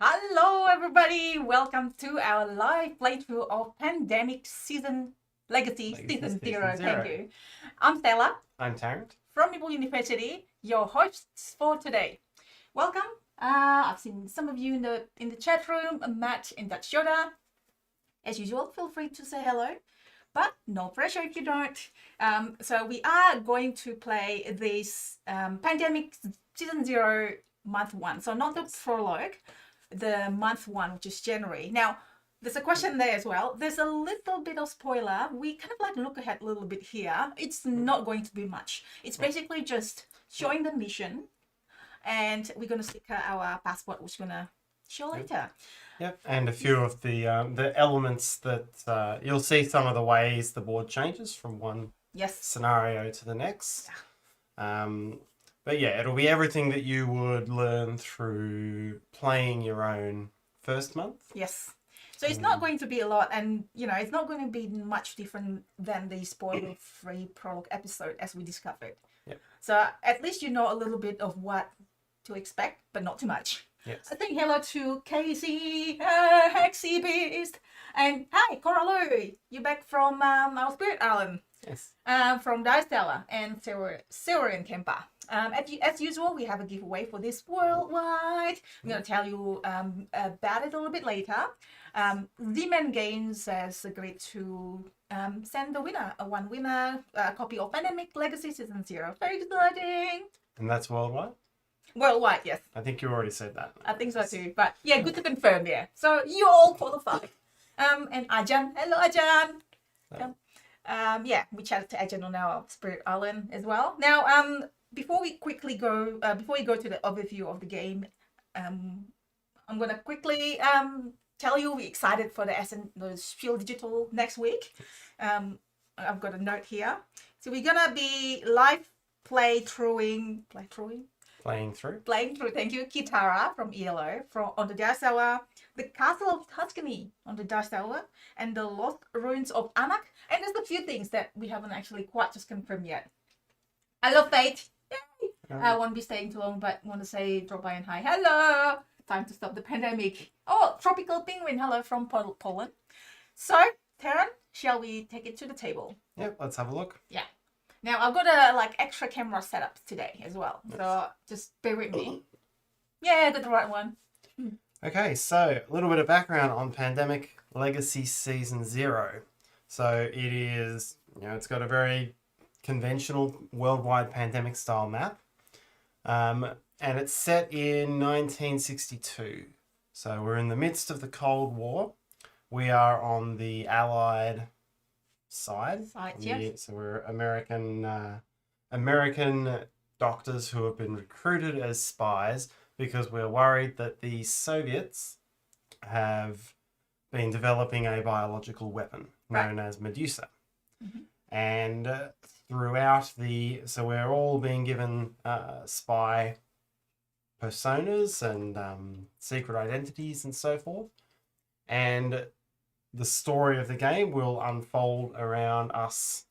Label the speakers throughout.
Speaker 1: Hello, everybody! Welcome to our live playthrough of Pandemic Season Legacy Season Zero. Thank you. I'm Stella
Speaker 2: I'm Tarrant.
Speaker 1: from Meeple University, your hosts for today. Welcome. I've seen some of you in the chat room. Matt and Jahja. As usual, feel free to say hello, but no pressure if you don't. So we are going to play this Pandemic Season Zero Month 1. So not the prologue, the month 1, which is January. Now, there's a question there as well. There's a little bit of spoiler. We kind of like look ahead a little bit here. It's not going to be much. It's basically just showing the mission, and we're going to stick our passport, which we're going to show later.
Speaker 2: Yep, and a few of the elements that you'll see some of the ways the board changes from one scenario to the next. But yeah, it'll be everything that you would learn through playing your own first month.
Speaker 1: Yes. So it's not going to be a lot, and it's not going to be much different than the spoiler-free prologue episode as we discovered.
Speaker 2: Yep.
Speaker 1: So at least you know a little bit of what to expect, but not too much.
Speaker 2: Yes.
Speaker 1: I think hello to Casey, Hexy Beast, and hi, Coralie. You back from our Spirit Island.
Speaker 2: Yes.
Speaker 1: From Stella and Silver and Kempa. As usual, we have a giveaway for this worldwide. I'm going to tell you about it a little bit later. Z-Man Games has agreed to send one winner copy of Pandemic Legacy Season 0. Very exciting.
Speaker 2: And that's worldwide?
Speaker 1: Worldwide, yes.
Speaker 2: I think you already said that.
Speaker 1: I think so too. But yeah, good to confirm, yeah. So you all qualify. And Ajahn. Hello, Ajahn. Yeah, we chatted to Ajahn on our Spirit Island as well. Now, before we go to the overview of the game, I'm gonna quickly tell you we're excited for the Spiel Digital next week. I've got a note here. So we're gonna be live playing through. Thank you, Kitara from ELO on the Dark Tower, the Castle of Tuscany on the Dark Tower, and the Lost Ruins of Anak. And there's a few things that we haven't actually quite just confirmed yet. I love Fate. Yay! I won't be staying too long, but want to say drop by and hi. Hello! Time to stop the pandemic. Oh, Tropical Penguin. Hello from Poland. So, Tarrant, shall we take it to the table?
Speaker 2: Yep, let's have a look.
Speaker 1: Yeah. Now, I've got a extra camera setup today as well, so just bear with me. Yeah, I got the right one.
Speaker 2: Okay, so a little bit of background on Pandemic Legacy Season 0. So it is, it's got a very conventional worldwide pandemic style map, and it's set in 1962. So we're in the midst of the Cold War. We are on the Allied side.
Speaker 1: Yes.
Speaker 2: So we're American doctors who have been recruited as spies because we're worried that the Soviets have been developing a biological weapon known as Medusa.
Speaker 1: Mm-hmm.
Speaker 2: And so we're all being given spy personas and secret identities and so forth. And the story of the game will unfold around us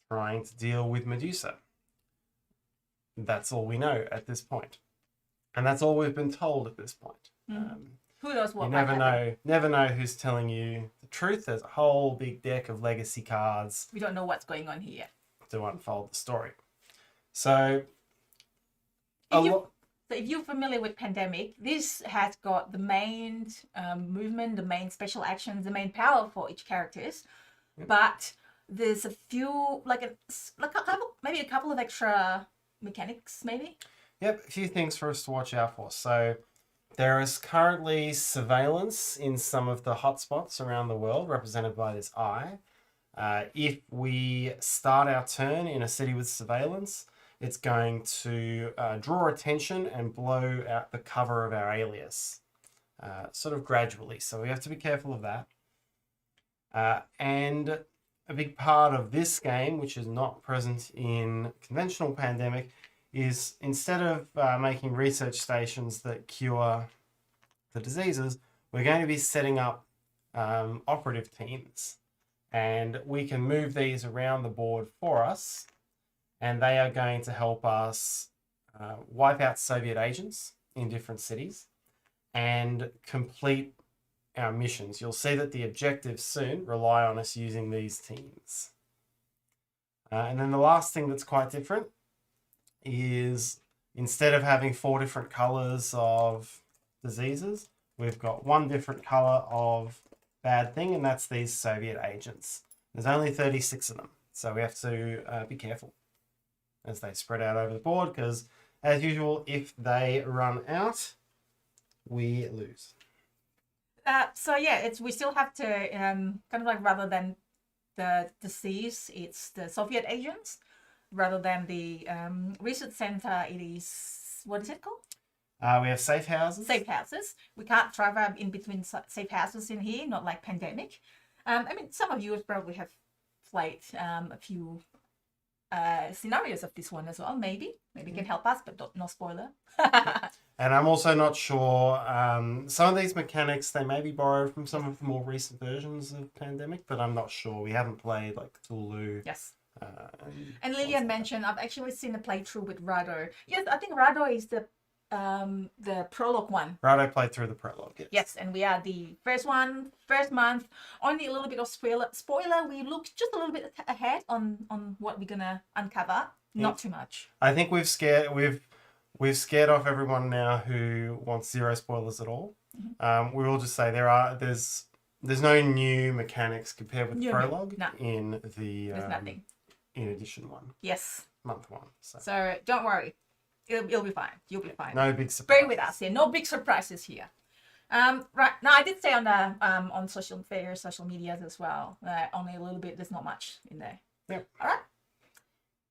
Speaker 2: trying to deal with Medusa. That's all we know at this point. And that's all we've been told at this point.
Speaker 1: Who knows what?
Speaker 2: You never know who's telling you the truth. There's a whole big deck of legacy cards.
Speaker 1: We don't know what's going on here
Speaker 2: to unfold the story. So
Speaker 1: if you're familiar with Pandemic, this has got the main movement, the main special actions, the main power for each characters. Yep. But there's a few, maybe a couple of extra mechanics, maybe?
Speaker 2: Yep, a few things for us to watch out for. So there is currently surveillance in some of the hotspots around the world, represented by this eye. If we start our turn in a city with surveillance, it's going to draw attention and blow out the cover of our alias, sort of gradually. So we have to be careful of that. And a big part of this game, which is not present in conventional Pandemic, is instead of making research stations that cure the diseases, we're going to be setting up operative teams. And we can move these around the board for us, and they are going to help us wipe out Soviet agents in different cities and complete our missions. You'll see that the objectives soon rely on us using these teams. And then the last thing that's quite different is instead of having 4 different colours of diseases, we've got 1 different colour of bad thing, and that's these Soviet agents. There's only 36 of them, so we have to be careful as they spread out over the board, because as usual, if they run out, we lose.
Speaker 1: So yeah, we still have to kind of like, rather than the disease, it's the Soviet agents. Rather than the research center, it is, what is it called?
Speaker 2: We have safe houses.
Speaker 1: Safe houses. We can't travel in between safe houses in here, not like pandemic. I mean, some of you probably have played a few scenarios of this one as well. Maybe you can help us, but no spoiler.
Speaker 2: And I'm also not sure, some of these mechanics, they may be borrowed from some of the more recent versions of Pandemic, but I'm not sure. We haven't played like Cthulhu.
Speaker 1: Yes.
Speaker 2: And
Speaker 1: Lillian mentioned, I've actually seen a playthrough with Rado. Yes, I think Rado is the prologue one.
Speaker 2: Rado played through the prologue, yes.
Speaker 1: Yes, and we are the first month. Only a little bit of spoiler. We looked just a little bit ahead on what we're gonna uncover. Not too much.
Speaker 2: I think we've scared off everyone now who wants 0 spoilers at all.
Speaker 1: Mm-hmm.
Speaker 2: We will just say there's no new mechanics compared with the prologue in the
Speaker 1: there's nothing.
Speaker 2: In edition 1.
Speaker 1: Yes.
Speaker 2: Month 1.
Speaker 1: So don't worry. It'll be fine. You'll be fine.
Speaker 2: No big surprises.
Speaker 1: Bear with us here. No big surprises here. Right now, I did say on the on social medias as well. Only a little bit. There's not much in there.
Speaker 2: Yep.
Speaker 1: All right.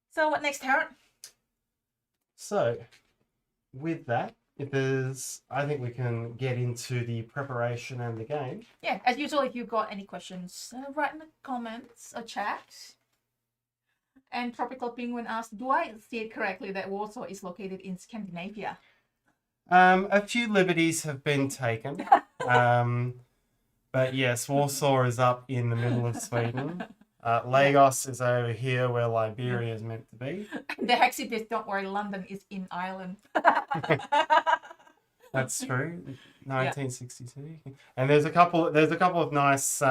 Speaker 1: So what next, Tarrant?
Speaker 2: So, with that, I think we can get into the preparation and the game.
Speaker 1: Yeah, as usual, if you've got any questions, write in the comments or chat. And Tropical Penguin asked, do I see it correctly that Warsaw is located in Scandinavia?
Speaker 2: A few liberties have been taken. But yes, Warsaw is up in the middle of Sweden. Lagos is over here where Liberia is meant to be.
Speaker 1: The Hexibit, don't worry, London is in Ireland.
Speaker 2: That's true. 1962. And there's a couple of nice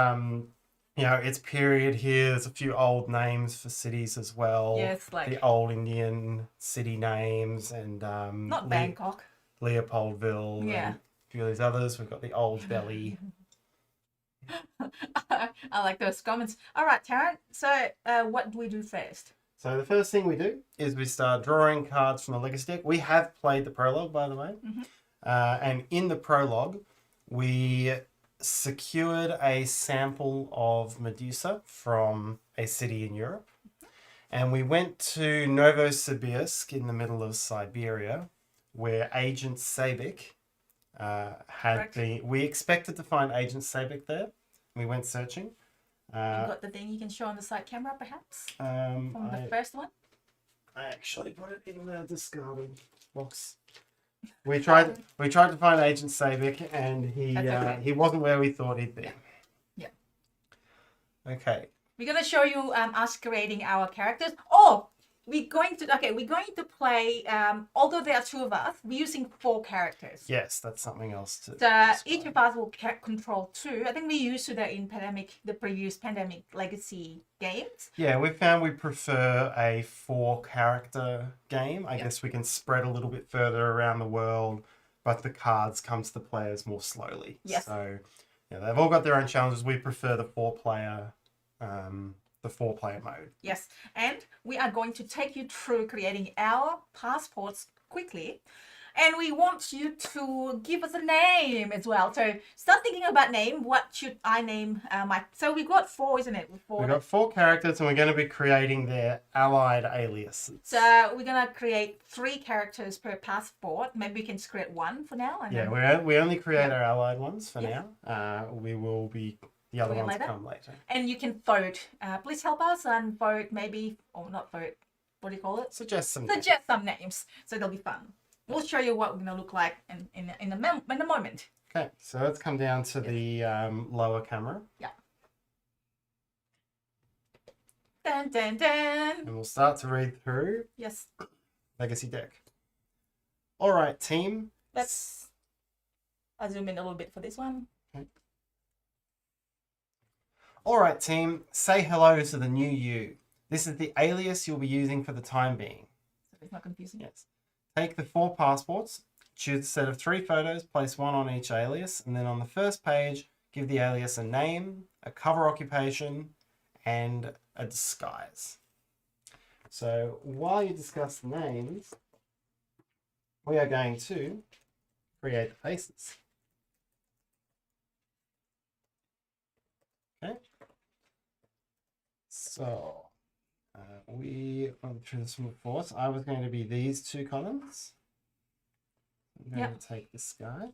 Speaker 2: it's period here. There's a few old names for cities as well.
Speaker 1: Yes, like
Speaker 2: the old Indian city names and
Speaker 1: not Bangkok.
Speaker 2: Leopoldville.
Speaker 1: Yeah.
Speaker 2: And a few of these others. We've got the Old Delhi.
Speaker 1: I like those comments. All right, Tarrant. So what do we do first?
Speaker 2: So the first thing we do is we start drawing cards from the legacy deck. We have played the prologue, by the way.
Speaker 1: Mm-hmm.
Speaker 2: And in the prologue, we secured a sample of Medusa from a city in Europe. And we went to Novosibirsk in the middle of Siberia, where Agent Sabik had been. We expected to find Agent Sabik there. We went searching.
Speaker 1: You got the thing you can show on the side camera, perhaps? From the first one?
Speaker 2: I actually put it in the discarded box. We tried to find Agent Sabik, and he wasn't where we thought he'd be.
Speaker 1: Yeah.
Speaker 2: Okay.
Speaker 1: We're gonna show you us creating our characters. Oh, we're going to play. Although there are 2 of us, we're using 4 characters.
Speaker 2: Yes, that's something else to.
Speaker 1: So each of us will control 2. I think we used to that in the previous Pandemic Legacy games.
Speaker 2: Yeah, we found we prefer a 4-character game. I guess we can spread a little bit further around the world, but the cards come to the players more slowly.
Speaker 1: Yes.
Speaker 2: So they've all got their own challenges. We prefer the 4-player. The 4-player mode.
Speaker 1: Yes, and we are going to take you through creating our passports quickly, and we want you to give us a name as well. So start thinking about name. What should I name my? So we've got 4, isn't it?
Speaker 2: We've got 4 characters, and we're going to be creating their allied aliases.
Speaker 1: So we're going to create 3 characters per passport. Maybe we can just create 1 for now. And
Speaker 2: then... we only create our allied ones for now. We will be. The other ones come later. And
Speaker 1: you can vote. Please help us and vote maybe, or not vote, what do you call it?
Speaker 2: Suggest some
Speaker 1: names. So they'll be fun. We'll show you what we're going to look like in a moment.
Speaker 2: Okay, so let's come down to the lower camera.
Speaker 1: Yeah. Dun, dun, dun.
Speaker 2: And we'll start to read through.
Speaker 1: Yes.
Speaker 2: Legacy deck. All right, team.
Speaker 1: I'll zoom in a little bit for this one.
Speaker 2: All right, team, say hello to the new you. This is the alias you'll be using for the time being.
Speaker 1: So it's not confusing.
Speaker 2: Yes. Take the 4 passports, choose a set of 3 photos, place 1 on each alias, and then on the first page, give the alias a name, a cover occupation, and a disguise. So while you discuss the names, we are going to create the faces. Okay. So we went through this one before. So I was going to be these 2 columns. I'm going to take this guy.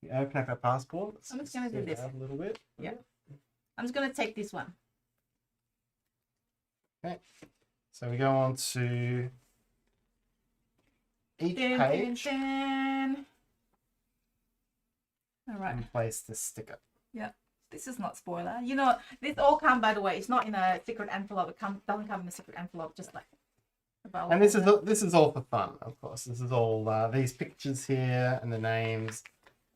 Speaker 2: We open up our passport.
Speaker 1: I'm just going to do this
Speaker 2: a little bit.
Speaker 1: Yeah. I'm just going to take this one.
Speaker 2: Okay. So we go on to each page
Speaker 1: All right.
Speaker 2: and place the sticker.
Speaker 1: Yeah. This is not spoiler. You know, this all come, by the way, it's not in a secret envelope. It doesn't come in a secret envelope, just like about.
Speaker 2: And this is all for fun, of course. This is all these pictures here and the names.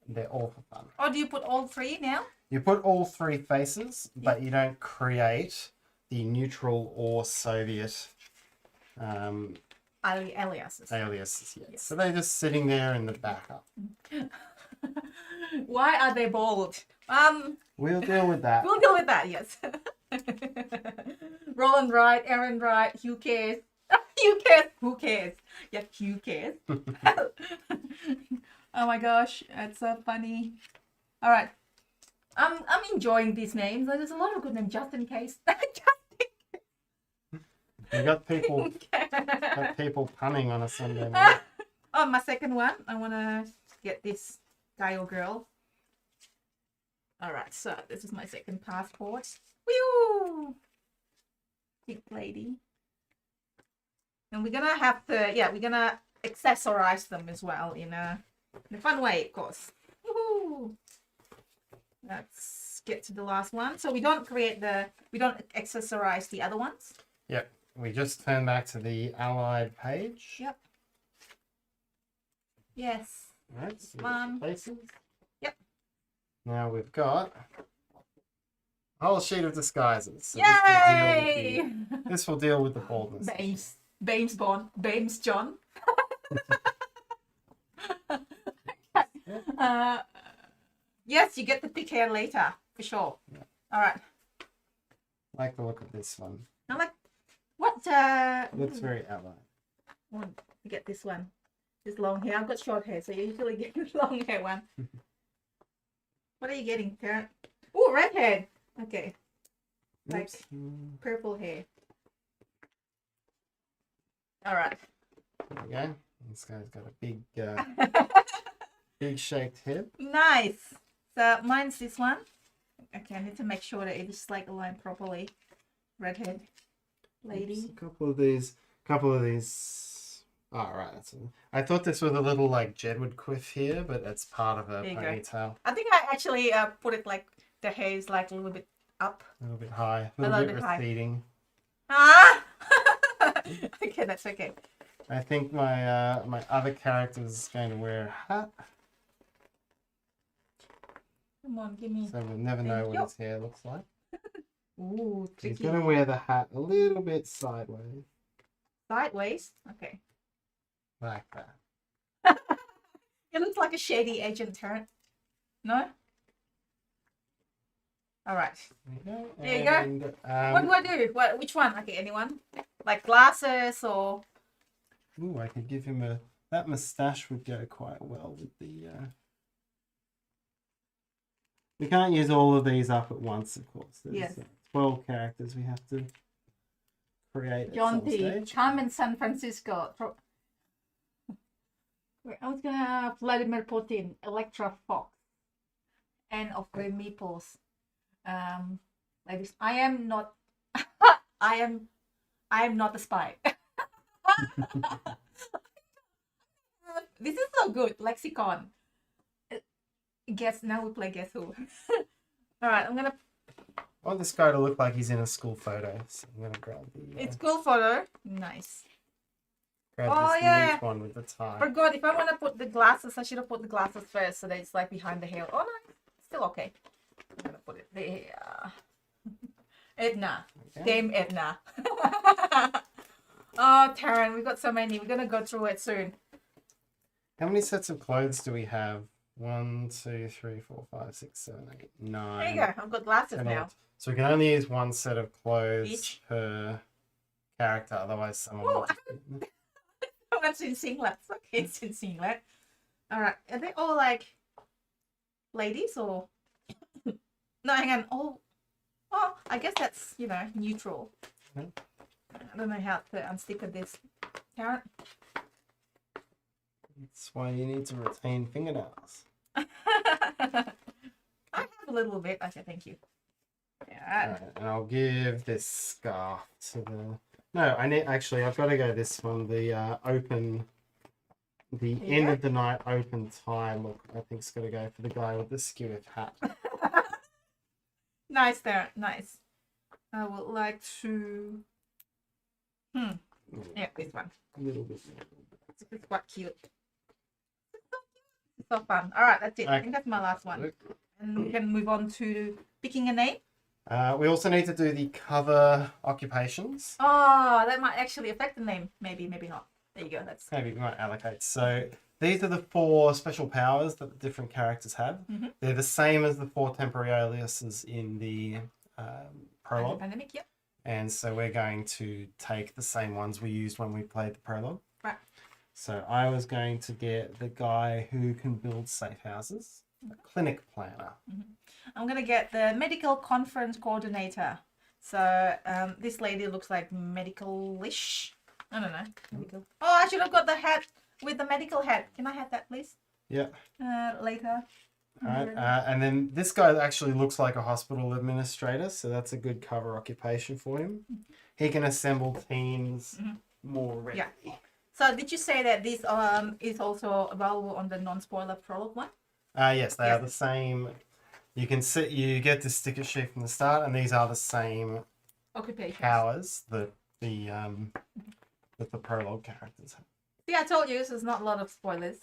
Speaker 2: They're all for fun.
Speaker 1: Oh, do you put all 3 now?
Speaker 2: You put all 3 faces, but you don't create the neutral or Soviet
Speaker 1: Aliases.
Speaker 2: aliases yet.
Speaker 1: Yes.
Speaker 2: So they're just sitting there in the backup.
Speaker 1: Why are they bold?
Speaker 2: We'll deal with that.
Speaker 1: We'll deal with that, yes. Roland right, Aaron right, Hugh cares. Hugh cares. Who cares? Yeah, Hugh cares. Oh my gosh, it's so funny. All right. I'm enjoying these names. There's a lot of good names just in case.
Speaker 2: You got people punning on a Sunday night.
Speaker 1: Oh, my second one. I want to get this guy or girl. All right, so this is my second passport. Woo! Big lady. And we're gonna have to, we're gonna accessorize them as well in a fun way, of course. Woohoo! Let's get to the last one. So we don't accessorize the other ones.
Speaker 2: Yep. We just turn back to the allied page.
Speaker 1: Yep. Yes.
Speaker 2: Right, so
Speaker 1: One.
Speaker 2: faces.
Speaker 1: Yep.
Speaker 2: Now we've got a whole sheet of disguises. So
Speaker 1: Yay!
Speaker 2: This will deal with the baldness.
Speaker 1: Bames John. Yes, you get the pick hair later, for sure.
Speaker 2: Yeah.
Speaker 1: All right.
Speaker 2: Like the look of this one.
Speaker 1: I'm like, what?
Speaker 2: Looks very allied.
Speaker 1: I want to get this one. This long hair. I've got short hair, so you usually get the long hair one. What are you getting, Tarrant? Oh, redhead. Okay. Like purple hair. All right.
Speaker 2: There we go. This guy's got a big, big shaped head.
Speaker 1: Nice. So mine's this one. Okay, I need to make sure that it's like aligned properly. Redhead lady.
Speaker 2: Oops, a couple of these. Oh, right. I thought this was a little like Jedward quiff here, but it's part of a ponytail.
Speaker 1: I think I actually put it like the hair is like a little bit up.
Speaker 2: A little bit high. A little bit receding.
Speaker 1: Ah! Okay, that's okay.
Speaker 2: I think my my other character is going to wear a hat.
Speaker 1: Come on, give me.
Speaker 2: So we'll never know what his hair looks like.
Speaker 1: Ooh, tricky.
Speaker 2: He's going to wear the hat a little bit sideways.
Speaker 1: Sideways? Okay.
Speaker 2: Like that.
Speaker 1: It looks like a shady agent turret. No? All right. There you go. What do I do? Which one? Okay, anyone? Like glasses or...
Speaker 2: Ooh, I could give him that moustache would go quite well with the... We can't use all of these up at once, of course. There's 12 characters we have to create at
Speaker 1: John
Speaker 2: some
Speaker 1: T.
Speaker 2: stage.
Speaker 1: Carmen San Francisco. I was gonna have Vladimir Putin, Electra Fox, and of the Meeples. Like this. I am not. I am not a spy. This is so good. Lexicon. Guess now we play Guess Who. All right, I'm gonna.
Speaker 2: I want this guy to look like he's in a school photo, so I'm gonna grab the.
Speaker 1: It's cool photo. Nice.
Speaker 2: Grab
Speaker 1: Oh,
Speaker 2: this
Speaker 1: yeah.
Speaker 2: neat one with the tie.
Speaker 1: Forgot, if I want to put the glasses, I should have put the glasses first so that it's like behind the hair. Oh no, still okay. I'm gonna put it there. Edna.
Speaker 2: Okay.
Speaker 1: Dame Edna. Oh, Tarrant, we've got so many. We're gonna go through it soon.
Speaker 2: How many sets of clothes do we have? 1, 2, 3, 4, 5, 6, 7, 8, 9.
Speaker 1: There you go. I've got glasses
Speaker 2: 10,
Speaker 1: now.
Speaker 2: 11. So we can only use one set of clothes
Speaker 1: Each.
Speaker 2: per character, otherwise someone
Speaker 1: Whoa.
Speaker 2: will...
Speaker 1: Someone's in singlets. Okay, it's in singlet. Alright. Are they all like ladies or no, hang on. Oh, I guess that's, you know, neutral.
Speaker 2: Yeah.
Speaker 1: I don't know how to unsticker this. Tarrant.
Speaker 2: That's why you need to retain fingernails.
Speaker 1: I have a little bit. Okay, thank you. Yeah.
Speaker 2: Alright, and I'll give this scarf to the... No, I've got to go this one. The open... The
Speaker 1: There you
Speaker 2: end
Speaker 1: go.
Speaker 2: of the night open tie look, I think it's got to go for the guy with the skewered hat.
Speaker 1: Nice there. Nice. I would like to... Yeah, this one.
Speaker 2: A little bit.
Speaker 1: It's quite cute. It's so fun. Alright, that's it. I
Speaker 2: Okay.
Speaker 1: think that's my last one. And we can move on to picking a name.
Speaker 2: We also need to do the cover occupations.
Speaker 1: Oh, that might actually affect the name. Maybe, maybe not. There you go. That's
Speaker 2: Maybe we might allocate. So these are the 4 special powers that the different characters have.
Speaker 1: Mhm.
Speaker 2: They're the same as the 4 temporary aliases in the prologue.
Speaker 1: pandemic. Yep.
Speaker 2: And so we're going to take the same ones we used when we played the prologue.
Speaker 1: Right.
Speaker 2: So I was going to get the guy who can build safe houses, a clinic planner.
Speaker 1: I'm gonna get the medical conference coordinator. So this lady looks like medical-ish. I don't know. Medical. Oh, I should have got the hat with the medical hat. Can I have that, please?
Speaker 2: Yeah.
Speaker 1: Later.
Speaker 2: All right. And then this guy actually looks like a hospital administrator, so that's a good cover occupation for him. He can assemble teams more readily.
Speaker 1: Yeah. So did you say that this is also available on the non-spoiler prologue one?
Speaker 2: Yes, they
Speaker 1: Yeah.
Speaker 2: are the same. You can see, you get the sticker sheet from the start, and these are the same
Speaker 1: Occupations.
Speaker 2: powers that the prologue characters have.
Speaker 1: See, I told you this is not a lot of spoilers.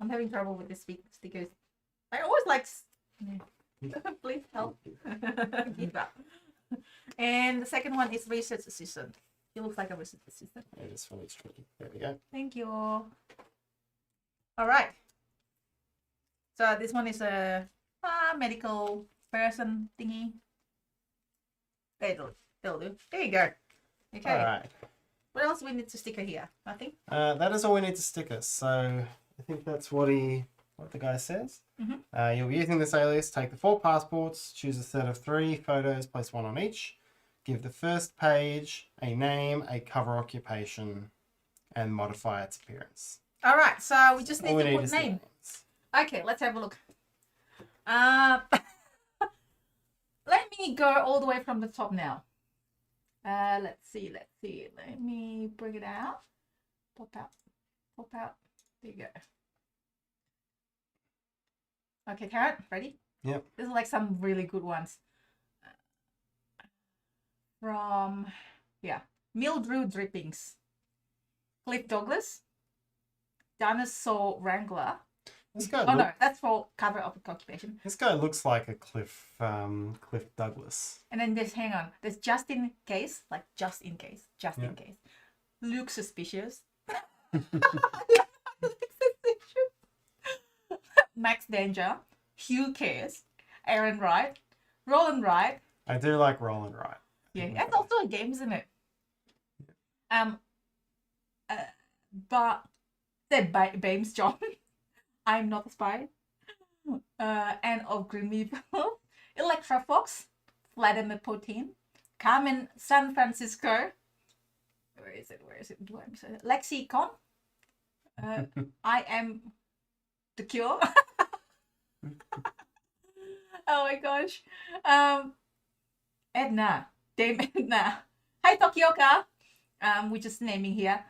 Speaker 1: I'm having trouble with the stickers. I always like... Please help. Give up. And the second one is research assistant. He looks like a research assistant.
Speaker 2: Yeah, this one is tricky. There we go.
Speaker 1: Thank you. All right. So this one is a medical person thingy. They'll do. There you go. Okay.
Speaker 2: All right.
Speaker 1: What else do we need to sticker here? Nothing?
Speaker 2: That is all we need to sticker. So I think that's what the guy says. You'll be using this alias. Take the 4 passports. Choose a set of 3 photos. Place 1 on each. Give the first page a name, a cover occupation, and modify its appearance.
Speaker 1: All right. So we just
Speaker 2: All
Speaker 1: need
Speaker 2: we
Speaker 1: to
Speaker 2: need
Speaker 1: put
Speaker 2: is
Speaker 1: name.
Speaker 2: names.
Speaker 1: Okay, let's have a look. Let me go all the way from the top now. Let's see. Let me bring it out. Pop out. There you go. Okay, Tarrant, ready?
Speaker 2: Yep.
Speaker 1: This is like some really good ones. From, Mildrew Drippings, Cliff Douglas, Dinosaur Wrangler.
Speaker 2: This guy,
Speaker 1: Oh no, that's for cover of occupation.
Speaker 2: this guy looks like a Cliff Douglas.
Speaker 1: And then hang on, there's just in case, in case. Luke Suspicious. Max Danger, Hugh Cares, Aaron Wright, Roland Wright.
Speaker 2: I do like Roland Wright.
Speaker 1: Yeah, that's also a game, isn't it? But said by Bames John. I'm not a spy. Anne of Green Meeple, Electra Fox, Vladimir Putin, Carmen San Francisco. Where is it? Do I miss it? Lexicon. I am the cure. Oh my gosh. Edna. Dame Edna. Hi Tokioka. We're just naming here.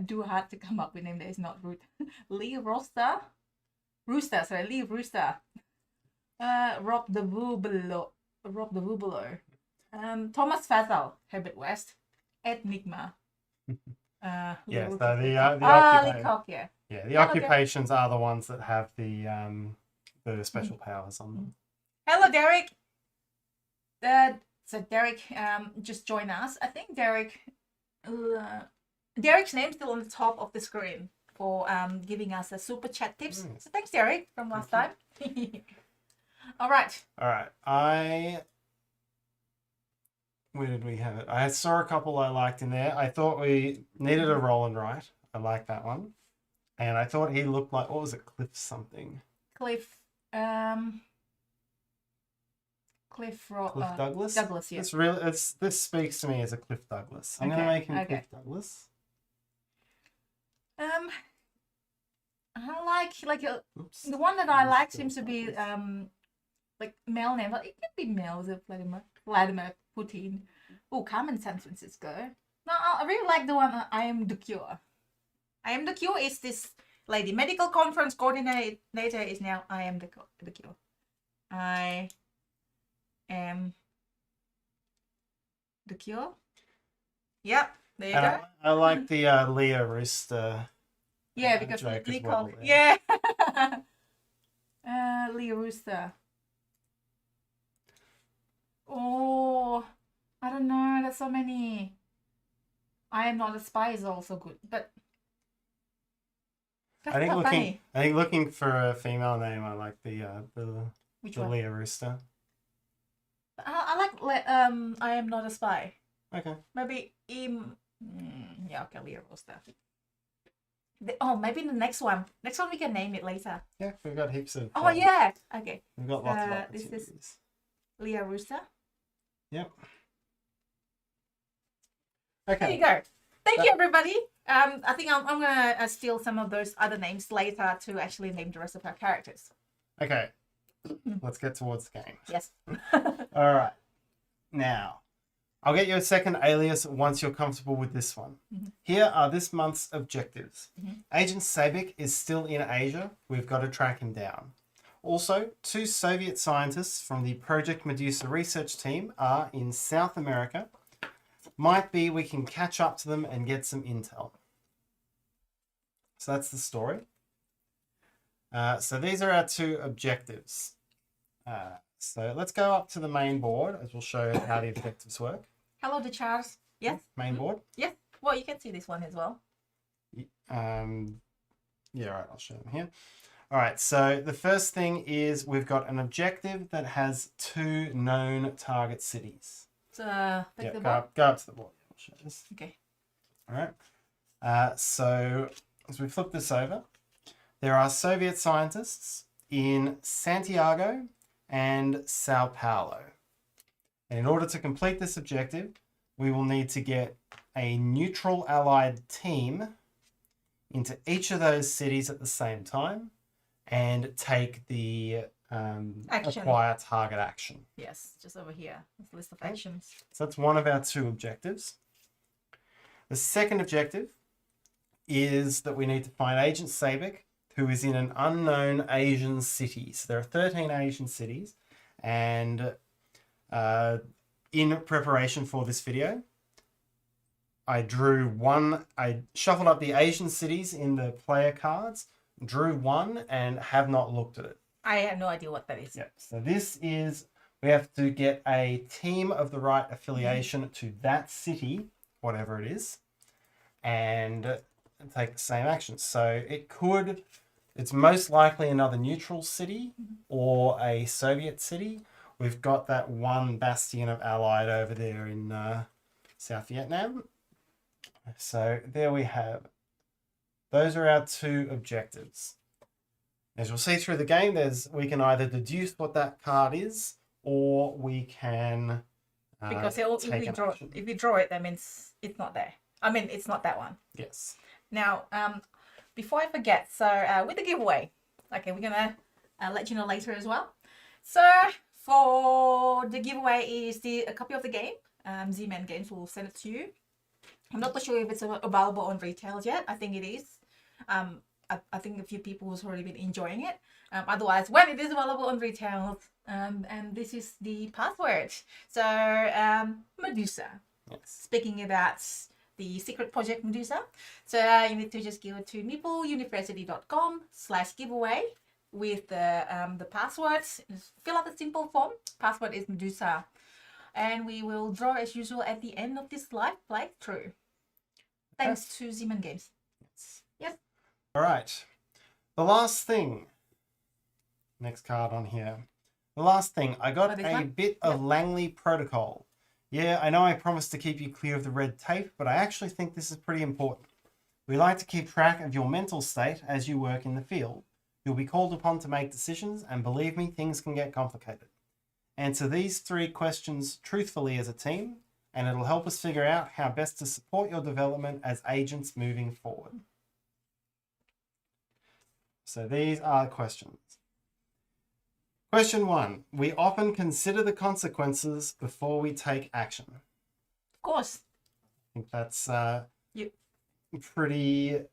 Speaker 1: Do hard to come up with a name that is not rude. Lee Rooster. Lee Rooster. Rob the Woobelo. Thomas Fathel. Herbert West. Ed Nigma.
Speaker 2: Yeah,
Speaker 1: little
Speaker 2: so the
Speaker 1: Leacock, yeah.
Speaker 2: yeah, the
Speaker 1: Hello,
Speaker 2: occupations are the ones that have the special powers on them.
Speaker 1: Hello, Derek. So Derek just joined us. I think Derek's name's still on the top of the screen for giving us a super chat tips.
Speaker 2: Nice.
Speaker 1: So thanks, Derek, from last time. All right.
Speaker 2: All right, where did we have it? I saw a couple I liked in there. I thought we needed a Roland right. I like that one. And I thought he looked like, what was it, Cliff something?
Speaker 1: Cliff
Speaker 2: Douglas?
Speaker 1: Douglas, yeah.
Speaker 2: This speaks to me as a Cliff Douglas. I'm gonna make him Cliff Douglas.
Speaker 1: I like the one that I like seems to be like male name. Like, it could be male, is it Vladimir Putin. Oh, Carmen San Francisco. No, I really like the one I Am the Cure. I Am the Cure is this lady. Medical conference coordinator is now I Am the Cure. I am the Cure. Yep, there you go.
Speaker 2: I like the Leah Rooster.
Speaker 1: Yeah, because
Speaker 2: joke
Speaker 1: Lee
Speaker 2: as well
Speaker 1: Cock.
Speaker 2: there.
Speaker 1: Yeah. Lee Rooster. Oh, I don't know. There's so many. I Am Not a Spy is also good, but that's not funny.
Speaker 2: I think looking for a female name, I like the
Speaker 1: Which one?
Speaker 2: Leah Rooster.
Speaker 1: I like I Am Not a Spy.
Speaker 2: Okay.
Speaker 1: Maybe yeah, okay, Leah Rooster. Oh, maybe the next one. Next one we can name it later.
Speaker 2: Yeah, we've got heaps of.
Speaker 1: Oh yeah. Okay.
Speaker 2: We've got lots of
Speaker 1: This
Speaker 2: opportunities.
Speaker 1: is Leah Rooster.
Speaker 2: Yep.
Speaker 1: There
Speaker 2: Okay.
Speaker 1: you go. Thank you, everybody. I think I'm gonna steal some of those other names later to actually name the rest of our characters.
Speaker 2: Okay. Let's get towards the game.
Speaker 1: Yes.
Speaker 2: All right. Now, I'll get you a second alias once you're comfortable with this one. Here are this month's objectives. Agent Sabik is still in Asia. We've got to track him down. Also, 2 Soviet scientists from the Project Medusa research team are in South America. Might be we can catch up to them and get some intel. So that's the story. So these are our 2 objectives. So let's go up to the main board as we'll show how the objectives work.
Speaker 1: Hello, the Charles. Yes.
Speaker 2: Main board.
Speaker 1: Yes. Well, you can see this one as well.
Speaker 2: Yeah, right. I'll show them here. All right. So the first thing is we've got an objective that has 2 known target cities.
Speaker 1: So
Speaker 2: Yeah, go up to the board. I'll show this.
Speaker 1: Okay.
Speaker 2: All right. So as we flip this over, there are Soviet scientists in Santiago and Sao Paulo. And in order to complete this objective, we will need to get a neutral allied team into each of those cities at the same time and take the acquire target action.
Speaker 1: Yes, just over here. It's a list of actions.
Speaker 2: So that's one of our 2 objectives. The second objective is that we need to find Agent Sabik, who is in an unknown Asian city. So there are 13 Asian cities, and in preparation for this video, I shuffled up the Asian cities in the player cards, drew one, and have not looked at it.
Speaker 1: I have no idea what that is.
Speaker 2: Yeah, so this is, we have to get a team of the right affiliation to that city, whatever it is, and take the same actions. So it's most likely another neutral city or a Soviet city. We've got that one bastion of Allied over there in South Vietnam. So there we have. Those are our 2 objectives. As you'll see through the game, we can either deduce what that card is, or we can
Speaker 1: because if you draw it, that means it's not there. I mean, it's not that one.
Speaker 2: Yes.
Speaker 1: Now, before I forget, so with the giveaway, okay, we're gonna let you know later as well. So for the giveaway is a copy of the game. Z-Man Games will send it to you. I'm not sure if it's available on retail yet. I think it is. I think a few people has already been enjoying it. Otherwise, when it is available on retail, and this is the password. So Medusa.
Speaker 2: Yes.
Speaker 1: Speaking about the secret project Medusa. So you need to just go to meepleuniversity.com/giveaway with the passwords. Just fill out the simple form. Password is Medusa. And we will draw as usual at the end of this live playthrough. Thanks to Zeman Games. Yes.
Speaker 2: All right. The last thing. Next card on here. The last thing. I got a bit of Langley Protocol. Yeah, I know I promised to keep you clear of the red tape, but I actually think this is pretty important. We like to keep track of your mental state as you work in the field. You'll be called upon to make decisions, and believe me, things can get complicated. Answer these 3 questions truthfully as a team, and it'll help us figure out how best to support your development as agents moving forward. So these are the questions. Question 1. We often consider the consequences before we take action.
Speaker 1: Of course.
Speaker 2: I think that's a pretty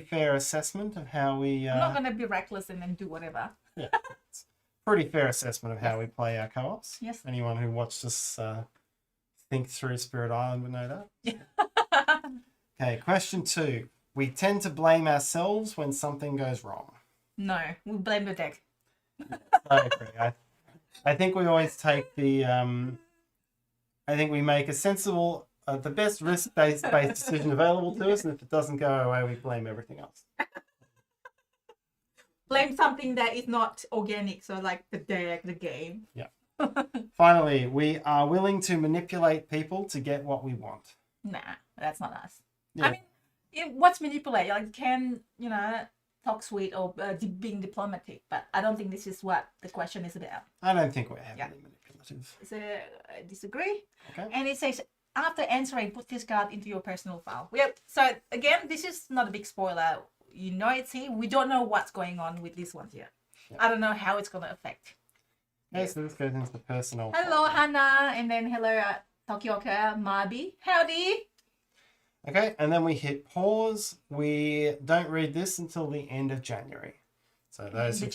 Speaker 2: fair assessment of how we...
Speaker 1: I'm not going to be reckless and then do whatever.
Speaker 2: Yeah. Pretty fair assessment of how we play our co-ops.
Speaker 1: Yes.
Speaker 2: Anyone who watched us think through Spirit Island would know that.
Speaker 1: Yeah.
Speaker 2: Okay, question 2. We tend to blame ourselves when something goes wrong.
Speaker 1: No, we blame the deck.
Speaker 2: I agree. I think we always take the... I think we make a sensible, the best risk-based decision available to us, and if it doesn't go our way, we blame everything else.
Speaker 1: Blame something that is not organic, so like the deck, the game.
Speaker 2: Yeah. Finally, we are willing to manipulate people to get what we want.
Speaker 1: Nah, that's not us.
Speaker 2: Yeah.
Speaker 1: I mean, what's manipulate? Like, can, talk sweet or being diplomatic, but I don't think this is what the question is about.
Speaker 2: I don't think we're heavily manipulative.
Speaker 1: So I disagree.
Speaker 2: Okay.
Speaker 1: And it says, after answering, put this card into your personal file. Yep. So again, this is not a big spoiler. You know it's here. We don't know what's going on with this one yet. Yeah. I don't know how it's going to affect.
Speaker 2: Okay, so this goes into the personal.
Speaker 1: Hello, Hannah. And then hello, Tokyoka, Mabi. Howdy.
Speaker 2: Okay, and then we hit pause. We don't read this until the end of January. So those who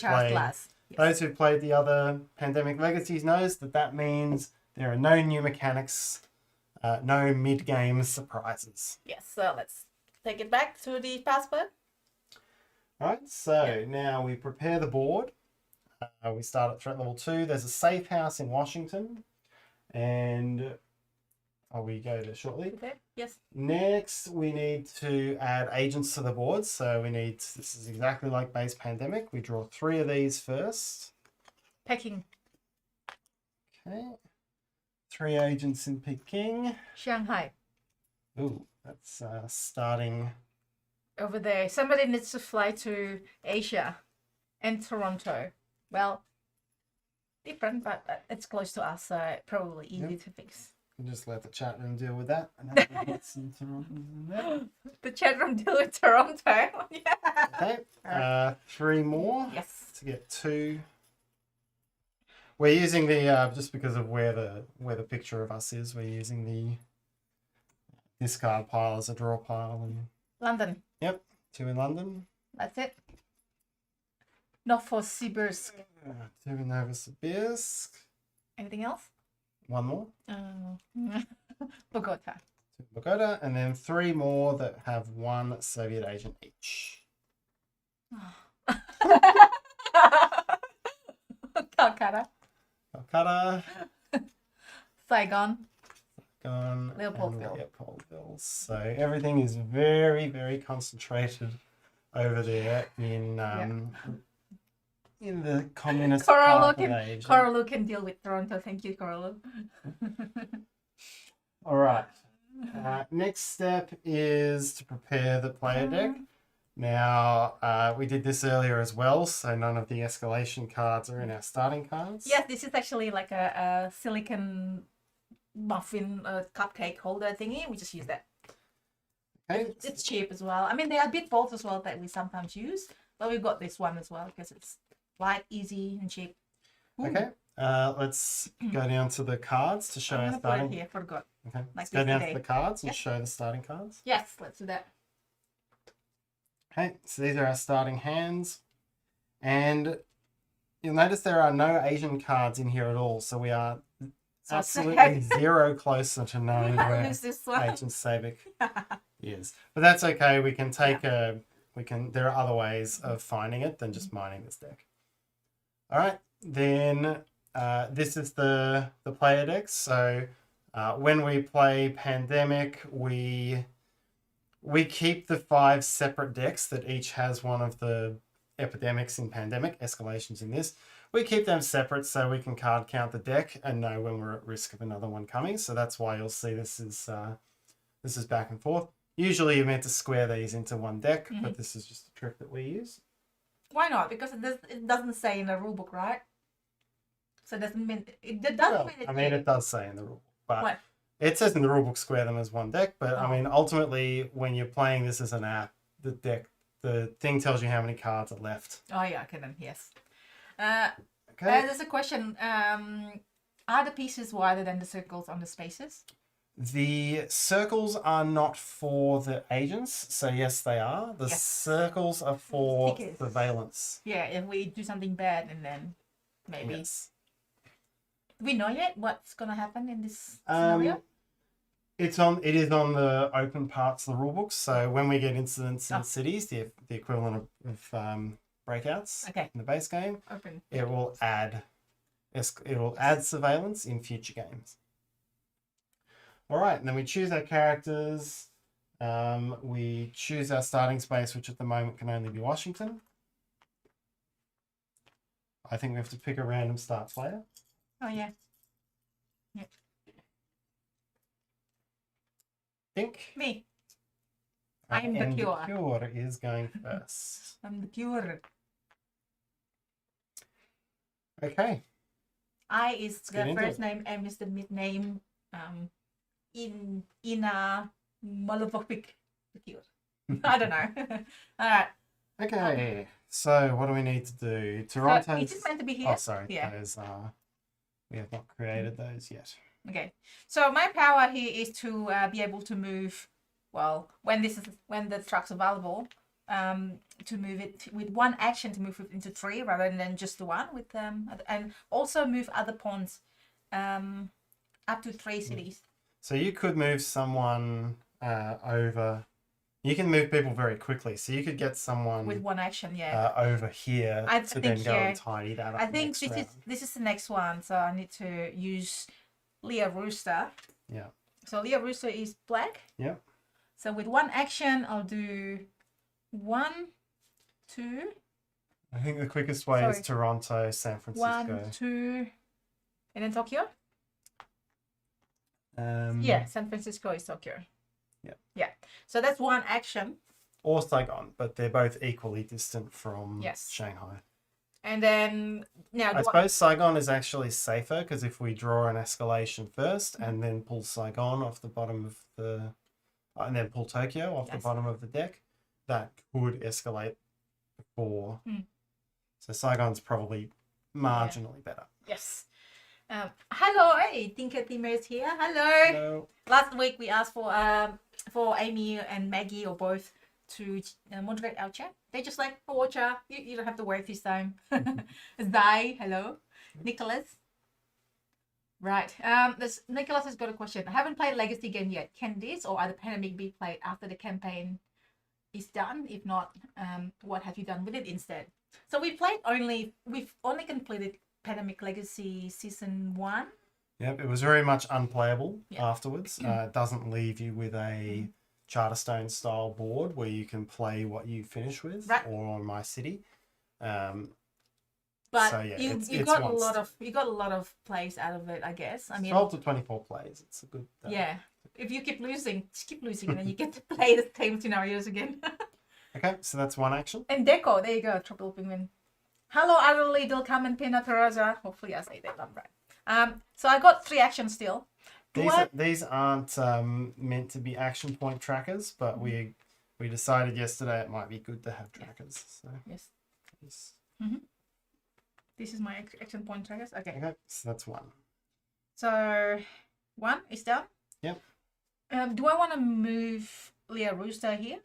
Speaker 2: played the other Pandemic Legacies knows that means there are no new mechanics, no mid-game surprises.
Speaker 1: Yes, so let's take it back to the password.
Speaker 2: Right, so now we prepare the board. We start at threat level 2. There's a safe house in Washington, and we go to shortly.
Speaker 1: Okay. Yes.
Speaker 2: Next, we need to add agents to the board. So this is exactly like base Pandemic. We draw 3 of these first.
Speaker 1: Peking.
Speaker 2: Okay. 3 agents in Peking.
Speaker 1: Shanghai.
Speaker 2: Ooh, that's starting.
Speaker 1: Over there. Somebody needs to fly to Asia and Toronto. Well, different, but it's close to us, so probably easy to fix.
Speaker 2: We'll just let the chat room deal with that. And
Speaker 1: the chat room deal with Toronto. Yeah.
Speaker 2: Okay. 3 more.
Speaker 1: Yes.
Speaker 2: To get 2. We're using the just because of where the picture of us is. We're using the discard pile as a draw pile. And
Speaker 1: London.
Speaker 2: Yep. 2 in London.
Speaker 1: That's it. Novosibirsk.
Speaker 2: 2 in Novosibirsk.
Speaker 1: Anything else?
Speaker 2: 1 more.
Speaker 1: Bogota.
Speaker 2: 2 Bogota, and then 3 more that have 1 Soviet agent each.
Speaker 1: Calcutta. Saigon.
Speaker 2: Leopoldville. So everything is very, very concentrated over there in the communist part of Asia.
Speaker 1: Corallo can deal with Toronto. Thank you, Corallo.
Speaker 2: All right. Next step is to prepare the player deck. Now, we did this earlier as well, so none of the escalation cards are in our starting cards.
Speaker 1: Yes, this is actually like a silicon muffin cupcake holder thingy. We just use that.
Speaker 2: Okay.
Speaker 1: It's cheap as well. I mean, there are bit balls as well that we sometimes use, but we've got this one as well because it's light, easy, and cheap. Ooh.
Speaker 2: Okay. Let's go down to the cards to show our starting.
Speaker 1: Put it here. Forgot.
Speaker 2: Okay.
Speaker 1: Like
Speaker 2: let's go down
Speaker 1: today.
Speaker 2: to the cards and show the starting cards.
Speaker 1: Yes, let's do that.
Speaker 2: Okay, so these are our starting hands, and you'll notice there are no Asian cards in here at all. So we are It's absolutely zero closer to knowing where
Speaker 1: Who's this one?
Speaker 2: Agent Sabic is. But that's okay. We can take there are other ways of finding it than just mining this deck. All right. Then this is the Playerdex. So when we play Pandemic, we keep the 5 separate decks that each has one of the epidemics in Pandemic, escalations in this. We keep them separate so we can card count the deck and know when we're at risk of another one coming. So that's why you'll see this is back and forth. Usually you're meant to square these into one deck, but this is just a trick that we use.
Speaker 1: Why not? Because it doesn't say in the rulebook, right? So it doesn't mean it doesn't mean it.
Speaker 2: I mean, it does say in the rulebook, but
Speaker 1: what?
Speaker 2: It says in the rulebook square them as one deck. But I mean, ultimately, when you're playing this as an app, the thing tells you how many cards are left.
Speaker 1: Oh yeah, okay then, yes.
Speaker 2: Okay.
Speaker 1: There's a question. Are the pieces wider than the circles on the spaces?
Speaker 2: The circles are not for the agents, so yes, they are. The circles are for surveillance.
Speaker 1: Yeah, if we do something bad and then maybe.
Speaker 2: Yes.
Speaker 1: Do we know yet what's gonna happen in this scenario?
Speaker 2: It is on the open parts of the rulebook. So when we get incidents in cities, the equivalent of breakouts in the base game, it will add surveillance in future games. All right, and then we choose our characters. We choose our starting space, which at the moment can only be Washington. I think we have to pick a random start player.
Speaker 1: Oh yeah. Yep.
Speaker 2: Think.
Speaker 1: Me. I'm the cure.
Speaker 2: The cure is going first.
Speaker 1: I'm the cure.
Speaker 2: Okay.
Speaker 1: I is the first name, M is the mid name. In a Molovopic cure. I don't know. All right.
Speaker 2: Okay. So what do we need to do? Toronto.
Speaker 1: It is meant to be here.
Speaker 2: Oh, sorry. Yeah. Those we have not created those yet.
Speaker 1: Okay. So my power here is to be able to move. Well, when the truck's available, to move it with one action to move it into 3 rather than just the one with and also move other pawns, up to 3 cities.
Speaker 2: So you could move someone over. You can move people very quickly. So you could get someone
Speaker 1: with one action,
Speaker 2: over here to then go and tidy that up.
Speaker 1: I think this is the next one. So I need to use Leah Rooster.
Speaker 2: Yeah.
Speaker 1: So Leah Rooster is black.
Speaker 2: Yeah.
Speaker 1: So with one action, I'll do 1, 2.
Speaker 2: I think the quickest way is Toronto, San Francisco.
Speaker 1: 1, 2, and then Tokyo. San Francisco is Tokyo. Yeah. So that's one action.
Speaker 2: Or Saigon, but they're both equally distant from Shanghai.
Speaker 1: And then now
Speaker 2: I suppose Saigon is actually safer because if we draw an escalation first and then pull Saigon off the bottom of and then pull Tokyo off the bottom of the deck, that could escalate before. So Saigon's probably marginally better.
Speaker 1: Yes. Hello, Tinker Timers here. Hello. Last week we asked for Amy and Maggie or both to moderate our chat. They're just like, oh, watcher, you don't have to work this time. Zai, hello. Nicholas. Right. Nicholas has got a question. I haven't played Legacy game yet. Can this or other Pandemic be played after the campaign is done? If not, what have you done with it instead? So we've only completed Pandemic Legacy Season 1.
Speaker 2: Yep, it was very much unplayable afterwards. It doesn't leave you with a Charterstone style board where you can play what you finish with or on My City.
Speaker 1: But so, you got a lot of plays out of it, I guess. I mean,
Speaker 2: 12 to 24 plays. It's a good.
Speaker 1: If you keep losing, just keep losing, and then you get to play the same scenarios again.
Speaker 2: Okay, so that's one action.
Speaker 1: And Deco, there you go, triple penguin. Hello, Adelaide, Dilcam and Pina Teresa. Hopefully, I say that right. So I got 3 actions still.
Speaker 2: These aren't meant to be action point trackers, but we decided yesterday it might be good to have trackers. So
Speaker 1: yes. This is my action point trackers. Okay.
Speaker 2: So that's 1.
Speaker 1: So 1 is done.
Speaker 2: Yep. Do
Speaker 1: I want to move Leah Rooster here?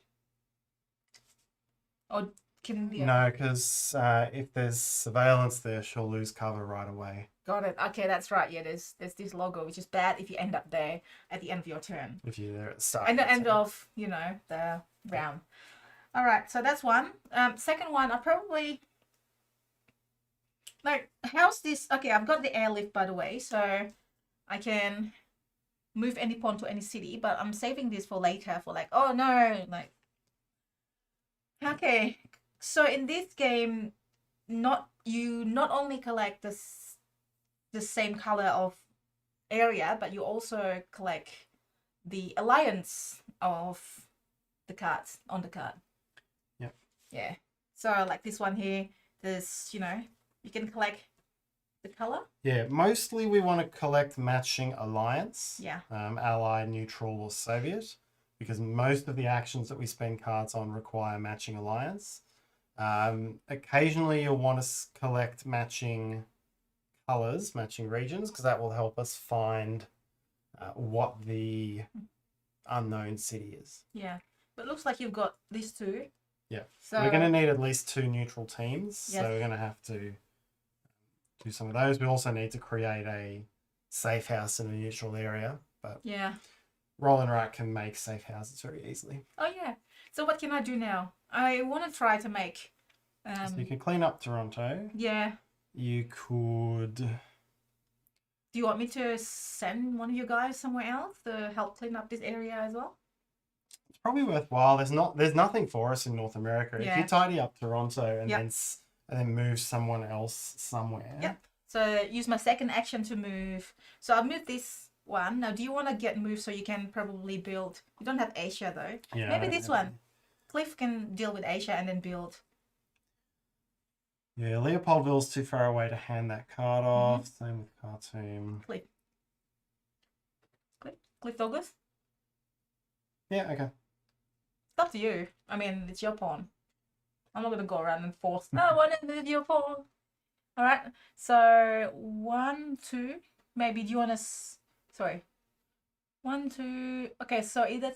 Speaker 1: Or can
Speaker 2: No, because if there's surveillance there, she'll lose cover right away.
Speaker 1: Got it. Okay, that's right. Yeah, there's this logo, which is bad if you end up there at the end of your turn.
Speaker 2: If you're there at the start.
Speaker 1: And the end of, you know, the round. All right, so that's one. Second one, I probably like, how's this? Okay, I've got the airlift, by the way, so I can move any pawn to any city, but I'm saving this for later for like, oh no, like, okay. So in this game, not only collect the same color of area, but you also collect the alliance of the cards on the card.
Speaker 2: Yep.
Speaker 1: Yeah. So like this one here, there's, you know, you can collect the color.
Speaker 2: Yeah, mostly we want to collect matching alliance.
Speaker 1: Yeah.
Speaker 2: Ally, neutral, or Soviet, because most of the actions that we spend cards on require matching alliance. Occasionally you'll want to collect matching colors, matching regions, because that will help us find what the unknown city is.
Speaker 1: Yeah. But it looks like you've got these two.
Speaker 2: Yeah.
Speaker 1: So
Speaker 2: we're going to need at least 2 neutral teams.
Speaker 1: Yes.
Speaker 2: So we're going to have to do some of those. We also need to create a safe house in a neutral area. But
Speaker 1: yeah.
Speaker 2: Roland Wright can make safe houses very easily.
Speaker 1: Oh yeah. So what can I do now? I want to try to make.
Speaker 2: So you can clean up Toronto.
Speaker 1: Yeah.
Speaker 2: You could.
Speaker 1: Do you want me to send one of you guys somewhere else to help clean up this area as well?
Speaker 2: It's probably worthwhile. There's nothing for us in North America.
Speaker 1: Yeah.
Speaker 2: If you tidy up Toronto and
Speaker 1: Yep.
Speaker 2: then move someone else somewhere.
Speaker 1: Yep. So use my second action to move. So I'll move this one. Now, do you want to get moved so you can probably build? You don't have Asia though.
Speaker 2: Yeah.
Speaker 1: Maybe this one. Cliff can deal with Asia and then build.
Speaker 2: Yeah, Leopoldville's too far away to hand that card off. Same with Khartoum.
Speaker 1: Cliff Douglas?
Speaker 2: Yeah, okay.
Speaker 1: It's up to you. I mean, it's your pawn. I'm not going to go around and force, no, I want to move your pawn. All right. So 1, 2. Maybe do you want to, sorry. 1, 2. Okay, so either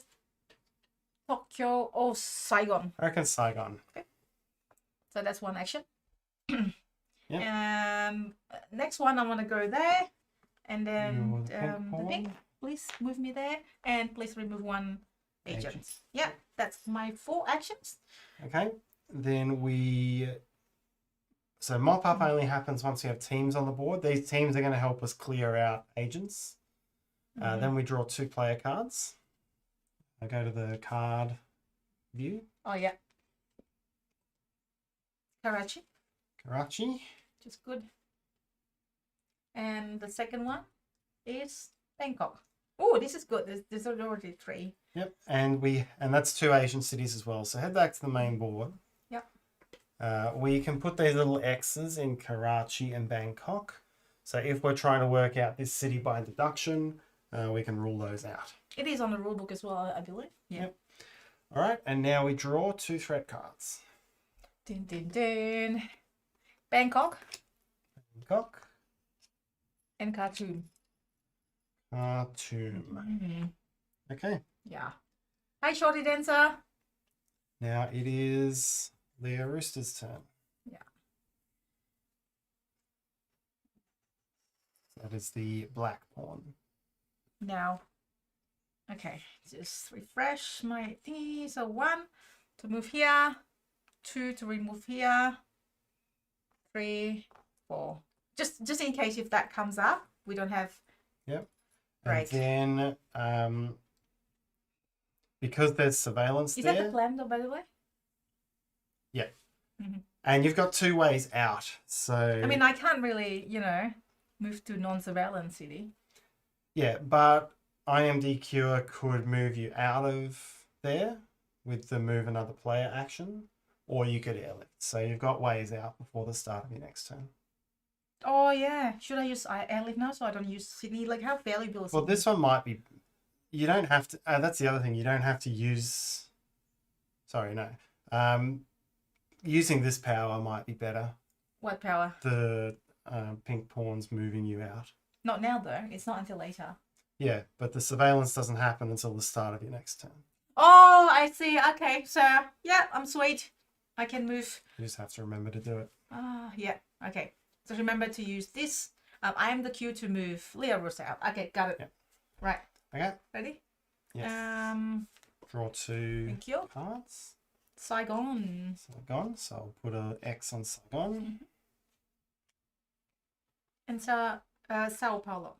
Speaker 1: Tokyo or Saigon.
Speaker 2: I reckon Saigon.
Speaker 1: Okay. So that's one action.
Speaker 2: Yep.
Speaker 1: Next one, I want to go there. And then
Speaker 2: the
Speaker 1: the pink, please move me there. And please remove one agent. Yeah, that's my 4 actions.
Speaker 2: Okay. Then so mop-up only happens once we have teams on the board. These teams are going to help us clear out agents. Then we draw 2 player cards. I go to the card view.
Speaker 1: Oh, yeah. Karachi. Which is good. And the second one is Bangkok. Oh, this is good. There's already 3.
Speaker 2: Yep, and that's 2 Asian cities as well. So head back to the main board.
Speaker 1: Yep.
Speaker 2: We can put these little X's in Karachi and Bangkok. So if we're trying to work out this city by deduction, we can rule those out.
Speaker 1: It is on the rule book as well, I believe. Yeah.
Speaker 2: Yep. All right, and now we draw 2 threat cards.
Speaker 1: Dun, dun, dun. Bangkok
Speaker 2: Bangkok.
Speaker 1: and Khartoum.
Speaker 2: Okay.
Speaker 1: Yeah. Hi, Shorty Dancer.
Speaker 2: Now it is Leo Rooster's turn.
Speaker 1: Yeah.
Speaker 2: That is the black pawn.
Speaker 1: Now, okay, just refresh my thingy. So 1 to move here, 2 to remove here, 3, 4. Just in case if that comes up, we don't have.
Speaker 2: Yep.
Speaker 1: Right.
Speaker 2: And then, because there's surveillance
Speaker 1: Is
Speaker 2: there.
Speaker 1: that the plan, though, by the way?
Speaker 2: Yeah.
Speaker 1: Mm-hmm.
Speaker 2: And you've got 2 ways out. So.
Speaker 1: I mean, I can't really, move to non-surveillance city.
Speaker 2: Yeah, but IMD Cure could move you out of there with the move another player action, or you could airlift. So you've got ways out before the start of your next turn.
Speaker 1: Oh yeah, should I use airlift now so I don't use Sydney? Like, how valuable is
Speaker 2: Well,
Speaker 1: Sydney?
Speaker 2: this one might be. You don't have to. That's the other thing. You don't have to use. Sorry, no. Using this power might be better.
Speaker 1: What power?
Speaker 2: The pink pawn's moving you out.
Speaker 1: Not now though. It's not until later.
Speaker 2: Yeah, but the surveillance doesn't happen until the start of your next turn.
Speaker 1: Oh, I see. Okay, so yeah, I'm sweet. I can move.
Speaker 2: You just have to remember to do it.
Speaker 1: Yeah. Okay. So remember to use this. I am the cue to move Leo Rosa out. Okay, got it.
Speaker 2: Yep.
Speaker 1: Right.
Speaker 2: Okay.
Speaker 1: Ready?
Speaker 2: Yes. Draw 2
Speaker 1: Thank you.
Speaker 2: cards.
Speaker 1: Saigon.
Speaker 2: Saigon. So I'll put an X on Saigon.
Speaker 1: And Sao Paulo.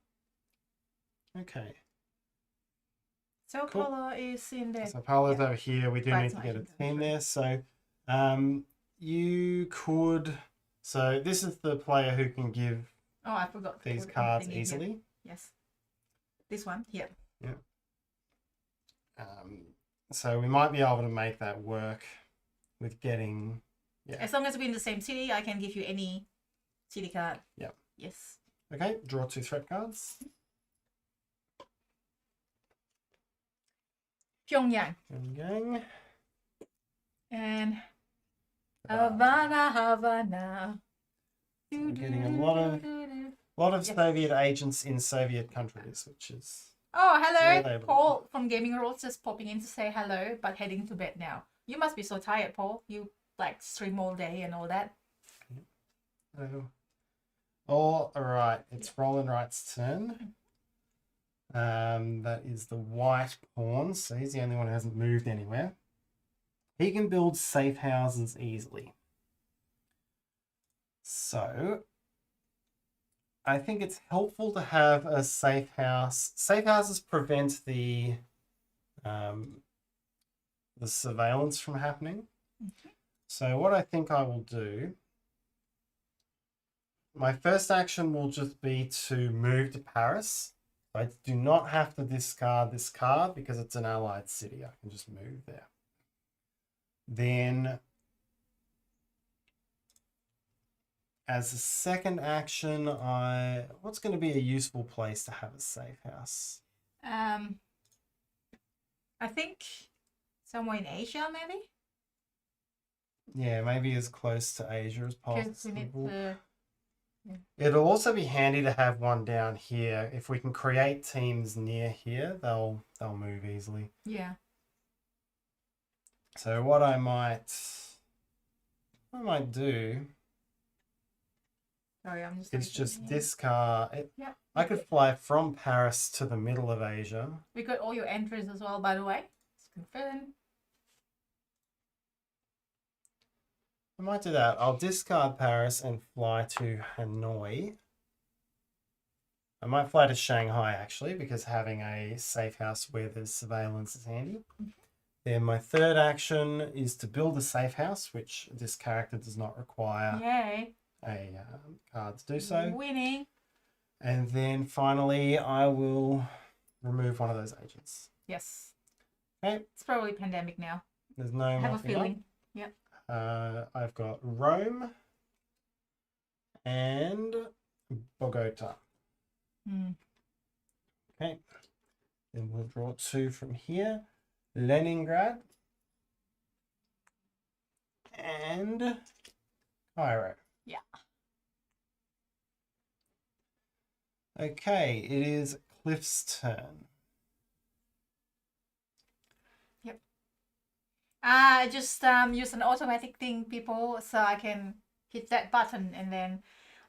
Speaker 2: Okay.
Speaker 1: Sao
Speaker 2: Cool.
Speaker 1: Paulo is in there.
Speaker 2: So Paulo's over here. We do
Speaker 1: Right,
Speaker 2: need
Speaker 1: so
Speaker 2: to
Speaker 1: I
Speaker 2: get a
Speaker 1: can go
Speaker 2: team
Speaker 1: through.
Speaker 2: there. So you could. So this is the player who can give
Speaker 1: Oh, I forgot. to
Speaker 2: these
Speaker 1: put
Speaker 2: cards
Speaker 1: everything in here.
Speaker 2: easily.
Speaker 1: Yes. This one. Yeah.
Speaker 2: So we might be able to make that work with getting. Yeah.
Speaker 1: As long as we're in the same city, I can give you any city card.
Speaker 2: Yep.
Speaker 1: Yes.
Speaker 2: Okay. Draw 2 threat cards.
Speaker 1: Pyongyang.
Speaker 2: Gang.
Speaker 1: And Havana.
Speaker 2: So we're getting a lot of
Speaker 1: Yes.
Speaker 2: Soviet agents in Soviet countries, which is.
Speaker 1: Oh,
Speaker 2: Where
Speaker 1: hello.
Speaker 2: they
Speaker 1: Paul from Gaming Rules just popping in to say hello, but heading to bed now. You must be so tired, Paul. You like stream all day and all that.
Speaker 2: All right. It's Roland Wright's turn. That is the white pawn, so he's the only one who hasn't moved anywhere. He can build safe houses easily. So I think it's helpful to have a safe house. Safe houses prevent the surveillance from happening. So what I think I will do, my first action will just be to move to Paris. I do not have to discard this card because it's an allied city. I can just move there. Then, as a second action, what's going to be a useful place to have a safe house?
Speaker 1: I think somewhere in Asia, maybe.
Speaker 2: Yeah, maybe as close to Asia as
Speaker 1: Because we need
Speaker 2: possible.
Speaker 1: the.
Speaker 2: It'll also be handy to have one down here. If we can create teams near here, they'll move easily.
Speaker 1: Yeah.
Speaker 2: So what I might do
Speaker 1: Sorry, I'm just.
Speaker 2: is
Speaker 1: looking
Speaker 2: just
Speaker 1: here.
Speaker 2: discard.
Speaker 1: Yeah.
Speaker 2: I could fly from Paris to the middle of Asia.
Speaker 1: We got all your entries as well, by the way. Let's confirm.
Speaker 2: I might do that. I'll discard Paris and fly to Hanoi. I might fly to Shanghai, actually, because having a safe house where there's surveillance is handy. Then my third action is to build a safe house, which this character does not require
Speaker 1: Yay.
Speaker 2: a card to do so.
Speaker 1: Winning.
Speaker 2: And then finally, I will remove one of those agents.
Speaker 1: Yes.
Speaker 2: Okay.
Speaker 1: It's probably pandemic now.
Speaker 2: There's no
Speaker 1: I have a
Speaker 2: mopping up.
Speaker 1: feeling. Yep.
Speaker 2: I've got Rome and Bogota. Okay. Then we'll draw 2 from here. Leningrad and Cairo.
Speaker 1: Yeah.
Speaker 2: Okay, it is Cliff's turn.
Speaker 1: Yep. I just use an automatic thing, people, so I can hit that button and then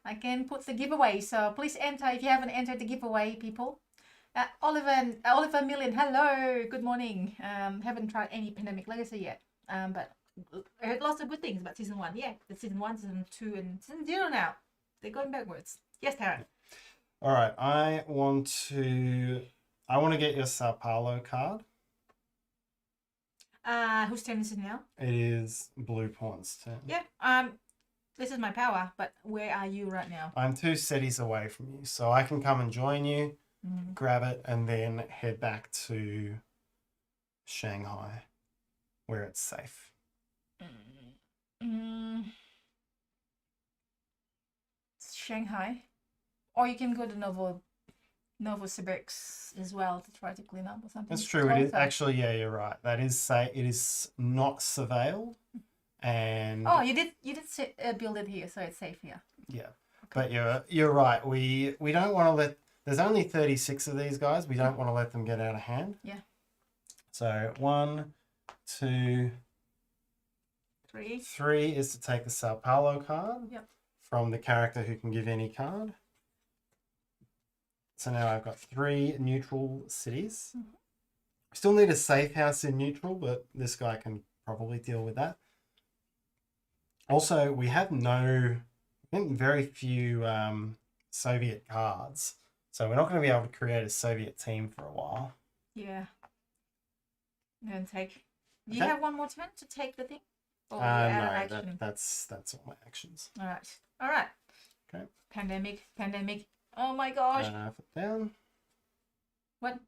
Speaker 1: I can put the giveaway. So please enter if you haven't entered the giveaway, people. Oliver Million, hello, good morning. Haven't tried any Pandemic Legacy yet, but I heard lots of good things about season 1. Yeah, the season 1, season 2, and season 0 now. They're going backwards. Yes, Tarrant.
Speaker 2: All right, I want to get your Sao Paulo card.
Speaker 1: Whose turn is it now?
Speaker 2: It is Blue Pawn's turn.
Speaker 1: Yeah. This is my power, but where are you right now?
Speaker 2: I'm 2 cities away from you, so I can come and join you, grab it, and then head back to Shanghai, where it's safe.
Speaker 1: Shanghai, or you can go to Novosibirsk as well to try to clean up or something.
Speaker 2: That's true. It is actually, yeah, you're right. That is it is not surveilled, and
Speaker 1: oh, you did build it here, so it's safe here.
Speaker 2: Yeah, but you're right. We don't want to let. There's only 36 of these guys. We don't want to let them get out of hand.
Speaker 1: Yeah.
Speaker 2: So 1, 2,
Speaker 1: 3.
Speaker 2: 3 is to take the Sao Paulo card
Speaker 1: Yep.
Speaker 2: from the character who can give any card. So now I've got 3 neutral cities.
Speaker 1: Mhm.
Speaker 2: Still need a safe house in neutral, but this guy can probably deal with that. Also, we have very few Soviet cards, so we're not going to be able to create a Soviet team for a while.
Speaker 1: Yeah. And take. Do you
Speaker 2: Okay.
Speaker 1: have one more turn to take the thing? Or
Speaker 2: No,
Speaker 1: action?
Speaker 2: that's all my actions.
Speaker 1: All right. All right.
Speaker 2: Okay.
Speaker 1: Pandemic. Oh my gosh.
Speaker 2: Put down.
Speaker 1: What?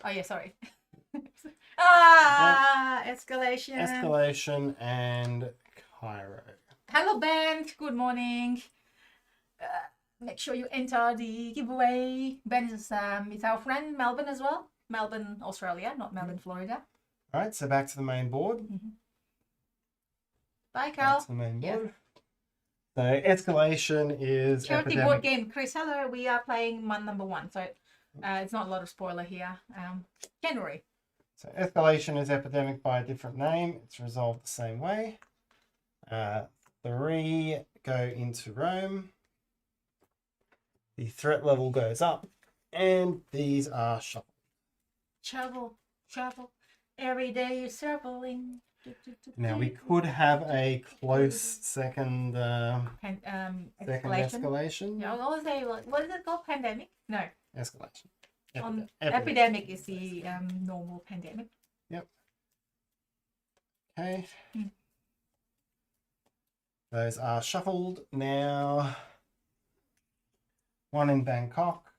Speaker 1: Oh yeah, sorry. Escalation.
Speaker 2: Escalation and Cairo.
Speaker 1: Hello, Ben. Good morning. Make sure you enter the giveaway. Ben is our friend Melbourne as well. Melbourne, Australia, not Melbourne, Florida.
Speaker 2: All right, so back to the main board.
Speaker 1: Bye, Cal.
Speaker 2: Back to the main board. So escalation is
Speaker 1: Charity
Speaker 2: epidemic.
Speaker 1: board game. Chris, hello. We are playing month number 1, so it's not a lot of spoiler here. January.
Speaker 2: So escalation is epidemic by a different name. It's resolved the same way. 3 go into Rome. The threat level goes up, and these are shuffled.
Speaker 1: Travel. Every day you're traveling.
Speaker 2: Now we could have a close second escalation.
Speaker 1: Yeah, I always say, what is it called? Pandemic? No.
Speaker 2: Escalation.
Speaker 1: Epidemic is the normal pandemic.
Speaker 2: Yep. Okay.
Speaker 1: Hmm.
Speaker 2: Those are shuffled now. 1 in Bangkok.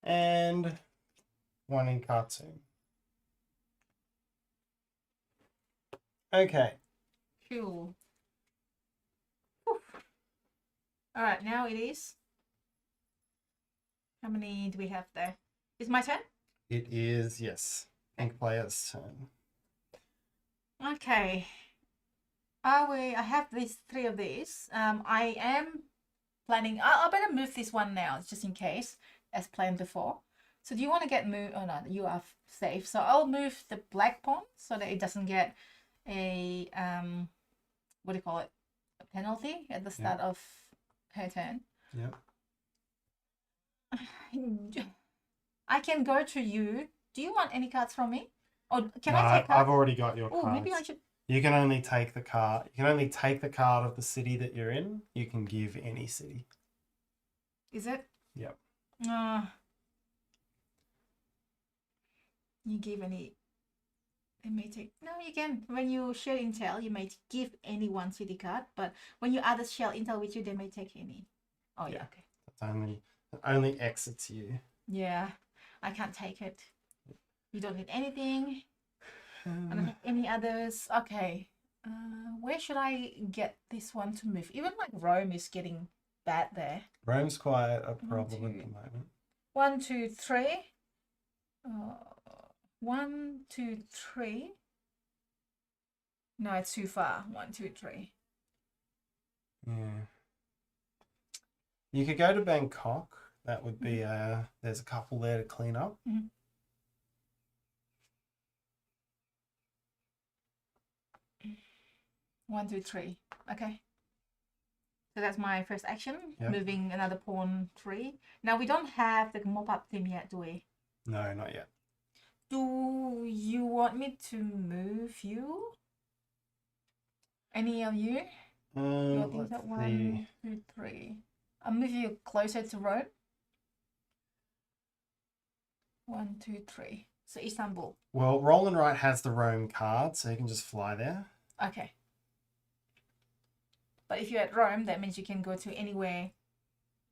Speaker 2: And 1 in Khartoum. Okay.
Speaker 1: Cool. Whew. All right, now it is. How many do we have there? Is my turn?
Speaker 2: It is, yes. Pink player's turn.
Speaker 1: Okay. I have these 3 of these. I am planning. I better move this one now, just in case, as planned before. So do you want to get moved? Oh no, you are safe. So I'll move the black pawn so that it doesn't get a what do you call it? A penalty at the start of her turn.
Speaker 2: Yep.
Speaker 1: I can go to you. Do you want any cards from me? Or can
Speaker 2: No,
Speaker 1: I take cards?
Speaker 2: I've already got your
Speaker 1: Oh,
Speaker 2: cards.
Speaker 1: maybe I should.
Speaker 2: You can only take the card. You can only take the card of the city that you're in. You can give any city.
Speaker 1: Is it?
Speaker 2: Yep.
Speaker 1: You give any. It may take. No, you can. When you share intel, you may give any one city card, but when you others share intel with you, they may take any. Oh yeah. Okay.
Speaker 2: It only exits you.
Speaker 1: Yeah, I can't take it. You don't need anything. I don't have any others. Okay. Where should I get this one to move? Even like Rome is getting bad there.
Speaker 2: Rome's quite a problem at the moment.
Speaker 1: 1, 2, 3. 1, 2, 3. No, it's too far. 1, 2, 3.
Speaker 2: Yeah. You could go to Bangkok. That would be there's a couple there to clean up.
Speaker 1: Mm-hmm. 1, 2, 3. Okay. So that's my first action.
Speaker 2: Yep.
Speaker 1: Moving another pawn 3. Now we don't have the mop-up theme yet, do we?
Speaker 2: No, not yet.
Speaker 1: Do you want me to move you? Any of you? Your things at 1, 2, 3. I'll move you closer to Rome. 1, 2, 3. So Istanbul.
Speaker 2: Well, Roland Wright has the Rome card, so he can just fly there.
Speaker 1: Okay. But if you're at Rome, that means you can go to anywhere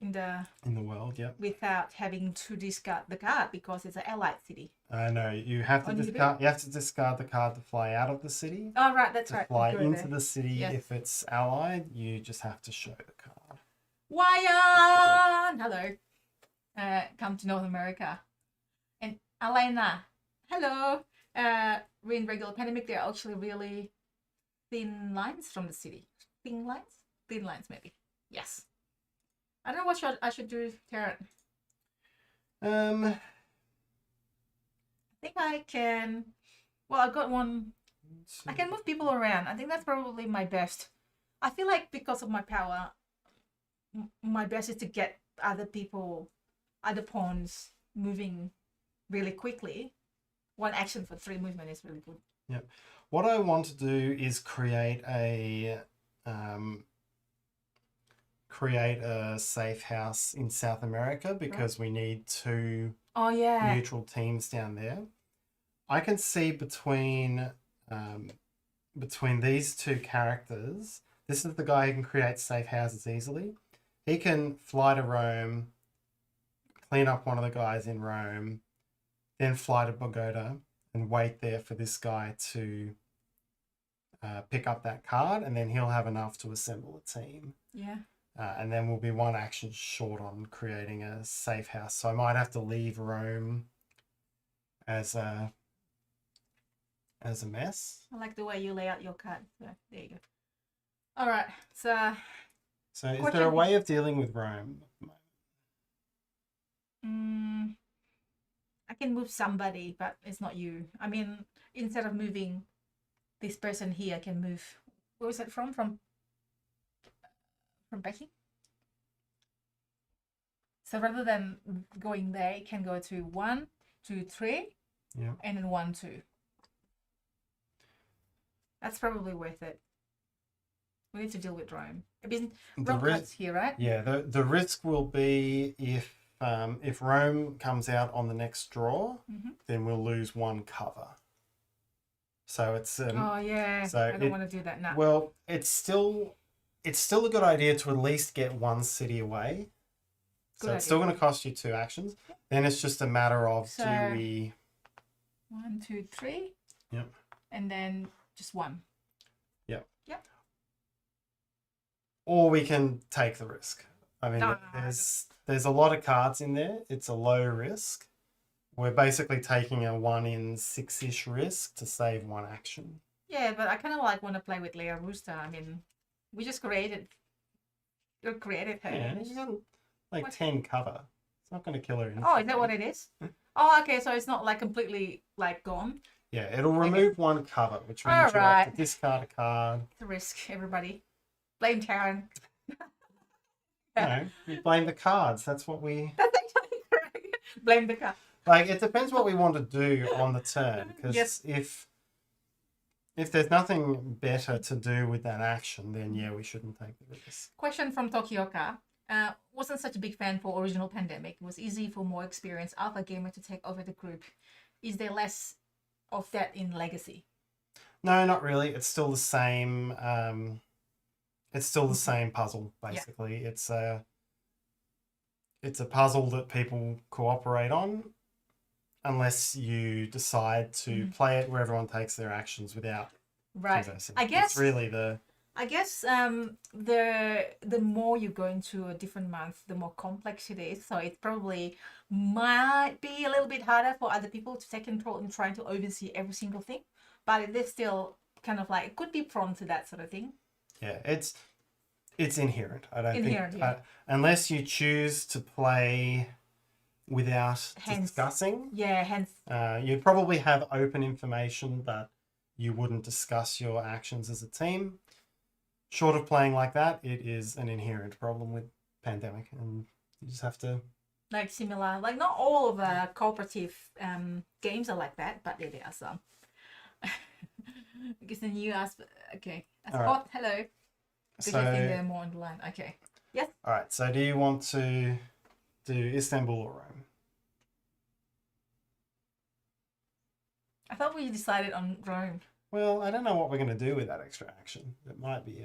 Speaker 1: in the
Speaker 2: world, yep.
Speaker 1: Without having to discard the card because it's an allied city.
Speaker 2: No, you have to discard. You have to discard the card to fly out of the city.
Speaker 1: Oh right, that's
Speaker 2: to
Speaker 1: right.
Speaker 2: fly into the city,
Speaker 1: yes.
Speaker 2: If it's allied, you just have to show the card.
Speaker 1: Wyan, hello. Come to North America. And Elena, hello. In regular pandemic, there are actually really thin lines from the city. Thin lines, maybe. Yes. I don't know what I should do, Tarrant.
Speaker 2: I
Speaker 1: think I can. Well, I've got one. I can move people around. I think that's probably my best. I feel like because of my power, my best is to get other people, other pawns moving really quickly. One action for 3 movement is really good.
Speaker 2: Yep. What I want to do is create a safe house in South America because we need 2 neutral teams down there. I can see between these 2 characters, this is the guy who can create safe houses easily. He can fly to Rome, clean up one of the guys in Rome, then fly to Bogota and wait there for this guy to pick up that card, and then he'll have enough to assemble a team.
Speaker 1: Yeah.
Speaker 2: And then we'll be 1 action short on creating a safe house. So I might have to leave Rome as a mess.
Speaker 1: I like the way you lay out your card. So there you go. All right. So
Speaker 2: is there a way of dealing with Rome?
Speaker 1: I can move somebody, but it's not you. I mean, instead of moving this person here, I can move. Where was it from? From Becky. So rather than going there, it can go to 1, 2, 3, and then 1, 2. That's probably worth it. We need to deal with Rome. I mean, Rome cards here, right?
Speaker 2: Yeah. The risk will be if Rome comes out on the next draw, then we'll lose 1 cover. So it's
Speaker 1: So I don't want to do that now.
Speaker 2: Well, it's still a good idea to at least get 1 city away. So it's still going to cost you 2 actions. Then it's just a matter of do we
Speaker 1: 1, 2, 3.
Speaker 2: Yep.
Speaker 1: And then just 1.
Speaker 2: Yep.
Speaker 1: Yep.
Speaker 2: Or we can take the risk. I mean, there's a lot of cards in there. It's a low risk. We're basically taking a 1 in 6-ish risk to save 1 action.
Speaker 1: Yeah, but I kind of want to play with Leia Rooster. I mean, we just created her.
Speaker 2: Yeah, she's got 10 cover. It's not going to kill her.
Speaker 1: Oh, is that what it is? Oh, okay. So it's not completely gone.
Speaker 2: Yeah, it'll remove 1 cover, which means you have to discard a card.
Speaker 1: It's a risk, everybody. Blame Tarrant.
Speaker 2: No, we blame the cards. That's what we...
Speaker 1: That's actually correct. Blame the card.
Speaker 2: It depends what we want to do on the turn. Because if there's nothing better to do with that action, then yeah, we shouldn't take the risk.
Speaker 1: Question from Tokioka. Wasn't such a big fan for original Pandemic. It was easy for more experienced alpha gamer to take over the group. Is there less of that in Legacy?
Speaker 2: No, not really. It's still the same. It's still the same puzzle, basically. Yeah. It's a puzzle that people cooperate on, unless you decide to play it where everyone takes their actions without conversing.
Speaker 1: I guess
Speaker 2: it's really the...
Speaker 1: I guess the more you go into a different month, the more complex it is. So it probably might be a little bit harder for other people to take control and trying to oversee every single thing. But it is still kind of it could be prone to that sort of thing.
Speaker 2: Yeah, it's inherent. I don't think unless you choose to play without discussing.
Speaker 1: Yeah, hence.
Speaker 2: You'd probably have open information, but you wouldn't discuss your actions as a team. Short of playing like that, it is an inherent problem with Pandemic, and you just have to...
Speaker 1: Similar, not all of cooperative games are like that, but there are some. Because then you ask, okay, Spot, hello. Because I think they're more on the line. Okay. Yes?
Speaker 2: All right, so do you want to do Istanbul or Rome?
Speaker 1: I thought we decided on Rome.
Speaker 2: Well, I don't know what we're going to do with that extra action. It might be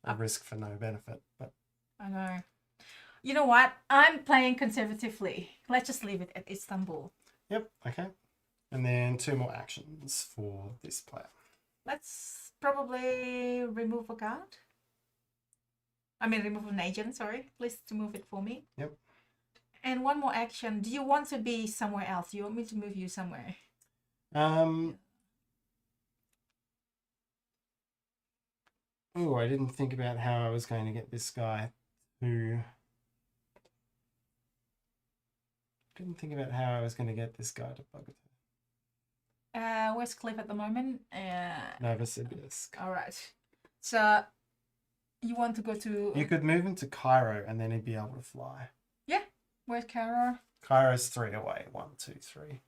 Speaker 2: a risk for no benefit, but...
Speaker 1: I know. You know what? I'm playing conservatively. Let's just leave it at Istanbul.
Speaker 2: Yep, okay. And then 2 more actions for this player.
Speaker 1: Let's probably remove a card. I mean, remove an agent, sorry. Please to move it for me.
Speaker 2: Yep.
Speaker 1: And 1 more action. Do you want to be somewhere else? Do you want me to move you somewhere?
Speaker 2: Oh, I didn't think about how I was going to get this guy to... Bogota.
Speaker 1: Where's Cliff at the moment?
Speaker 2: Novosibirsk.
Speaker 1: All right. So you want to go to?
Speaker 2: You could move him to Cairo and then he'd be able to fly.
Speaker 1: Yeah. Where's Cairo?
Speaker 2: Cairo's 3 away. 1, 2, 3.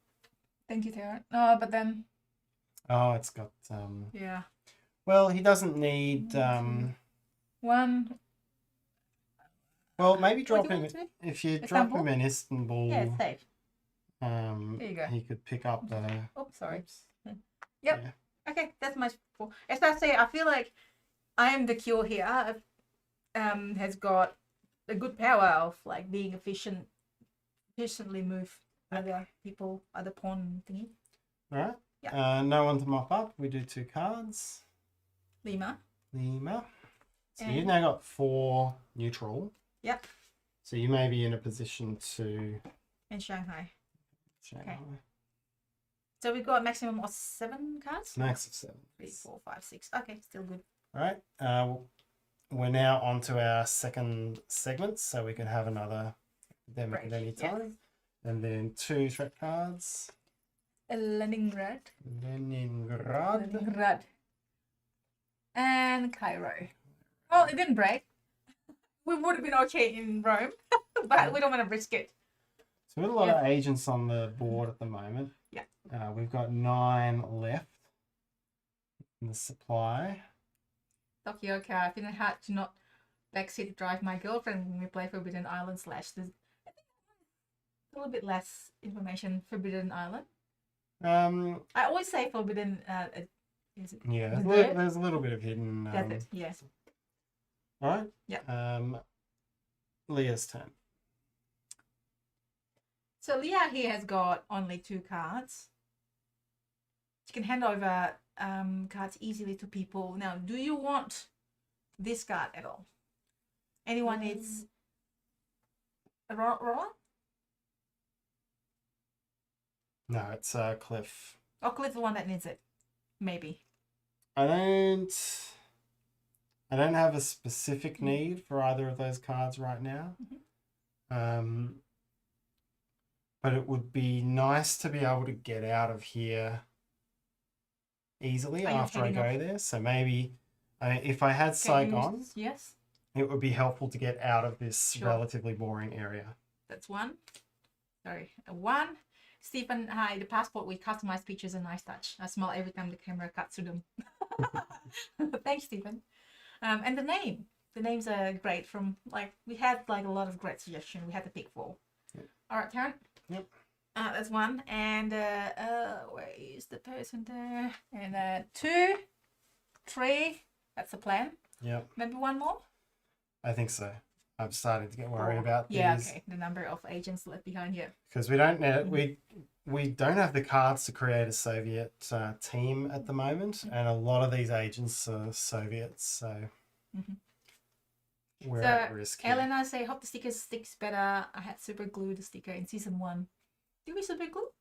Speaker 1: Thank you, Tarrant. No, but then.
Speaker 2: Oh, it's got
Speaker 1: Yeah.
Speaker 2: Well, he doesn't need
Speaker 1: One.
Speaker 2: Well, maybe
Speaker 1: What
Speaker 2: drop
Speaker 1: do you
Speaker 2: him
Speaker 1: want to do?
Speaker 2: if you drop
Speaker 1: Istanbul?
Speaker 2: him in Istanbul.
Speaker 1: Yeah, it's safe. There you go.
Speaker 2: He could pick up the.
Speaker 1: Oh, sorry.
Speaker 2: Oops.
Speaker 1: Yep.
Speaker 2: Yeah.
Speaker 1: Okay, that's much. As I say, I feel like I am the cure here. Has got a good power of like being efficiently move other people, other pawn thingy.
Speaker 2: All right.
Speaker 1: Yeah.
Speaker 2: No one to mop up. We do 2 cards.
Speaker 1: Lima.
Speaker 2: So you've now got 4 neutral.
Speaker 1: Yep.
Speaker 2: So you may be in a position to.
Speaker 1: And Shanghai.
Speaker 2: Shanghai.
Speaker 1: Okay. So we've got a maximum of 7 cards.
Speaker 2: Max of 7.
Speaker 1: 3, 4, 5, 6. Okay, still good.
Speaker 2: All right. We're now on to our second segment, so we can have another academic at any time. And then 2 threat cards.
Speaker 1: Leningrad.
Speaker 2: Leningrad.
Speaker 1: And Cairo. Oh, it didn't break. We would have been okay in Rome, but we don't want to risk it.
Speaker 2: So we've got a lot of agents on the board at the moment.
Speaker 1: Yeah.
Speaker 2: We've got 9 left in the supply.
Speaker 1: Tokyo car. I find it hard to not backseat drive my girlfriend when we play Forbidden Island / There's a little bit less information. Forbidden Island. I always say Forbidden. Is it?
Speaker 2: Yeah, there's a little bit of hidden.
Speaker 1: That's it. Yes.
Speaker 2: All right.
Speaker 1: Yeah.
Speaker 2: Leah's turn.
Speaker 1: So Leah here has got only 2 cards. She can hand over cards easily to people. Now, do you want this card at all? Anyone needs a Roland?
Speaker 2: No, it's Cliff.
Speaker 1: Oh, Cliff's the one that needs it. Maybe.
Speaker 2: I don't have a specific need for either of those cards right now. But it would be nice to be able to get out of here easily after I go there. So maybe if I had Saigon,
Speaker 1: yes,
Speaker 2: it would be helpful to get out of this relatively boring area.
Speaker 1: That's 1. Sorry, 1. Stephen, hi. The passport with customized pictures and nice touch. I smile every time the camera cuts through them. Thanks, Stephen. And the name. The names are great. From we had a lot of great suggestions. We had to pick 4. Yeah. All right, Tarrant.
Speaker 2: Yep.
Speaker 1: That's 1. And where is the person there? And 2, 3. That's the plan.
Speaker 2: Yep.
Speaker 1: Maybe 1 more.
Speaker 2: I think so. I'm starting to get worried about these.
Speaker 1: Yeah. Okay. The number of agents left behind here.
Speaker 2: Because we don't have the cards to create a Soviet team at the moment, and a lot of these agents are Soviets, so we're at risk here.
Speaker 1: Elena say, hope the sticker sticks better. I had super glue the sticker in season 1. Did we super glue?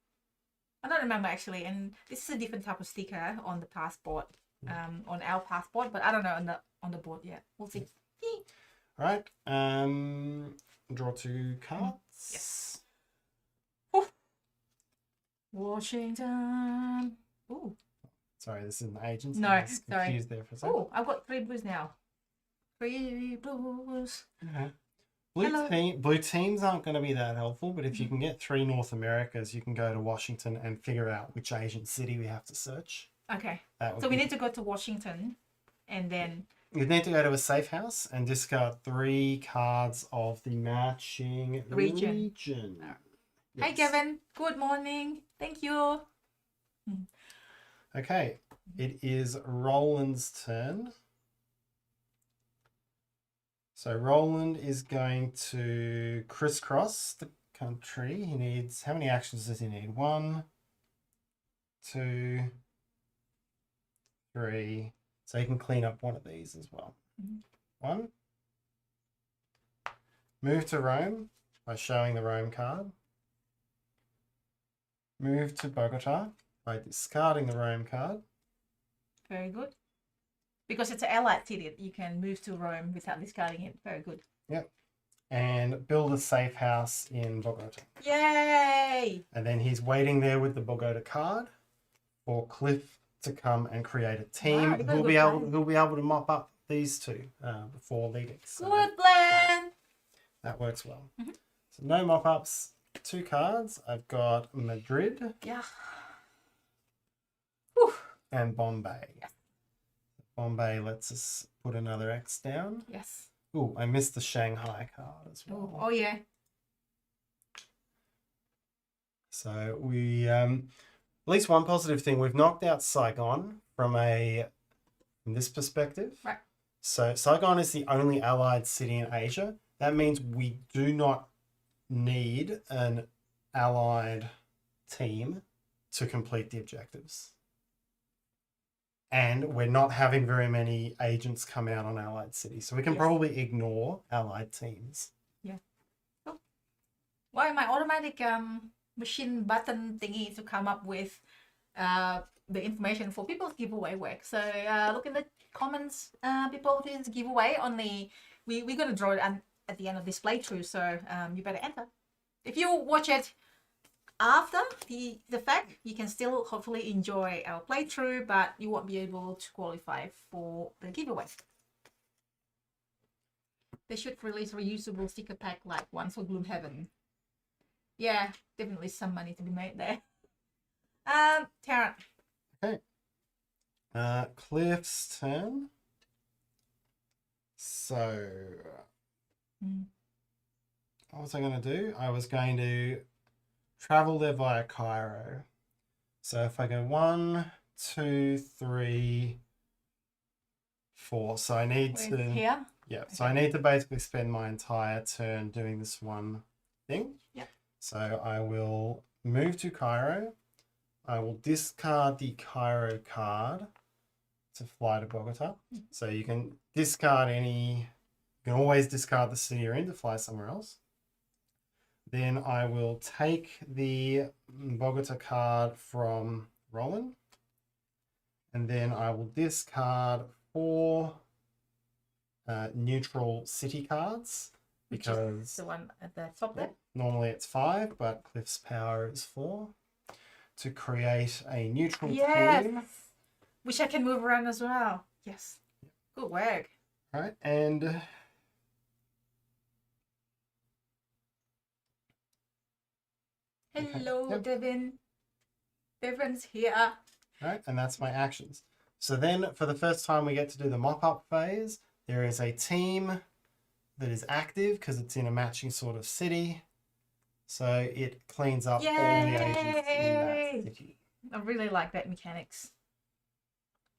Speaker 1: I don't remember actually, and this is a different type of sticker on the passport, on our passport, but I don't know on the board yet. We'll see.
Speaker 2: All right. Draw 2 cards.
Speaker 1: Yes. Washington. Ooh.
Speaker 2: Sorry, this is an agent.
Speaker 1: No,
Speaker 2: I was
Speaker 1: sorry.
Speaker 2: confused there for a second.
Speaker 1: Oh, I've got 3 blues now. 3 blues.
Speaker 2: Okay. Blue teams aren't going to be that helpful, but if you can get 3 North Americas, you can go to Washington and figure out which agent city we have to search.
Speaker 1: Okay. So we need to go to Washington, and then
Speaker 2: you need to go to a safe house and discard 3 cards of the matching region.
Speaker 1: Yes. Hi, Kevin. Good morning. Thank you.
Speaker 2: Okay. It is Roland's turn. So Roland is going to crisscross the country. He needs, how many actions does he need? 1, 2, 3. So he can clean up one of these as well. 1. Move to Rome by showing the Rome card. Move to Bogota by discarding the Rome card.
Speaker 1: Very good. Because it's an allied city, you can move to Rome without discarding it. Very good.
Speaker 2: Yep. And build a safe house in Bogota.
Speaker 1: Yay!
Speaker 2: And then he's waiting there with the Bogota card for Cliff to come and create a
Speaker 1: Wow,
Speaker 2: team
Speaker 1: you got a
Speaker 2: who'll
Speaker 1: good
Speaker 2: be able
Speaker 1: plan.
Speaker 2: to mop up these two before leaving. So
Speaker 1: Good plan.
Speaker 2: that works well.
Speaker 1: Mhm.
Speaker 2: So no mop ups. 2 cards. I've got Madrid
Speaker 1: Yeah. Whew.
Speaker 2: and Bombay.
Speaker 1: Yes.
Speaker 2: Bombay lets us put another X down.
Speaker 1: Yes.
Speaker 2: Oh, I missed the Shanghai card as well.
Speaker 1: Oh yeah.
Speaker 2: So we, at least one positive thing, we've knocked out Saigon from this perspective.
Speaker 1: Right.
Speaker 2: So Saigon is the only allied city in Asia. That means we do not need an allied team to complete the objectives. And we're not having very many agents come out on allied cities. So we can
Speaker 1: Yes.
Speaker 2: probably ignore allied teams.
Speaker 1: Yeah. Cool. Why my automatic machine button thingy to come up with the information for people's giveaway work. So look in the comments, people who's giveaway only we're gonna draw it at the end of this playthrough. So you better enter. If you watch it after the fact, you can still hopefully enjoy our playthrough, but you won't be able to qualify for the giveaway. They should release reusable sticker pack like one for Gloomhaven. Yeah, definitely some money to be made there. Tarrant.
Speaker 2: Okay. Cliff's turn. So, what was I going to do? I was going to travel there via Cairo. So if I go 1, 2, 3, 4. So I need
Speaker 1: Wait,
Speaker 2: to...
Speaker 1: here?
Speaker 2: Yeah, so I need to basically spend my entire turn doing this one thing.
Speaker 1: Yep.
Speaker 2: So I will move to Cairo. I will discard the Cairo card to fly to Bogota. So you can discard you can always discard the city you're in to fly somewhere else. Then I will take the Bogota card from Roland. And then I will discard 4 neutral city cards.
Speaker 1: Which is
Speaker 2: Because
Speaker 1: the one at the top there.
Speaker 2: normally it's 5, but Cliff's power is 4. To create a neutral
Speaker 1: Yes!
Speaker 2: team.
Speaker 1: Which I can move around as well. Yes. Good work.
Speaker 2: Right, and
Speaker 1: Hello,
Speaker 2: Yep.
Speaker 1: Devin. Devin's here.
Speaker 2: right, and that's my actions. So then for the first time we get to do the mop-up phase. There is a team that is active because it's in a matching sort of city. So it cleans up all the agents in
Speaker 1: Yay!
Speaker 2: that city.
Speaker 1: I really like that mechanics.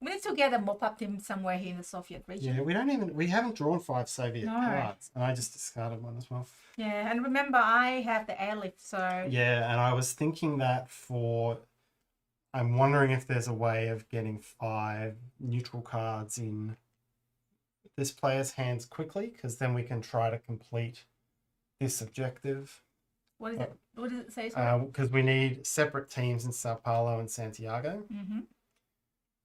Speaker 1: We need to get a mop-up team somewhere here in the Soviet region.
Speaker 2: Yeah, we haven't drawn 5 Soviet
Speaker 1: No.
Speaker 2: cards. And I just discarded one as well.
Speaker 1: Yeah, and remember I have the airlift, so
Speaker 2: Yeah, and I was thinking that I'm wondering if there's a way of getting 5 neutral cards in this player's hands quickly, because then we can try to complete this objective.
Speaker 1: what is it? What does it say? Sorry?
Speaker 2: Because we need separate teams in Sao Paulo and Santiago,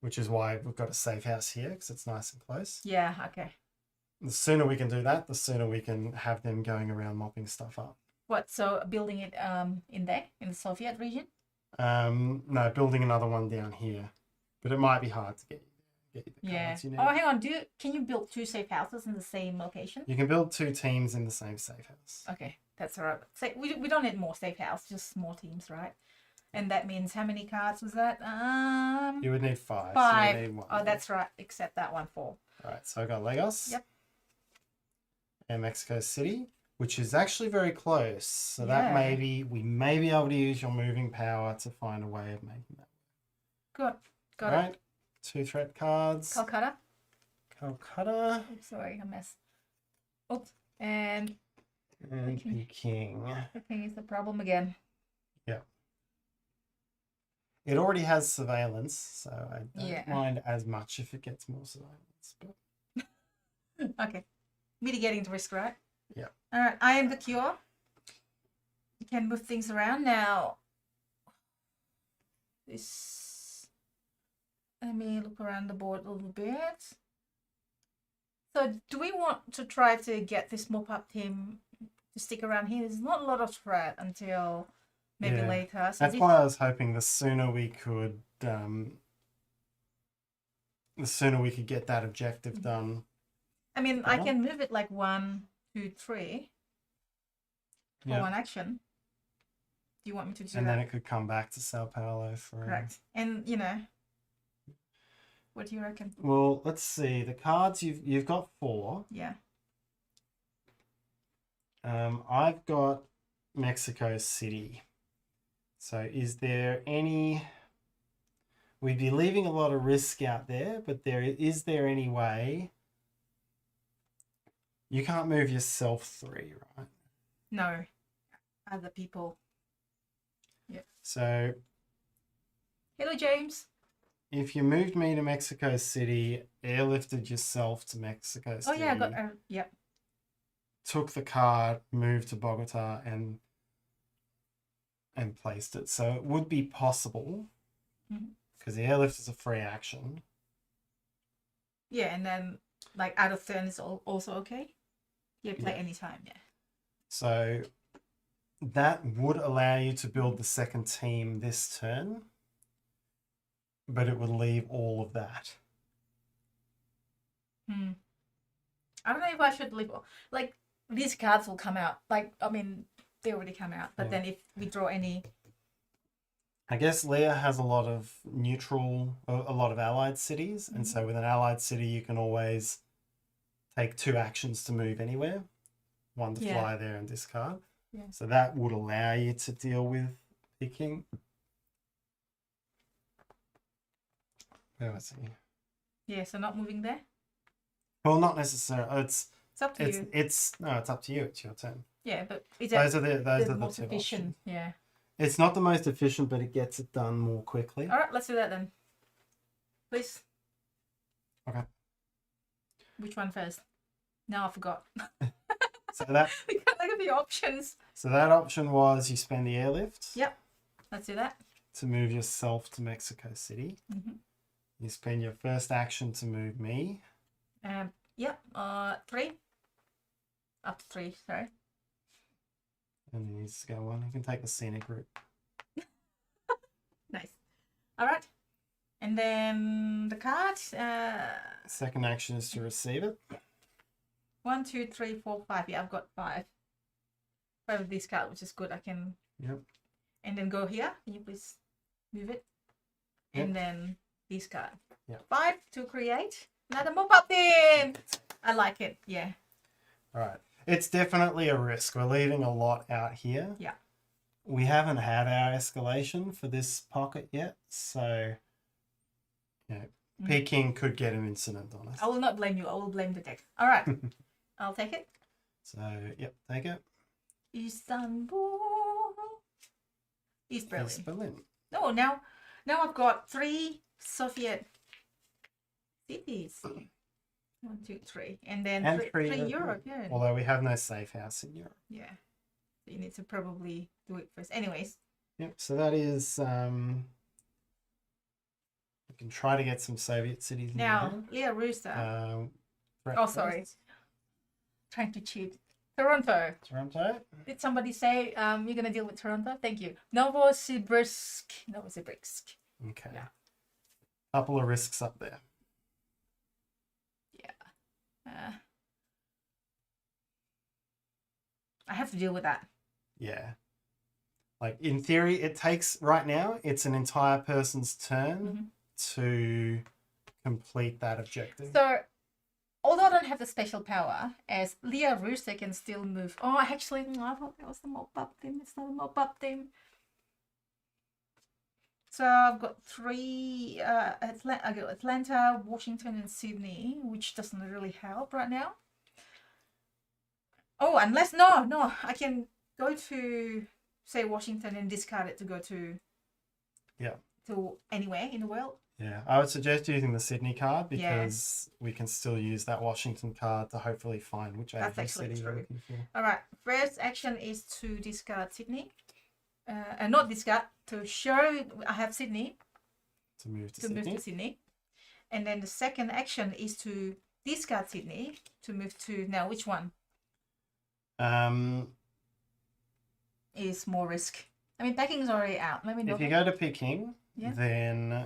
Speaker 2: which is why we've got a safe house here, because it's nice and close.
Speaker 1: Yeah, okay.
Speaker 2: The sooner we can do that, the sooner we can have them going around mopping stuff up.
Speaker 1: What, so building it in there, in the Soviet region?
Speaker 2: No, building another one down here. But it might be hard to get you the
Speaker 1: Yeah.
Speaker 2: cards you need.
Speaker 1: Oh, hang on. Can you build 2 safe houses in the same location?
Speaker 2: You can build 2 teams in the same safe house.
Speaker 1: Okay, that's all right. So we don't need more safe house, just more teams, right? And that means how many cards was that?
Speaker 2: You would need 5.
Speaker 1: 5.
Speaker 2: So you need 1.
Speaker 1: Oh, that's right. Except that one 4.
Speaker 2: Alright, so I got Lagos.
Speaker 1: Yep.
Speaker 2: And Mexico City, which is actually very close. So that
Speaker 1: Yeah.
Speaker 2: we may be able to use your moving power to find a way of making that.
Speaker 1: Good. Got
Speaker 2: Alright, 2 threat cards.
Speaker 1: Calcutta.
Speaker 2: Calcutta.
Speaker 1: Oops, sorry, a mess. Oops. And
Speaker 2: And
Speaker 1: Peking.
Speaker 2: Peking.
Speaker 1: I think it's the problem again.
Speaker 2: It already has surveillance, so I don't
Speaker 1: Yeah.
Speaker 2: mind as much if it gets more surveillance. But
Speaker 1: Okay. Mitigating the risk, right?
Speaker 2: Yeah.
Speaker 1: All right. I am the cure. You can move things around now. This. Let me look around the board a little bit. So, do we want to try to get this mop-up team to stick around here? There's not a lot of threat until maybe
Speaker 2: Yeah.
Speaker 1: later. So
Speaker 2: That's
Speaker 1: this,
Speaker 2: why I was hoping the sooner we could get that objective done.
Speaker 1: I mean, I
Speaker 2: better.
Speaker 1: can move it like 1, 2, 3 for
Speaker 2: Yeah.
Speaker 1: one action. Do you want me to do
Speaker 2: And
Speaker 1: that?
Speaker 2: then it could come back to Sao Paulo for.
Speaker 1: Correct. And you know, what do you reckon?
Speaker 2: Well, let's see. The cards you've got 4.
Speaker 1: Yeah.
Speaker 2: I've got Mexico City. So is there any? We'd be leaving a lot of risk out there, but is there any way? You can't move yourself 3, right?
Speaker 1: No. Other people. Yeah.
Speaker 2: So
Speaker 1: Hello, James.
Speaker 2: if you moved me to Mexico City, airlifted yourself to Mexico City.
Speaker 1: Oh yeah, I got. Yep.
Speaker 2: Took the card, moved to Bogota, and placed it. So it would be possible because the airlift is a free action.
Speaker 1: Yeah, and then like out of turn is also okay. Yeah, play anytime. Yeah.
Speaker 2: So that would allow you to build the second team this turn, but it would leave all of that.
Speaker 1: I don't know if I should leave. Like these cards will come out. Like I mean, they already come out. But then if we draw any,
Speaker 2: I guess Leah has a lot of a lot of allied cities, and so with an allied city, you can always take 2 actions to move anywhere, 1 to fly there and discard.
Speaker 1: Yeah.
Speaker 2: So that would allow you to deal with picking. Where was he?
Speaker 1: Yeah, so not moving there.
Speaker 2: Well, not necessarily. It's
Speaker 1: up to you.
Speaker 2: It's up to you. It's your turn.
Speaker 1: Yeah, but is
Speaker 2: Those are
Speaker 1: the
Speaker 2: the
Speaker 1: most
Speaker 2: 2
Speaker 1: efficient?
Speaker 2: options.
Speaker 1: Yeah.
Speaker 2: It's not the most efficient, but it gets it done more quickly.
Speaker 1: All right, let's do that then. Please.
Speaker 2: Okay.
Speaker 1: Which one first? Now I forgot.
Speaker 2: So that
Speaker 1: We can't look at the options.
Speaker 2: so that option was you spend the airlift.
Speaker 1: Yep. Let's do that.
Speaker 2: To move yourself to Mexico City. You spend your first action to move me.
Speaker 1: Yep. 3. Up to 3. Sorry.
Speaker 2: And he needs to go on. You can take the scenic route.
Speaker 1: Nice. All right. And then the card.
Speaker 2: Second action is to receive it.
Speaker 1: 1, 2, 3, 4, 5. Yeah, I've got 5. 5 of this card, which is good. I can.
Speaker 2: Yep.
Speaker 1: And then go here. Can you please move it?
Speaker 2: Yep.
Speaker 1: And then this card.
Speaker 2: Yep.
Speaker 1: 5 to create another mop-up team. I like it. Yeah.
Speaker 2: All right. It's definitely a risk. We're leaving a lot out here.
Speaker 1: Yeah.
Speaker 2: We haven't had our escalation for this pocket yet, so Peking could get an incident on us.
Speaker 1: I will not blame you. I will blame the deck. All right. I'll take it.
Speaker 2: So, yep, take it.
Speaker 1: Istanbul. East Berlin.
Speaker 2: East Berlin.
Speaker 1: Oh, now I've got 3 Soviet cities. 1, 2, 3, and then 3 Europe. Yeah.
Speaker 2: Although we have no safe house in Europe.
Speaker 1: Yeah. So you need to probably do it first. Anyways.
Speaker 2: Yep. So that is. We can try to get some Soviet cities in
Speaker 1: Now, Leah Rooster.
Speaker 2: Oh,
Speaker 1: sorry. Trying to cheat. Toronto.
Speaker 2: Toronto.
Speaker 1: Did somebody say you're gonna deal with Toronto? Thank you. Novosibirsk.
Speaker 2: Okay.
Speaker 1: Yeah.
Speaker 2: Couple of risks up there.
Speaker 1: Yeah. I have to deal with that.
Speaker 2: Yeah. Like in theory, it takes right now. It's an entire person's turn to complete that objective.
Speaker 1: So, although I don't have the special power, as Leah Rooster can still move. Oh, actually, no, I thought that was the mop-up team. It's not a mop-up team. So I've got 3. I got Atlanta, Washington, and Sydney, which doesn't really help right now. Oh, unless no, I can go to say Washington and discard it to go to to anywhere in the world.
Speaker 2: Yeah, I would suggest using the Sydney card because we can still use that Washington card to hopefully find which Asian city you're looking for.
Speaker 1: All right, first action is to discard Sydney. And not discard, to show I have Sydney.
Speaker 2: To move to
Speaker 1: Sydney. And then the second action is to discard Sydney to move to, now which one?
Speaker 2: Is
Speaker 1: more risk. I mean, packing is already out. Let me know.
Speaker 2: If you go to picking,
Speaker 1: Yeah.
Speaker 2: then...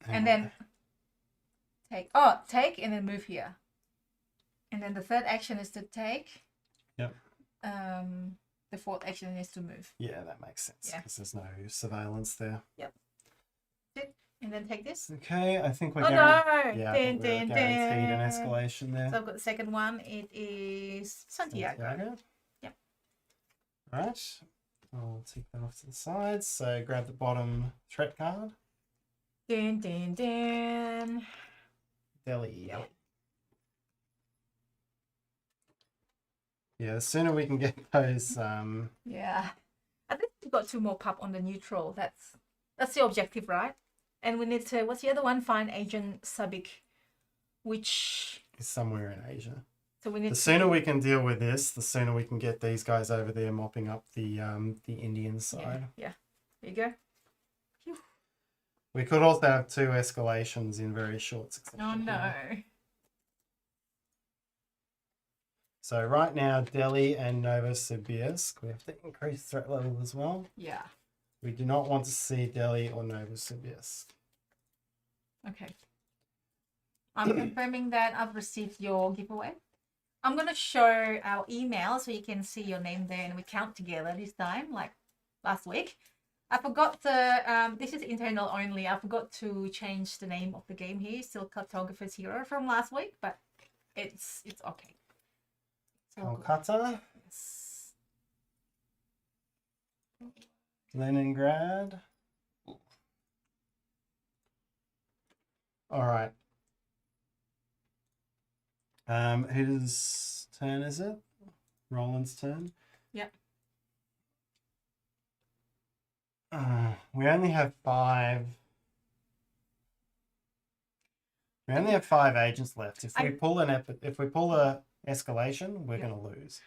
Speaker 1: And then take. Oh, take and then move here. And then the third action is to take.
Speaker 2: Yep.
Speaker 1: The fourth action is to move.
Speaker 2: Yeah, that makes sense.
Speaker 1: Yeah.
Speaker 2: Because there's no surveillance there.
Speaker 1: Yep. And then take this.
Speaker 2: Okay, I think we're
Speaker 1: Oh
Speaker 2: guaranteed.
Speaker 1: no!
Speaker 2: Yeah, I think we're guaranteed an escalation there.
Speaker 1: So I've got the second one. It is Santiago. Yep.
Speaker 2: All right. I'll take that off to the side. So grab the bottom threat card.
Speaker 1: Dun, dun, dun.
Speaker 2: Delhi.
Speaker 1: Delhi.
Speaker 2: Yeah, the sooner we can get those.
Speaker 1: Yeah. I think we've got 2 more pup on the neutral. That's the objective, right? And we need to, what's the other one? Find Agent Sabik, which
Speaker 2: Is somewhere in Asia.
Speaker 1: so we need
Speaker 2: The sooner we can deal with this, the sooner we can get these guys over there mopping up the Indian side.
Speaker 1: Yeah. There you go. Phew.
Speaker 2: We could also have 2 escalations in very short succession.
Speaker 1: Oh no.
Speaker 2: here. So right now, Delhi and Novosibirsk, we have to increase threat level as well.
Speaker 1: Yeah.
Speaker 2: We do not want to see Delhi or Novosibirsk.
Speaker 1: Okay. I'm confirming that I've received your giveaway. I'm going to show our email so you can see your name there and we count together this time, like last week. I forgot the, this is internal only. I forgot to change the name of the game here. Still Cartographer's Hero from last week, but it's okay. So
Speaker 2: Kolkata,
Speaker 1: yes.
Speaker 2: Leningrad. All right. Whose turn is it? Roland's turn.
Speaker 1: Yep.
Speaker 2: We only have 5. We only have 5 agents left. If we pull a escalation, we're gonna lose.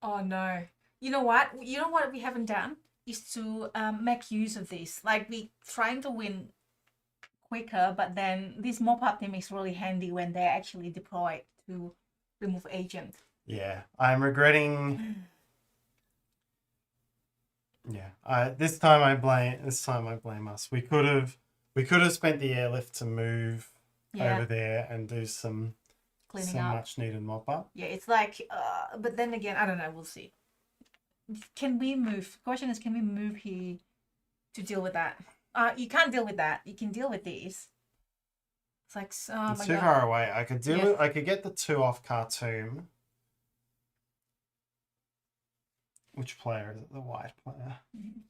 Speaker 1: Oh no. You know what? You know what we haven't done is to make use of this. Like we trying to win quicker, but then this mop-up team is really handy when they're actually deployed to remove agent.
Speaker 2: Yeah, I'm regretting. Yeah, this time I blame us. We could have spent the airlift to move over there and do some
Speaker 1: cleaning up.
Speaker 2: Much needed mop up.
Speaker 1: Yeah, it's like, but then again, I don't know. We'll see. Can we move? The question is, can we move here to deal with that? You can't deal with that. You can deal with these. It's like, oh
Speaker 2: It's
Speaker 1: my
Speaker 2: too
Speaker 1: God.
Speaker 2: far away. I could do it. I could get the 2 off Khartoum. Which player is it? The white player.
Speaker 1: Mm-hmm.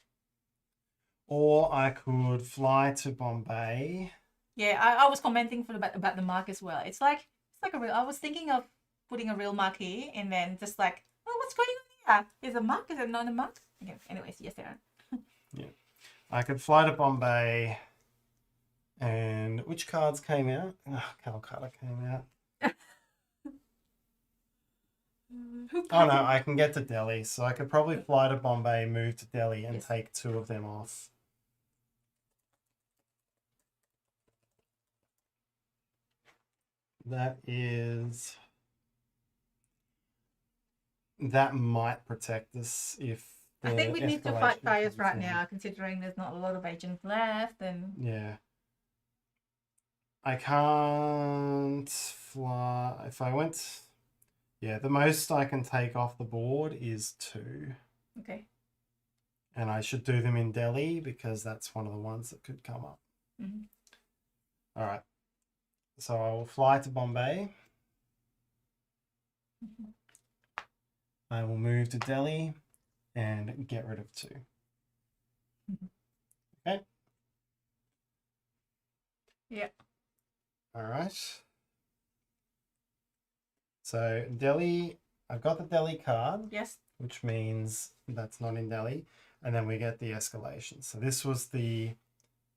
Speaker 2: Or I could fly to Bombay.
Speaker 1: Yeah, I was commenting about the mark as well. It's like a real. I was thinking of putting a real mark here, and then just like, oh, what's going on here? Is a mark? Is it not a mark? Okay. Anyways, yes, Aaron.
Speaker 2: Yeah, I could fly to Bombay. And which cards came out? Oh, Calcutta came out. Oh no, I can get to Delhi, so I could probably fly to Bombay, move to Delhi, and take 2 of them off. That might protect us if.
Speaker 1: I think we need to fight fires right now, considering there's not a lot of agents left, and
Speaker 2: yeah. I can't fly. If I went, yeah, the most I can take off the board is 2.
Speaker 1: Okay.
Speaker 2: And I should do them in Delhi because that's one of the ones that could come up.
Speaker 1: Mm-hmm.
Speaker 2: All right. So I will fly to Bombay.
Speaker 1: Mm-hmm.
Speaker 2: I will move to Delhi and get rid of 2.
Speaker 1: Mm-hmm.
Speaker 2: Okay.
Speaker 1: Yeah.
Speaker 2: All right. So Delhi, I've got the Delhi card.
Speaker 1: Yes.
Speaker 2: Which means that's not in Delhi. And then we get the escalation. So this was the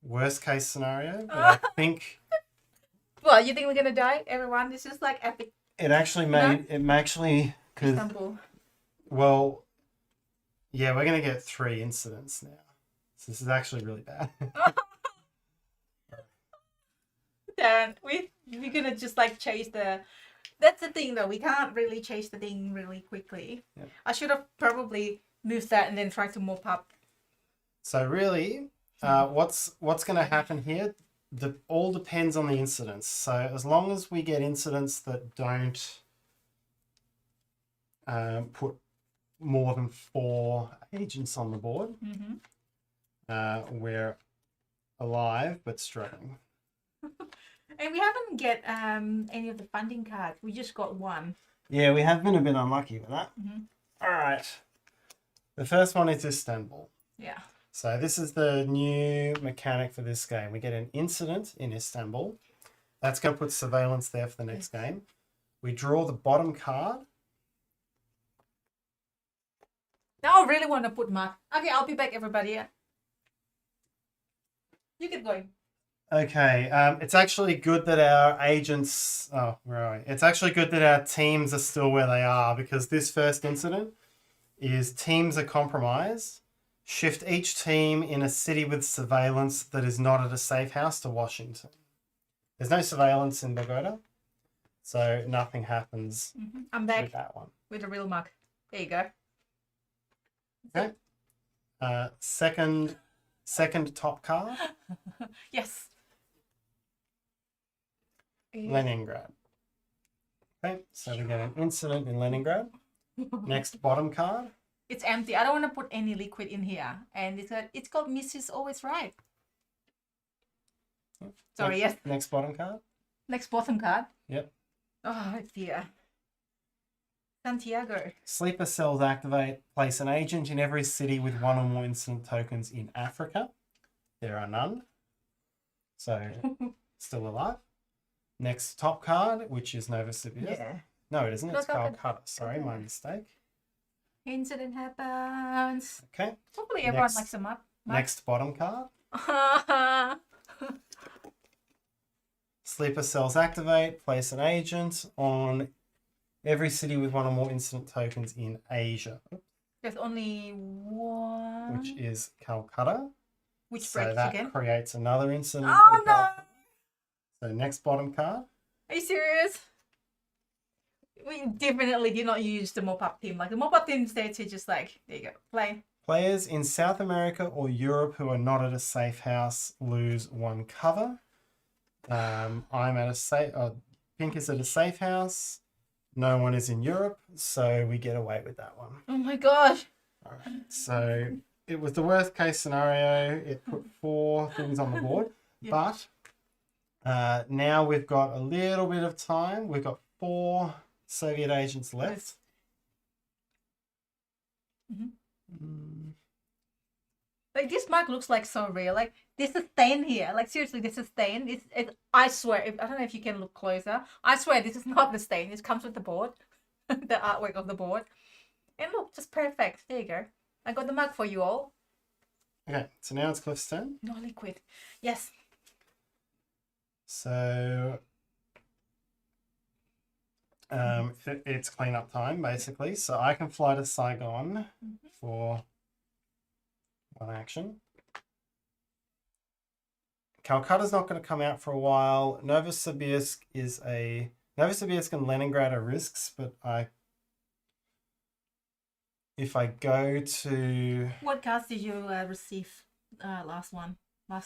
Speaker 2: worst case scenario, but I think...
Speaker 1: Well, you think we're going to die, everyone? This is like epic.
Speaker 2: It actually made... It actually...
Speaker 1: Istanbul.
Speaker 2: Well, yeah, we're going to get 3 incidents now. So this is actually really bad.
Speaker 1: Darren, we're going to just like chase the That's the thing, though. We can't really chase the thing really quickly.
Speaker 2: Yep.
Speaker 1: I should have probably moved that and then tried to mop up.
Speaker 2: So really, what's going to happen here? All depends on the incidents. So as long as we get incidents that don't put more than 4 agents on the board, we're alive but struggling.
Speaker 1: And we haven't get any of the funding cards. We just got one.
Speaker 2: Yeah, we have been a bit unlucky with that. All right. The first one is Istanbul.
Speaker 1: Yeah.
Speaker 2: So this is the new mechanic for this game. We get an incident in Istanbul. That's going to put surveillance there for the next game. We draw the bottom card.
Speaker 1: Now I really want to put Mark. Okay, I'll be back, everybody. You get going.
Speaker 2: Okay, it's actually good that our agents... Oh, where are we? It's actually good that our teams are still where they are, because this first incident is teams are compromised. Shift each team in a city with surveillance that is not at a safe house to Washington. There's no surveillance in Bogota, so nothing happens
Speaker 1: I'm back
Speaker 2: with that one.
Speaker 1: with a real Mark. There you go.
Speaker 2: Okay. Second top card,
Speaker 1: Yes.
Speaker 2: Leningrad. Okay, so we get an incident in Leningrad. Next bottom card.
Speaker 1: It's empty. I don't want to put any liquid in here. And it's called Mrs. Always Right. Sorry, yes.
Speaker 2: Next bottom card.
Speaker 1: Next bottom card.
Speaker 2: Yep.
Speaker 1: Oh, dear. Santiago.
Speaker 2: Sleeper cells activate. Place an agent in every city with 1 or more incident tokens in Africa. There are none. So, still alive. Next top card, which is Novosibirsk.
Speaker 1: Yeah.
Speaker 2: No, it isn't. It's
Speaker 1: Calcutta.
Speaker 2: Calcutta. Sorry, my mistake.
Speaker 1: Incident happens.
Speaker 2: Okay.
Speaker 1: Hopefully everyone
Speaker 2: Next.
Speaker 1: likes them up.
Speaker 2: Next bottom card. Sleeper cells activate. Place an agent on every city with 1 or more incident tokens in Asia.
Speaker 1: There's only one.
Speaker 2: Which is Calcutta.
Speaker 1: Which
Speaker 2: So
Speaker 1: breaks
Speaker 2: that
Speaker 1: again.
Speaker 2: creates another incident.
Speaker 1: Oh,
Speaker 2: for
Speaker 1: no.
Speaker 2: Calcutta. So next bottom card.
Speaker 1: Are you serious? We definitely did not use the mop-up team. Like, the mop-up team is there to just like, there you go, play.
Speaker 2: Players in South America or Europe who are not at a safe house lose 1 cover. I'm at a safe... Pink is at a safe house. No one is in Europe, so we get away with that one.
Speaker 1: Oh my gosh.
Speaker 2: All right. So it was the worst case scenario. It put 4 things on the board.
Speaker 1: Yeah.
Speaker 2: But now we've got a little bit of time. We've got 4 Soviet agents left.
Speaker 1: Like, this mark looks like so real. Like, there's a stain here. Like, seriously, there's a stain. I swear, I don't know if you can look closer. I swear this is not the stain. This comes with the board. The artwork of the board. And look, just perfect. There you go. I got the mug for you all.
Speaker 2: Okay, so now it's Cliff's turn.
Speaker 1: No liquid. Yes.
Speaker 2: So it's cleanup time, basically. So I can fly to Saigon for 1 action. Calcutta's not going to come out for a while. Novosibirsk and Leningrad are risks, but if I go to
Speaker 1: What cards did you receive last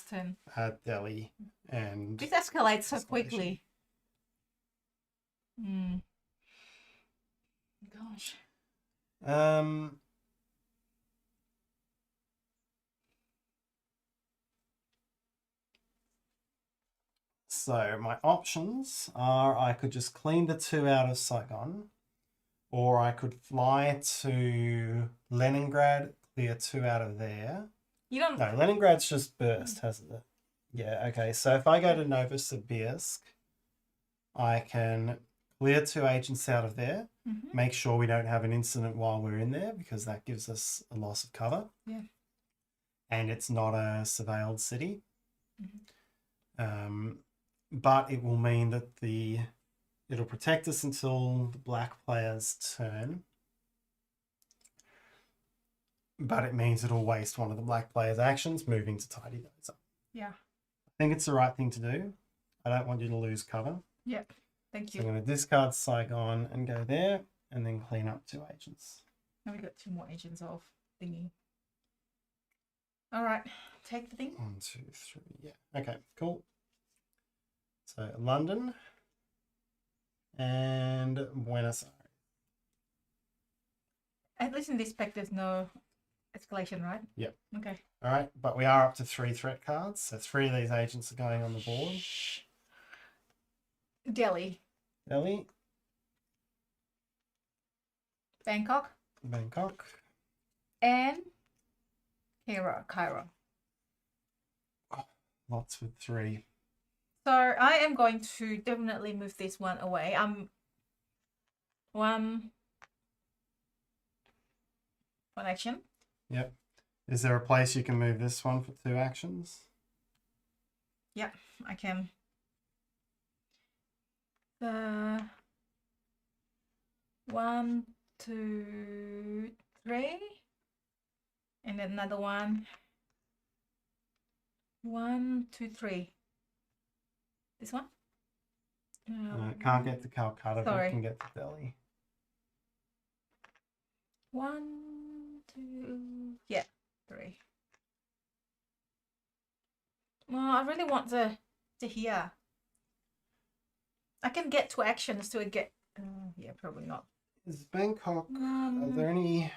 Speaker 1: turn?
Speaker 2: Delhi and
Speaker 1: This escalates so
Speaker 2: Escalation.
Speaker 1: quickly. Gosh.
Speaker 2: So my options are I could just clean the 2 out of Saigon, or I could fly to Leningrad, clear 2 out of there.
Speaker 1: You don't.
Speaker 2: No, Leningrad's just burst, hasn't it? Yeah, okay. So if I go to Novosibirsk, I can clear 2 agents out of there, make sure we don't have an incident while we're in there, because that gives us a loss of cover.
Speaker 1: Yeah.
Speaker 2: And it's not a surveilled city. But it will mean that it'll protect us until the black player's turn. But it means it'll waste one of the black player's actions, moving to tidy those up.
Speaker 1: Yeah.
Speaker 2: I think it's the right thing to do. I don't want you to lose cover.
Speaker 1: Yep. Thank
Speaker 2: So
Speaker 1: you.
Speaker 2: I'm going to discard Saigon and go there, and then clean up 2 agents.
Speaker 1: Now we got 2 more agents off thingy. All right, take the thing.
Speaker 2: 1, 2, 3. Yeah. Okay. Cool. So London and Buenos Aires.
Speaker 1: At least in this pack, there's no escalation, right?
Speaker 2: Yep.
Speaker 1: Okay.
Speaker 2: All right, but we are up to 3 threat cards, so 3 of these agents are going on the board.
Speaker 1: Delhi,
Speaker 2: Delhi,
Speaker 1: Bangkok,
Speaker 2: Bangkok.
Speaker 1: and Cairo.
Speaker 2: Lots with 3.
Speaker 1: So I am going to definitely move this one away. One action.
Speaker 2: Yep. Is there a place you can move this one for 2 actions?
Speaker 1: Yeah, I can. 1, 2, 3, and then another one. 1, 2, 3. This one?
Speaker 2: Can't get to Calcutta, but
Speaker 1: Sorry.
Speaker 2: can get to Delhi.
Speaker 1: 1, 2, yeah, 3. Well, I really want to hear. I can get 2 actions to get. Yeah, probably not.
Speaker 2: Is Bangkok? Are there any?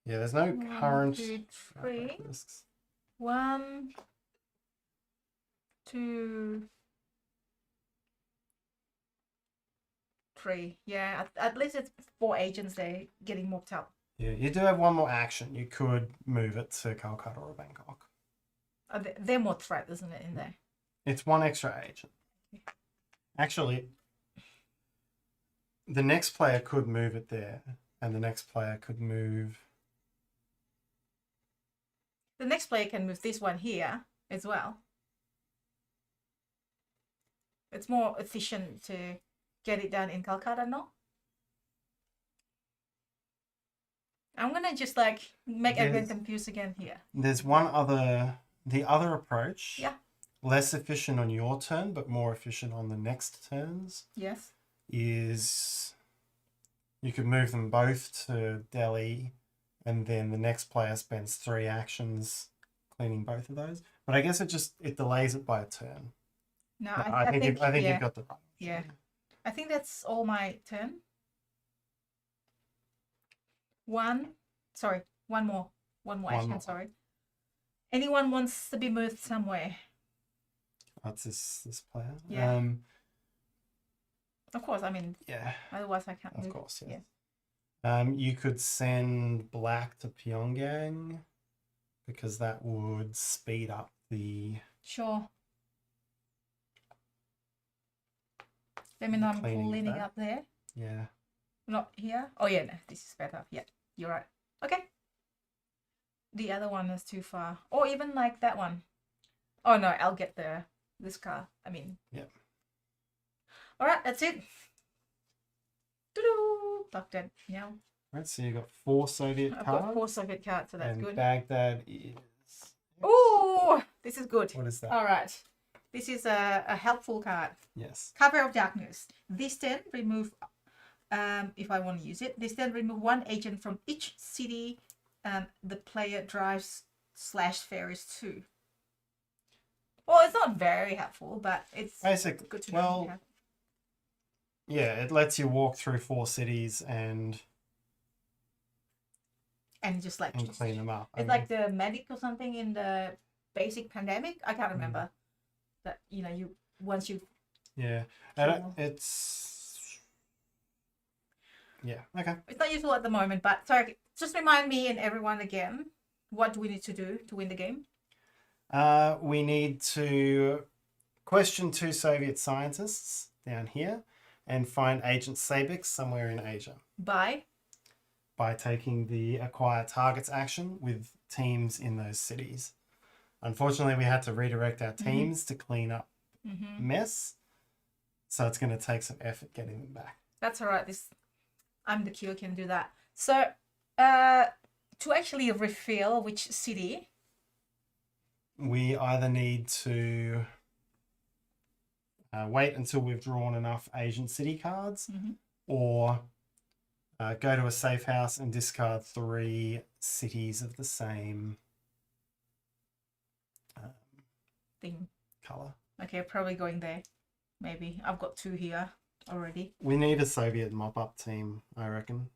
Speaker 2: Yeah, there's no
Speaker 1: 1,
Speaker 2: current
Speaker 1: 2, 3.
Speaker 2: risks.
Speaker 1: 1, 2, 3. Yeah, at least it's 4 agents there getting mopped up.
Speaker 2: Yeah, you do have 1 more action. You could move it to Calcutta or Bangkok.
Speaker 1: They're more threat, isn't it, in there?
Speaker 2: It's 1 extra agent. Actually, the next player could move it there, and the next player could move.
Speaker 1: The next player can move this one here as well. It's more efficient to get it done in Calcutta, no? I'm gonna just like make everyone confused again here.
Speaker 2: There's the other approach.
Speaker 1: Yeah.
Speaker 2: Less efficient on your turn, but more efficient on the next turns.
Speaker 1: Yes.
Speaker 2: Is you could move them both to Delhi, and then the next player spends 3 actions cleaning both of those. But I guess it delays it by a turn.
Speaker 1: No,
Speaker 2: I think
Speaker 1: yeah.
Speaker 2: you've got the right.
Speaker 1: Yeah. I think that's all my turn. 1 more action,
Speaker 2: more.
Speaker 1: sorry. Anyone wants to be moved somewhere?
Speaker 2: That's this player.
Speaker 1: Yeah. Of course, I mean,
Speaker 2: Yeah.
Speaker 1: otherwise I can't
Speaker 2: Of
Speaker 1: move.
Speaker 2: course, yes.
Speaker 1: Yeah.
Speaker 2: You could send Black to Pyongyang because that would speed up the
Speaker 1: Sure. Let me know I'm
Speaker 2: cleaning of
Speaker 1: leaning
Speaker 2: that.
Speaker 1: up there.
Speaker 2: Yeah.
Speaker 1: Not here. Oh yeah, no, this is better. Yeah, you're right. Okay. The other one is too far. Or even like that one. Oh no, I'll get this car. I mean.
Speaker 2: Yep.
Speaker 1: Alright, that's it. Doo-doo! Locked it. Yeah.
Speaker 2: Right, so you got 4 Soviet
Speaker 1: I've
Speaker 2: cards.
Speaker 1: got 4 Soviet cards, so that's
Speaker 2: and
Speaker 1: good.
Speaker 2: Baghdad is.
Speaker 1: Ooh, this is good.
Speaker 2: What is that?
Speaker 1: Alright. This is a helpful card.
Speaker 2: Yes.
Speaker 1: Cover of Darkness. This turn, remove, if I want to use it, this turn remove 1 agent from each city the player drives / ferries to. Well, it's not very helpful, but it's
Speaker 2: Basically,
Speaker 1: good to know.
Speaker 2: well, yeah, it lets you walk through 4 cities and
Speaker 1: just like
Speaker 2: clean them up.
Speaker 1: It's like the medic or something in the basic pandemic. I can't remember. That you once you.
Speaker 2: Yeah,
Speaker 1: Sure.
Speaker 2: and it's. Yeah. Okay.
Speaker 1: It's not useful at the moment, but sorry. Just remind me and everyone again. What do we need to do to win the game?
Speaker 2: We need to question 2 Soviet scientists down here and find Agent Sabix somewhere in Asia.
Speaker 1: By
Speaker 2: Taking the acquire targets action with teams in those cities. Unfortunately, we had to redirect our teams to clean up mess, so it's going to take some effort getting them back.
Speaker 1: That's all right. I'm the Q can do that. So, to actually refill which city,
Speaker 2: we either need to wait until we've drawn enough Asian city cards,
Speaker 1: Mhm.
Speaker 2: or go to a safe house and discard 3 cities of the same
Speaker 1: Thing.
Speaker 2: color.
Speaker 1: Okay, probably going there. Maybe. I've got 2 here already.
Speaker 2: We need a Soviet mop-up team, I reckon.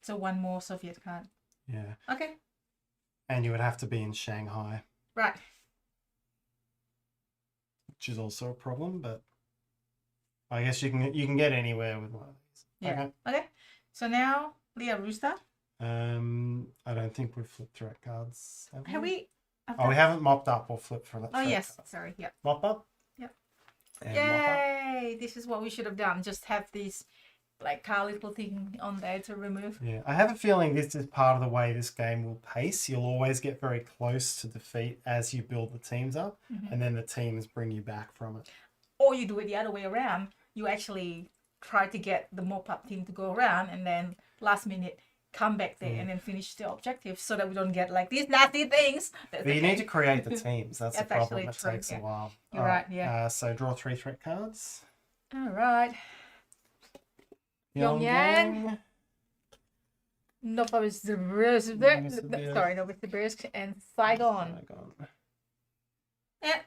Speaker 1: So 1 more Soviet card.
Speaker 2: Yeah.
Speaker 1: Okay.
Speaker 2: And you would have to be in Shanghai,
Speaker 1: Right.
Speaker 2: which is also a problem, but I guess you can get anywhere with one of these.
Speaker 1: Yeah. Okay. So now, Leah Rooster.
Speaker 2: I don't think we've flipped threat cards.
Speaker 1: Have we?
Speaker 2: Oh, we haven't mopped up or flipped for that.
Speaker 1: Oh, yes. Sorry. Yeah.
Speaker 2: Mop up?
Speaker 1: Yep.
Speaker 2: And mop up.
Speaker 1: Yay! This is what we should have done. Just have this like car little thing on there to remove.
Speaker 2: Yeah, I have a feeling this is part of the way this game will pace. You'll always get very close to defeat as you build the teams up, and then the teams bring you back from it.
Speaker 1: Or you do it the other way around. You actually try to get the mop-up team to go around, and then last minute come back there and then finish the objective, so that we don't get like these nasty things.
Speaker 2: But you need to create the teams. That's the
Speaker 1: That's
Speaker 2: problem.
Speaker 1: actually
Speaker 2: It
Speaker 1: true,
Speaker 2: takes a
Speaker 1: yeah.
Speaker 2: while.
Speaker 1: You're right, yeah.
Speaker 2: So draw 3 threat cards.
Speaker 1: All right. Pyongyang.
Speaker 2: Novosibirsk.
Speaker 1: Sorry, Novosibirsk and Saigon. Yeah.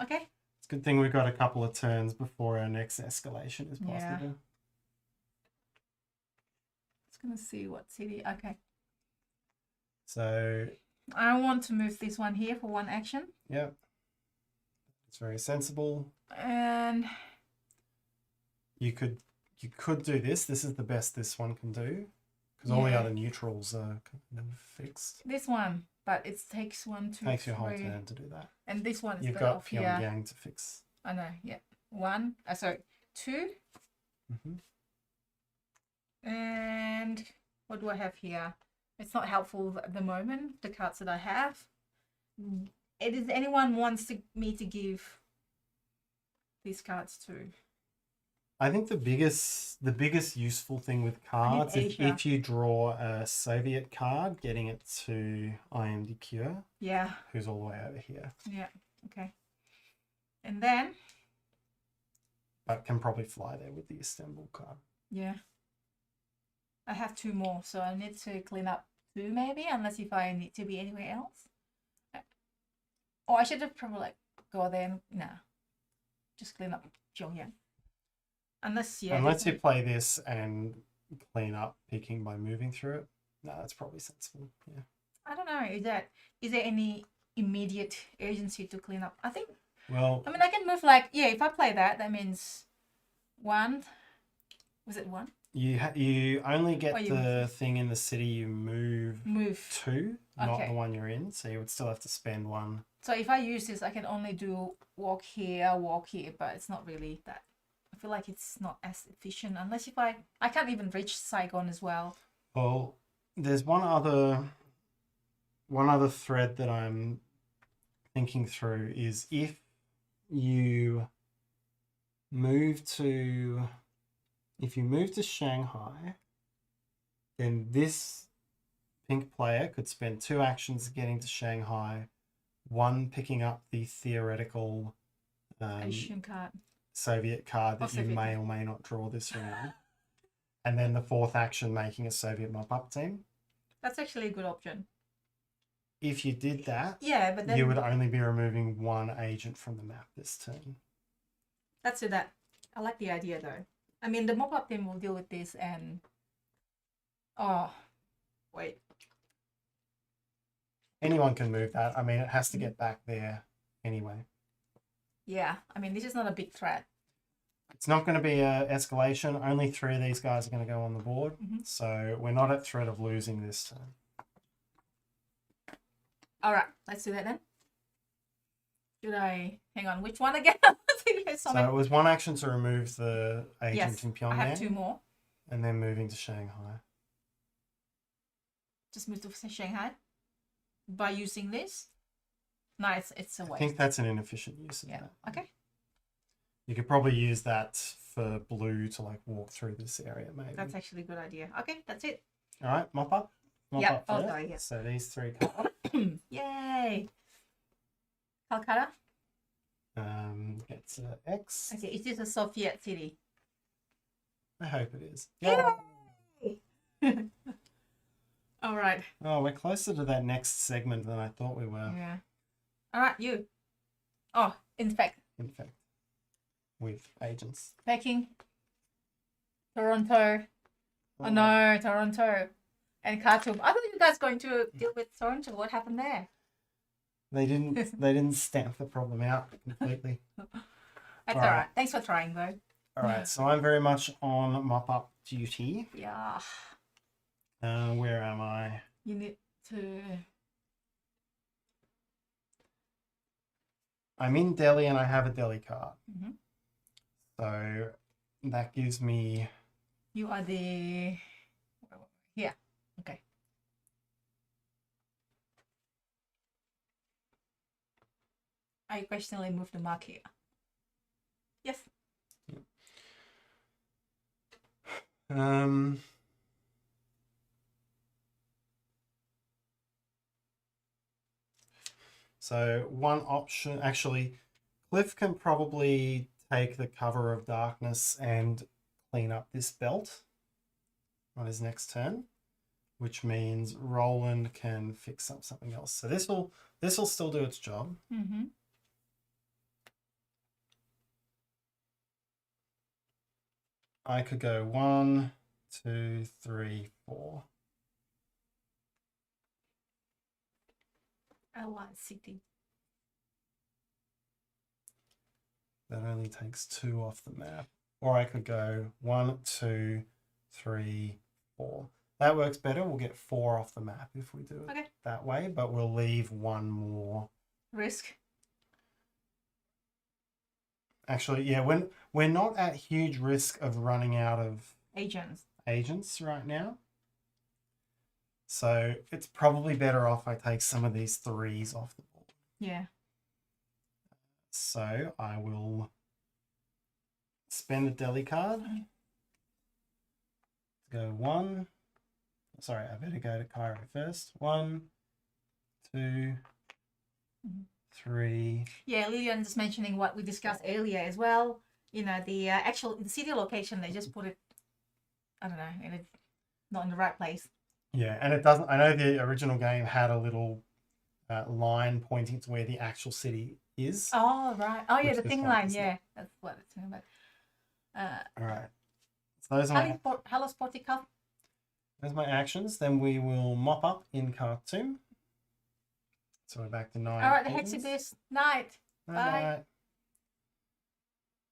Speaker 1: Okay.
Speaker 2: It's a good thing we've got a couple of turns before our next escalation is possible.
Speaker 1: Yeah. Just gonna see what city. Okay.
Speaker 2: So
Speaker 1: I want to move this one here for 1 action.
Speaker 2: yeah, it's very sensible.
Speaker 1: And
Speaker 2: You could do this. This is the best this one can do, because all the
Speaker 1: Yeah.
Speaker 2: other neutrals are kind of fixed.
Speaker 1: this one, but it takes 1, 2,
Speaker 2: Takes you a whole
Speaker 1: 3.
Speaker 2: turn to do that.
Speaker 1: And this one is
Speaker 2: You've
Speaker 1: better
Speaker 2: got
Speaker 1: off here.
Speaker 2: Pyongyang to fix.
Speaker 1: I know, yeah. 1, sorry, 2.
Speaker 2: Mhm.
Speaker 1: And what do I have here? It's not helpful at the moment, the cards that I have. Is anyone wants me to give these cards to?
Speaker 2: I think the biggest useful thing with cards is
Speaker 1: Asia.
Speaker 2: if you draw a Soviet card, getting it to IMDQ,
Speaker 1: Yeah,
Speaker 2: who's all the way over here,
Speaker 1: yeah, okay. And then,
Speaker 2: but can probably fly there with the Istanbul card.
Speaker 1: yeah. I have 2 more, so I need to clean up 2 maybe, unless if I need to be anywhere else. Or I should have probably like go there and, nah. Just clean up Jahja. Unless you
Speaker 2: play this and clean up picking by moving through it. No, that's probably sensible. Yeah.
Speaker 1: I don't know, is there any immediate urgency to clean up? I think,
Speaker 2: Well,
Speaker 1: I mean, I can move like, yeah, if I play that means 1, was it 1?
Speaker 2: you only get
Speaker 1: Oh, you
Speaker 2: the thing in the city you move to, not
Speaker 1: Okay.
Speaker 2: the one you're in. So you would still have to spend 1.
Speaker 1: So if I use this, I can only do walk here, but it's not really that. I feel like it's not as efficient unless if I can't even reach Saigon as well.
Speaker 2: Well, there's one other thread that I'm thinking through is if you move to Shanghai, then this pink player could spend 2 actions getting to Shanghai, 1 picking up the theoretical
Speaker 1: Asian card.
Speaker 2: Soviet card that you
Speaker 1: Soviet
Speaker 2: may or may not draw this round, and then the 4th action making a Soviet mop-up team.
Speaker 1: That's actually a good option.
Speaker 2: If you did that,
Speaker 1: Yeah, but then
Speaker 2: you would only be removing 1 agent from the map this turn.
Speaker 1: let's do that. I like the idea though. I mean, the mop-up team will deal with this and... Oh, wait.
Speaker 2: Anyone can move that. I mean, it has to get back there anyway.
Speaker 1: Yeah, I mean, this is not a big threat.
Speaker 2: It's not going to be an escalation. Only 3 of these guys are going to go on the board. So we're not at threat of losing this turn.
Speaker 1: All right, let's do that then. Should I... Hang on, which one again?
Speaker 2: So it was 1 action to remove the agent
Speaker 1: Yes,
Speaker 2: in Pyongyang.
Speaker 1: I have 2 more.
Speaker 2: And then moving to Shanghai.
Speaker 1: Just move to Shanghai by using this. No, it's a waste.
Speaker 2: I think that's an inefficient use of that.
Speaker 1: Okay.
Speaker 2: You could probably use that for blue to like walk through this area, maybe.
Speaker 1: That's actually a good idea. Okay, that's it.
Speaker 2: All right, mop up.
Speaker 1: Yeah.
Speaker 2: Up
Speaker 1: Oh,
Speaker 2: first.
Speaker 1: sorry. Yeah.
Speaker 2: So these 3 cards.
Speaker 1: Yay. Calcutta.
Speaker 2: Gets a X.
Speaker 1: Okay, is this a Soviet city?
Speaker 2: I hope it is.
Speaker 1: Yeah. All right.
Speaker 2: Oh, we're closer to that next segment than I thought we were.
Speaker 1: Yeah. All right, you. Oh, in fact,
Speaker 2: With agents.
Speaker 1: Peking, Toronto. Oh no, Toronto, and Khartoum. I thought you guys going to deal with Toronto. What happened there?
Speaker 2: They didn't stamp the problem out completely.
Speaker 1: That's all right. Thanks for trying, though.
Speaker 2: All right, so I'm very much on mop-up duty.
Speaker 1: Yeah.
Speaker 2: Where am I?
Speaker 1: You need to.
Speaker 2: I'm in Delhi and I have a Delhi card.
Speaker 1: Mm-hmm.
Speaker 2: So that gives me...
Speaker 1: You are the. Yeah. Okay. I questionably moved the mark here. Yes.
Speaker 2: So one option, actually, Cliff can probably take the cover of darkness and clean up this belt on his next turn, which means Roland can fix up something else. So this will still do its job.
Speaker 1: Mm-hmm.
Speaker 2: I could go 1, 2, 3, 4.
Speaker 1: I want city.
Speaker 2: That only takes 2 off the map. Or I could go 1, 2, 3, 4. That works better. We'll get 4 off the map if we do it that way, but we'll leave 1 more.
Speaker 1: Risk.
Speaker 2: Actually, yeah, we're not at huge risk of running out of agents right now. So it's probably better off I take some of these 3s off the board.
Speaker 1: Yeah.
Speaker 2: So I will spend a Delhi card. Go 1. Sorry, I better go to Cairo first. 1, 2, 3.
Speaker 1: Yeah, Lillian just mentioning what we discussed earlier as well. You know, the actual city location, they just put it, I don't know, not in the right place.
Speaker 2: Yeah, and it doesn't. I know the original game had a little line pointing to where the actual city is.
Speaker 1: Oh, right. Oh, yeah, the thing line.
Speaker 2: Not.
Speaker 1: Yeah, that's what it's talking about.
Speaker 2: All right. So those are
Speaker 1: Hello, Sporty Cup.
Speaker 2: Those are my actions. Then we will mop up in Khartoum. So we're back to 9.
Speaker 1: All right, the Hexibus. Night. Bye.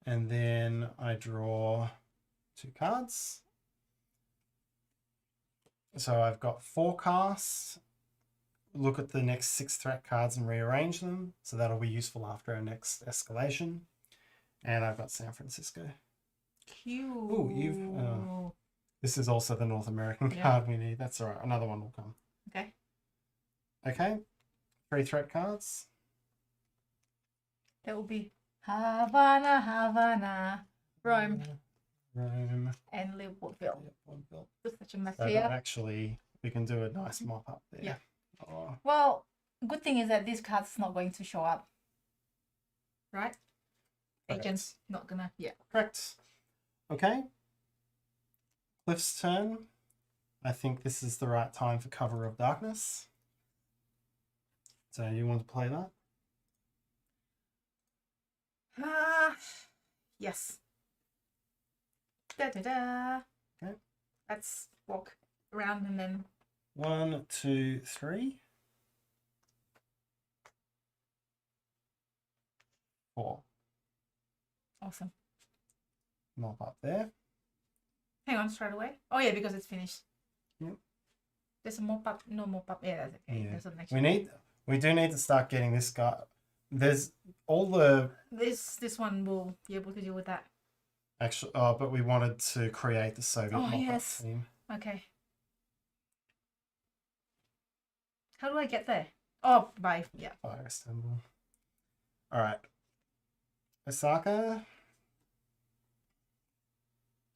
Speaker 2: And then I draw 2 cards. So I've got forecast. Look at the next 6 threat cards and rearrange them. So that'll be useful after our next escalation. And I've got San Francisco.
Speaker 1: Cute.
Speaker 2: Oh, you've... this is also the North American card we need. That's all right. Another one will come.
Speaker 1: Okay.
Speaker 2: Okay. 3 threat cards.
Speaker 1: That will be Havana, Rome. And Leopoldville. It's such a mess here.
Speaker 2: Actually, we can do a nice mop up there.
Speaker 1: Yeah.
Speaker 2: Oh.
Speaker 1: Well, good thing is that this card's not going to show up. Right?
Speaker 2: Correct.
Speaker 1: Agent's not gonna. Yeah.
Speaker 2: Correct. Okay. Cliff's turn. I think this is the right time for Cover of Darkness. So you want to play that?
Speaker 1: Yes. Da da da.
Speaker 2: Okay.
Speaker 1: Let's walk around and then.
Speaker 2: 1, 2, 3. 4.
Speaker 1: Awesome.
Speaker 2: Mop up there.
Speaker 1: Hang on, straight away. Oh yeah, because it's finished.
Speaker 2: Yep.
Speaker 1: There's a mop-up. No mop-up. Yeah, that's okay.
Speaker 2: Yeah.
Speaker 1: There's an next
Speaker 2: We do need to start getting this guy. There's all the...
Speaker 1: This one will be able to deal with that.
Speaker 2: Actually, but we wanted to create the Soviet mop-up team.
Speaker 1: Okay. How do I get there? Oh, by
Speaker 2: Fire Istanbul. All right. Osaka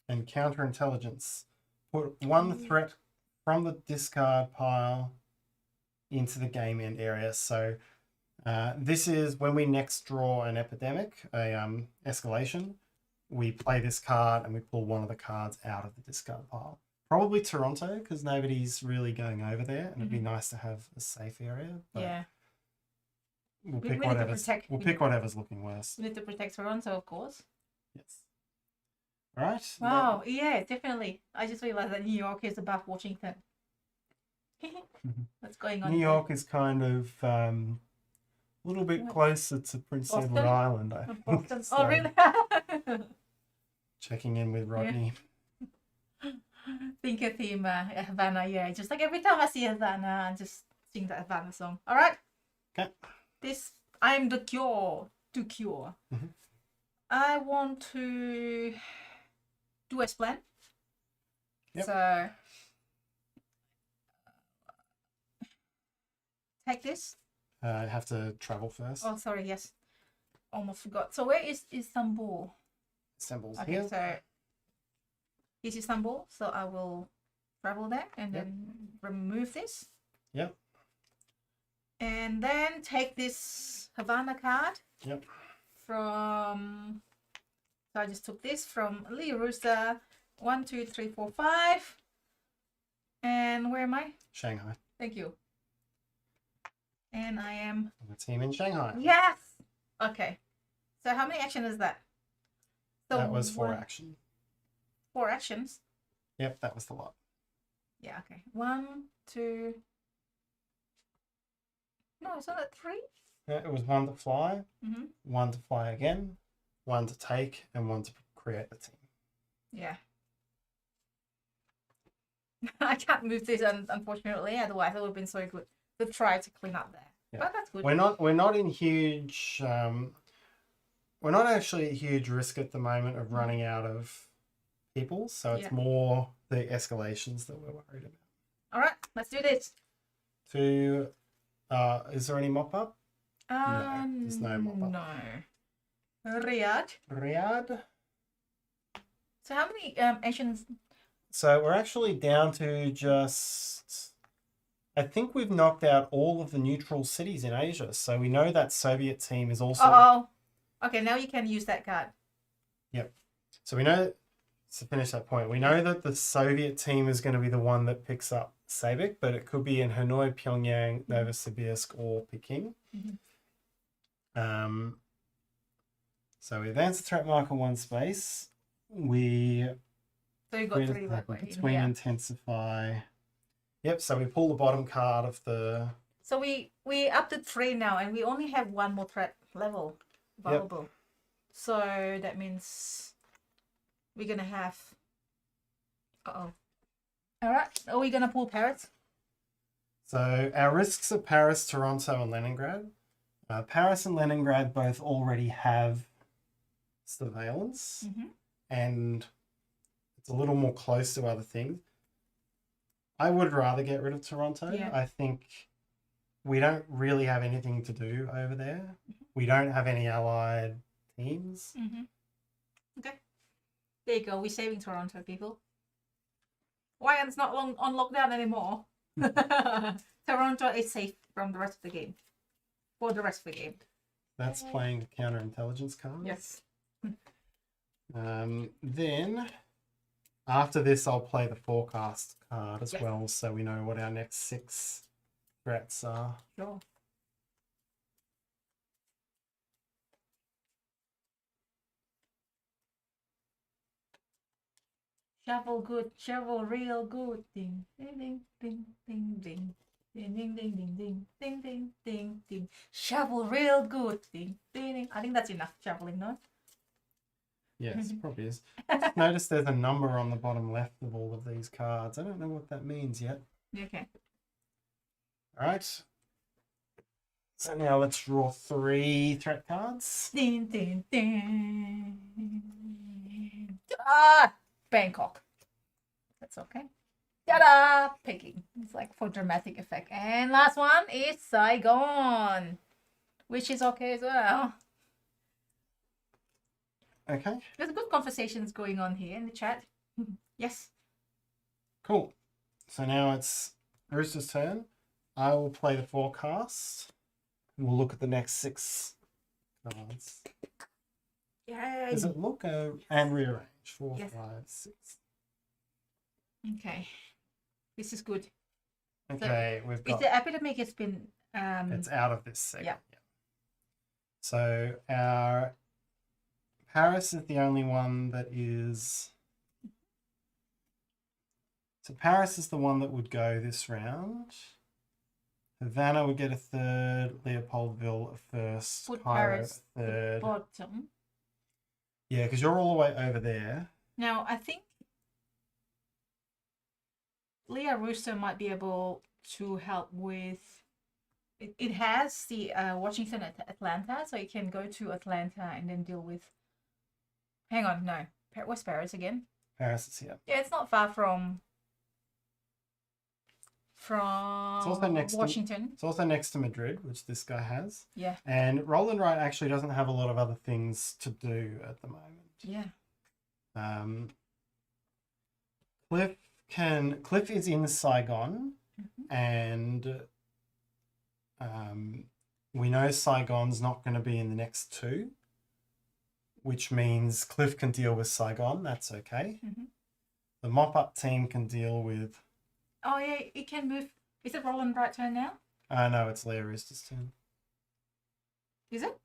Speaker 2: and counterintelligence. Put 1 threat from the discard pile into the game end area. So This is when we next draw an epidemic, a escalation. We play this card and we pull one of the cards out of the discard pile. Probably Toronto, because nobody's really going over there, and it'd be nice to have a safe area. But
Speaker 1: Yeah.
Speaker 2: we'll
Speaker 1: We
Speaker 2: pick
Speaker 1: need to
Speaker 2: whatever's
Speaker 1: protect-
Speaker 2: we'll
Speaker 1: we
Speaker 2: pick
Speaker 1: need-
Speaker 2: whatever's looking worse.
Speaker 1: We need to protect Toronto, of course.
Speaker 2: Yes. All right.
Speaker 1: Wow, yeah, definitely. I just realized that New York is above Washington. What's going on
Speaker 2: New
Speaker 1: there?
Speaker 2: York is kind of a little bit
Speaker 1: What?
Speaker 2: closer to Prince
Speaker 1: Boston?
Speaker 2: Edward Island, I think.
Speaker 1: Boston.
Speaker 2: So,
Speaker 1: Oh, really?
Speaker 2: checking in with Rodney.
Speaker 1: Think of him, Havana, yeah. Just like every time I see Havana, I just sing that Havana song. All right.
Speaker 2: Okay.
Speaker 1: This, I'm the cure to cure.
Speaker 2: Mhm.
Speaker 1: I want to do a plan.
Speaker 2: Yep.
Speaker 1: So, take this.
Speaker 2: I have to travel first.
Speaker 1: Oh, sorry, yes. Almost forgot. So, where is Istanbul?
Speaker 2: Symbols
Speaker 1: Okay,
Speaker 2: here.
Speaker 1: so here's Istanbul. So I will travel there and
Speaker 2: Yep.
Speaker 1: then remove this.
Speaker 2: Yep.
Speaker 1: And then take this Havana card.
Speaker 2: Yep.
Speaker 1: From, so I just took this from Lee Rooster. 1, 2, 3, 4, 5. And where am I?
Speaker 2: Shanghai.
Speaker 1: Thank you. And I am,
Speaker 2: A team in Shanghai.
Speaker 1: yes. Okay. So how many actions is that? So
Speaker 2: That was 4
Speaker 1: one-
Speaker 2: action.
Speaker 1: 4 actions.
Speaker 2: Yep, that was the lot.
Speaker 1: Yeah, okay. 1, 2. No, it's not at 3.
Speaker 2: Yeah, it was 1 to fly,
Speaker 1: Mm-hmm.
Speaker 2: 1 to fly again, 1 to take, and 1 to create the team.
Speaker 1: Yeah. I can't move this, unfortunately. Otherwise, it would have been so good to try to clean up there.
Speaker 2: Yeah.
Speaker 1: But that's good.
Speaker 2: We're not in huge. We're not actually at huge risk at the moment of running out of people, so it's
Speaker 1: Yeah.
Speaker 2: more the escalations that we're worried about.
Speaker 1: All right, let's do this.
Speaker 2: Is there any mop up? there's no mop-up.
Speaker 1: No. Riyadh.
Speaker 2: Riyadh.
Speaker 1: So how many actions?
Speaker 2: So we're actually down to just. I think we've knocked out all of the neutral cities in Asia. So we know that Soviet team is also.
Speaker 1: Oh. Okay, now you can use that card.
Speaker 2: So we know. To finish that point, we know that the Soviet team is going to be the one that picks up Sabik, but it could be in Hanoi, Pyongyang, Novosibirsk, or Peking. So we advance the threat marker 1 space. We
Speaker 1: So you got 3 that way.
Speaker 2: between
Speaker 1: Yeah.
Speaker 2: intensify. Yep. So we pull the bottom card of the.
Speaker 1: So we up to 3 now, and we only have 1 more threat level available. So that means we're gonna have. All right. Are we gonna pull Paris?
Speaker 2: So our risks are Paris, Toronto, and Leningrad. Paris and Leningrad both already have surveillance, and it's a little more close to other things. I would rather get rid of Toronto.
Speaker 1: Yeah.
Speaker 2: I think we don't really have anything to do over there. We don't have any allied teams.
Speaker 1: Okay. There you go. We're saving Toronto, people. Wyand's not on lockdown anymore. Toronto is safe from the rest of the game. For the rest of the game.
Speaker 2: That's playing the counterintelligence card.
Speaker 1: Yes.
Speaker 2: Then after this, I'll play the forecast card as
Speaker 1: Yes.
Speaker 2: well, so we know what our next 6 threats are.
Speaker 1: Sure. Shovel good, shovel real good. Ding, ding, ding, ding, ding, ding. Ding, ding, ding, ding, ding, ding, ding, ding, ding. Shovel real good. Ding, ding, ding. I think that's enough shoveling, no?
Speaker 2: Yes, probably is. Notice there's a number on the bottom left of all of these cards. I don't know what that means yet.
Speaker 1: Okay.
Speaker 2: All right. So now let's draw 3 threat cards.
Speaker 1: Ding, ding, ding. Ah! Bangkok. That's okay. Ta-da! Peking. It's like for dramatic effect. And last one is Saigon, which is okay as well.
Speaker 2: Okay,
Speaker 1: There's good conversations going on here in the chat. Yes.
Speaker 2: cool. So now it's Rooster's turn. I will play the forecast we'll look at the next 6 cards.
Speaker 1: Yay.
Speaker 2: Does it look and rearrange? 4,
Speaker 1: Yes.
Speaker 2: 5, 6.
Speaker 1: Okay. This is good.
Speaker 2: Okay, we've
Speaker 1: Is
Speaker 2: got.
Speaker 1: the epidemic has been
Speaker 2: It's out of this segment.
Speaker 1: Yeah.
Speaker 2: So our Paris is the only one that is. So Paris is the one that would go this round. Havana would get a 3rd. Leopoldville a 1st.
Speaker 1: Put
Speaker 2: Cairo
Speaker 1: Paris
Speaker 2: a 3rd.
Speaker 1: bottom.
Speaker 2: Yeah, because you're all the way over there.
Speaker 1: Now I think Leah Rooster might be able to help with. It has the Washington Atlanta, so you can go to Atlanta and then deal with. Hang on, no. Where's Paris again?
Speaker 2: Paris is here.
Speaker 1: Yeah, it's not far from
Speaker 2: also next to-
Speaker 1: Washington.
Speaker 2: It's also next to Madrid, which this guy has.
Speaker 1: Yeah.
Speaker 2: And Roland Wright actually doesn't have a lot of other things to do at the moment.
Speaker 1: Yeah.
Speaker 2: Cliff is in Saigon,
Speaker 1: Mhm.
Speaker 2: and we know Saigon's not going to be in the next 2, which means Cliff can deal with Saigon. That's okay.
Speaker 1: Mhm.
Speaker 2: The mop-up team can deal with.
Speaker 1: Oh yeah, it can move. Is it Roland Bright turn now?
Speaker 2: No, it's Leah Rooster's turn
Speaker 1: Is it?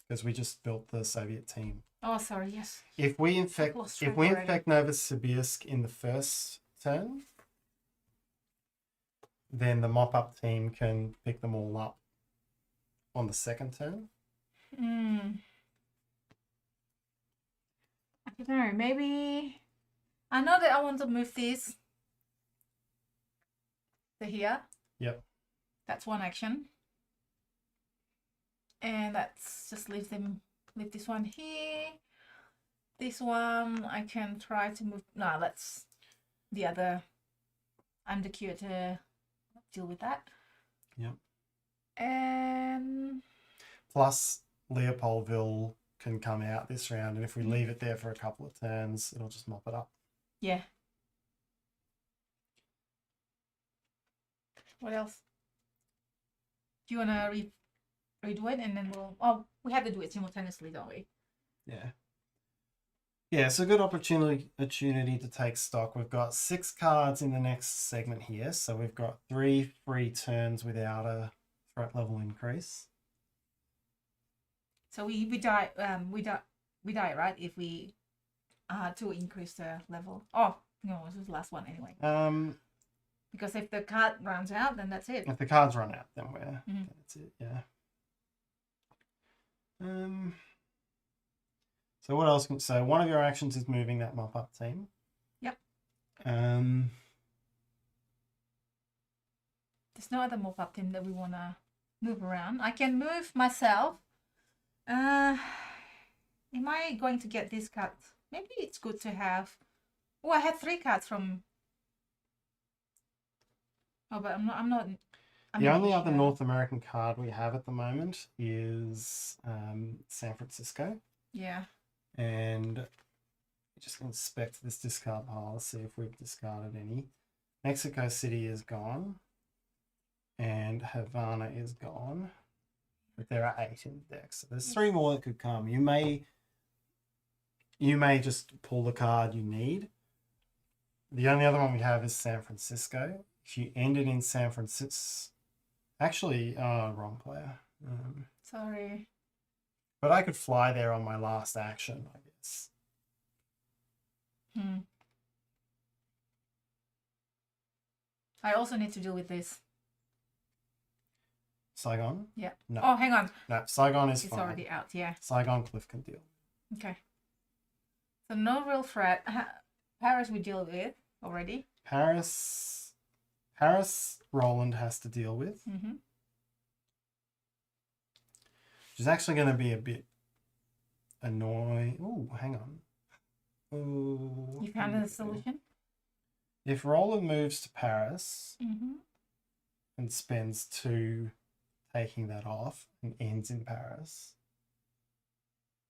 Speaker 2: because we just built the Soviet team.
Speaker 1: Oh, sorry. Yes.
Speaker 2: If we infect
Speaker 1: lost track
Speaker 2: infect Novosibirsk in the first turn, then the mop-up team can pick them all up on the second turn.
Speaker 1: I don't know. Maybe I know that I want to move this to here.
Speaker 2: Yep.
Speaker 1: That's one action. And let's just leave this one here. This one I can try to move. No, let's the other. I'm the cure to deal with that.
Speaker 2: Yep.
Speaker 1: And
Speaker 2: Plus, Leopoldville can come out this round, and if we leave it there for a couple of turns, it'll just mop it up.
Speaker 1: yeah. What else? Do you wanna redo it and then we'll? Oh, we have to do it simultaneously, don't we?
Speaker 2: Yeah. Yeah, it's a good opportunity to take stock. We've got 6 cards in the next segment here, so we've got 3 free turns without a threat level increase.
Speaker 1: So we die right if we to increase the level. Oh no, this is the last one anyway. Because if the card runs out, then that's it.
Speaker 2: If the cards run out, then
Speaker 1: Mhm.
Speaker 2: that's it. Yeah. So what else? So one of your actions is moving that mop-up team.
Speaker 1: Yep.
Speaker 2: Um.
Speaker 1: There's no other mop-up team that we wanna move around. I can move myself. Am I going to get this card? Maybe it's good to have. Oh, I had 3 cards from. Oh, but I'm not.
Speaker 2: The only other North American card we have at the moment is San Francisco.
Speaker 1: Yeah.
Speaker 2: And just inspect this discard pile, see if we've discarded any. Mexico City is gone. And Havana is gone. But there are 8 in the deck. So there's 3 more that could come. You may just pull the card you need. The only other one we have is San Francisco. If you ended in San Francisco, actually, wrong player.
Speaker 1: Sorry.
Speaker 2: But I could fly there on my last action, I guess.
Speaker 1: I also need to deal with this.
Speaker 2: Saigon?
Speaker 1: Yeah.
Speaker 2: No.
Speaker 1: Oh, hang on.
Speaker 2: No, Saigon is
Speaker 1: It's
Speaker 2: fine.
Speaker 1: already out. Yeah.
Speaker 2: Saigon Cliff can deal.
Speaker 1: Okay. So no real threat. Paris we deal with already.
Speaker 2: Paris, Roland has to deal with.
Speaker 1: Mm-hmm.
Speaker 2: Which is actually going to be a bit annoying. Ooh, hang on. Ooh.
Speaker 1: You found a solution?
Speaker 2: If Roland moves to Paris
Speaker 1: Mm-hmm.
Speaker 2: and spends 2 taking that off and ends in Paris.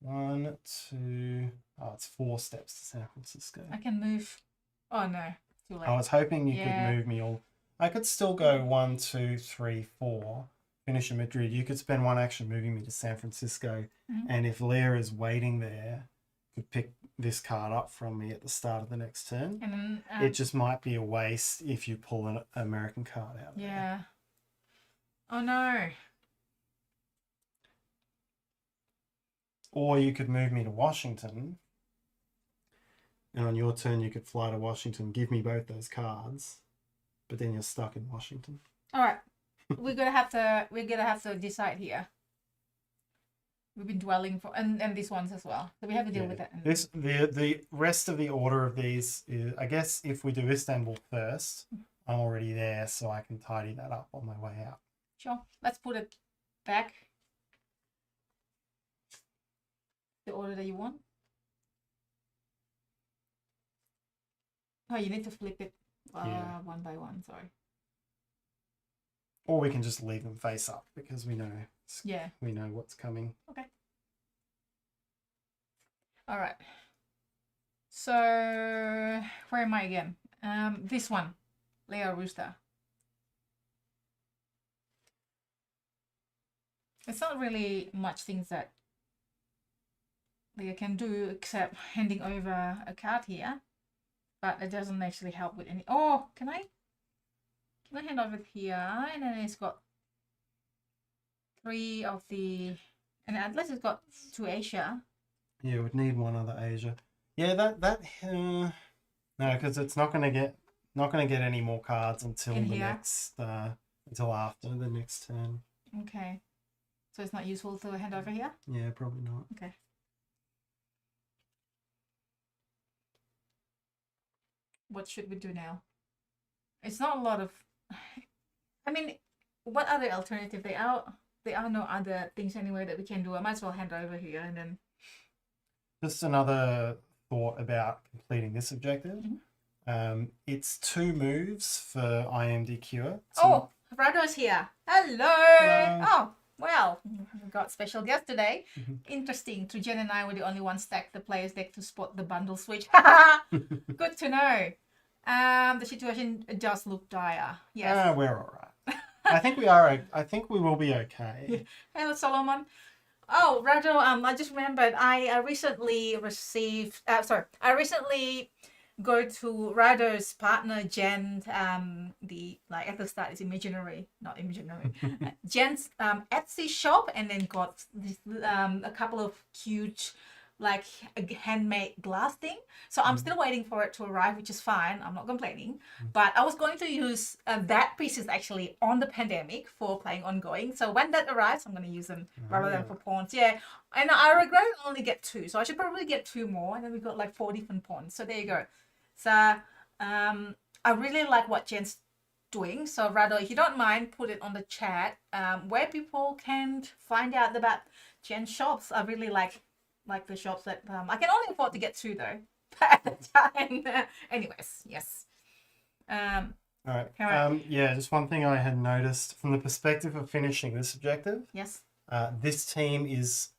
Speaker 2: 1, 2. Oh, it's 4 steps to San Francisco.
Speaker 1: I can move. Oh no, too late.
Speaker 2: I was hoping you
Speaker 1: Yeah.
Speaker 2: could move me all. I could still go 1, 2, 3, 4, finish in Madrid, you could spend one action moving me to San Francisco, and if Leah is waiting there, could pick this card up from me at the start of the next turn.
Speaker 1: And then,
Speaker 2: It just might be a waste if you pull an American card out.
Speaker 1: Yeah. Oh no.
Speaker 2: Or you could move me to Washington, and on your turn you could fly to Washington, give me both those cards, but then you're stuck in Washington.
Speaker 1: All right. We're gonna have to decide here. We've been dwelling for and these ones as well. So we have to deal with that.
Speaker 2: The rest of the order of these is, I guess if we do Istanbul first, I'm already there, so I can tidy that up on my way out.
Speaker 1: Sure. Let's put it back. The order that you want. Oh, you need to flip it one by one, sorry.
Speaker 2: Or we can just leave them face up because we know what's coming.
Speaker 1: Okay. All right. So where am I again? This one, Leah Rooster. It's not really much things that Leah can do except handing over a card here, but it doesn't actually help with any. Oh, can I hand over here? And then it's got 3 of the, and at least it's got 2 Asia.
Speaker 2: Yeah, we'd need one other Asia. Yeah, no, because it's not gonna get any more cards until until after the next turn.
Speaker 1: Okay, so it's not useful to hand over here.
Speaker 2: Yeah, probably not.
Speaker 1: Okay. What should we do now? It's not a lot of. I mean, what other alternative? There are no other things anyway that we can do. I might as well hand over here and then.
Speaker 2: Just another thought about completing this objective. It's 2 moves for IMD Cure.
Speaker 1: Oh, Rado's here. Hello. Oh, well, we got special guest today. Interesting. Trujen and I were the only ones stacked the players deck to spot the bundle switch. Good to know. The situation does look dire. Yes.
Speaker 2: We're all right. I think we are. I think we will be okay.
Speaker 1: Hello, Solomon. Oh, Rado, I just remembered I recently received, I recently go to Rado's partner, Jen, at the start is not imaginary, Jen's Etsy shop, and then got this, a couple of cute, like a handmade glass thing. So I'm still waiting for it to arrive, which is fine. I'm not complaining. But I was going to use that pieces actually on the pandemic for playing ongoing. So when that arrives, I'm going to use them rather than for pawns. Yeah. And I regret I only get 2. So I should probably get 2 more. And then we've got like 4 different pawns. So there you go. So I really like what Jen's doing. So Rado, if you don't mind, put it on the chat where people can find out about Jen's shops. I really like the shops that I can only afford to get 2 though at the time. Anyways, yes.
Speaker 2: All right. Yeah, just one thing I had noticed from the perspective of finishing this objective.
Speaker 1: Yes.
Speaker 2: This team is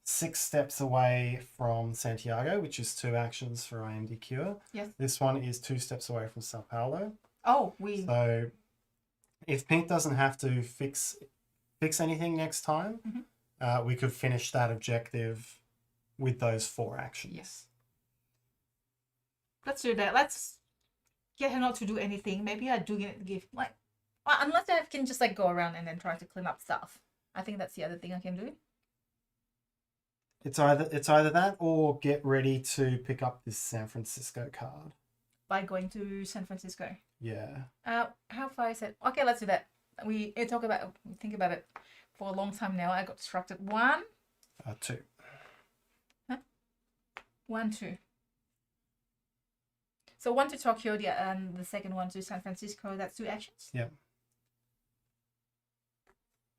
Speaker 2: 6 steps away from Santiago, which is 2 actions for IMD Cure.
Speaker 1: Yes.
Speaker 2: This one is 2 steps away from Sao Paulo.
Speaker 1: Oh,
Speaker 2: So if Pink doesn't have to fix anything next time, we could finish that objective with those 4 actions.
Speaker 1: Yes. Let's do that. Let's get her not to do anything. Maybe I do give unless I can just like go around and then try to clean up stuff. I think that's the other thing I can do.
Speaker 2: It's either that or get ready to pick up this San Francisco card.
Speaker 1: By going to San Francisco.
Speaker 2: Yeah.
Speaker 1: How far is it? Okay, let's do that. We think about it for a long time now. I got distracted. 1.
Speaker 2: 2.
Speaker 1: 1, 2. So 1 to Tokyo, the second one to San Francisco. That's 2 actions.
Speaker 2: Yeah.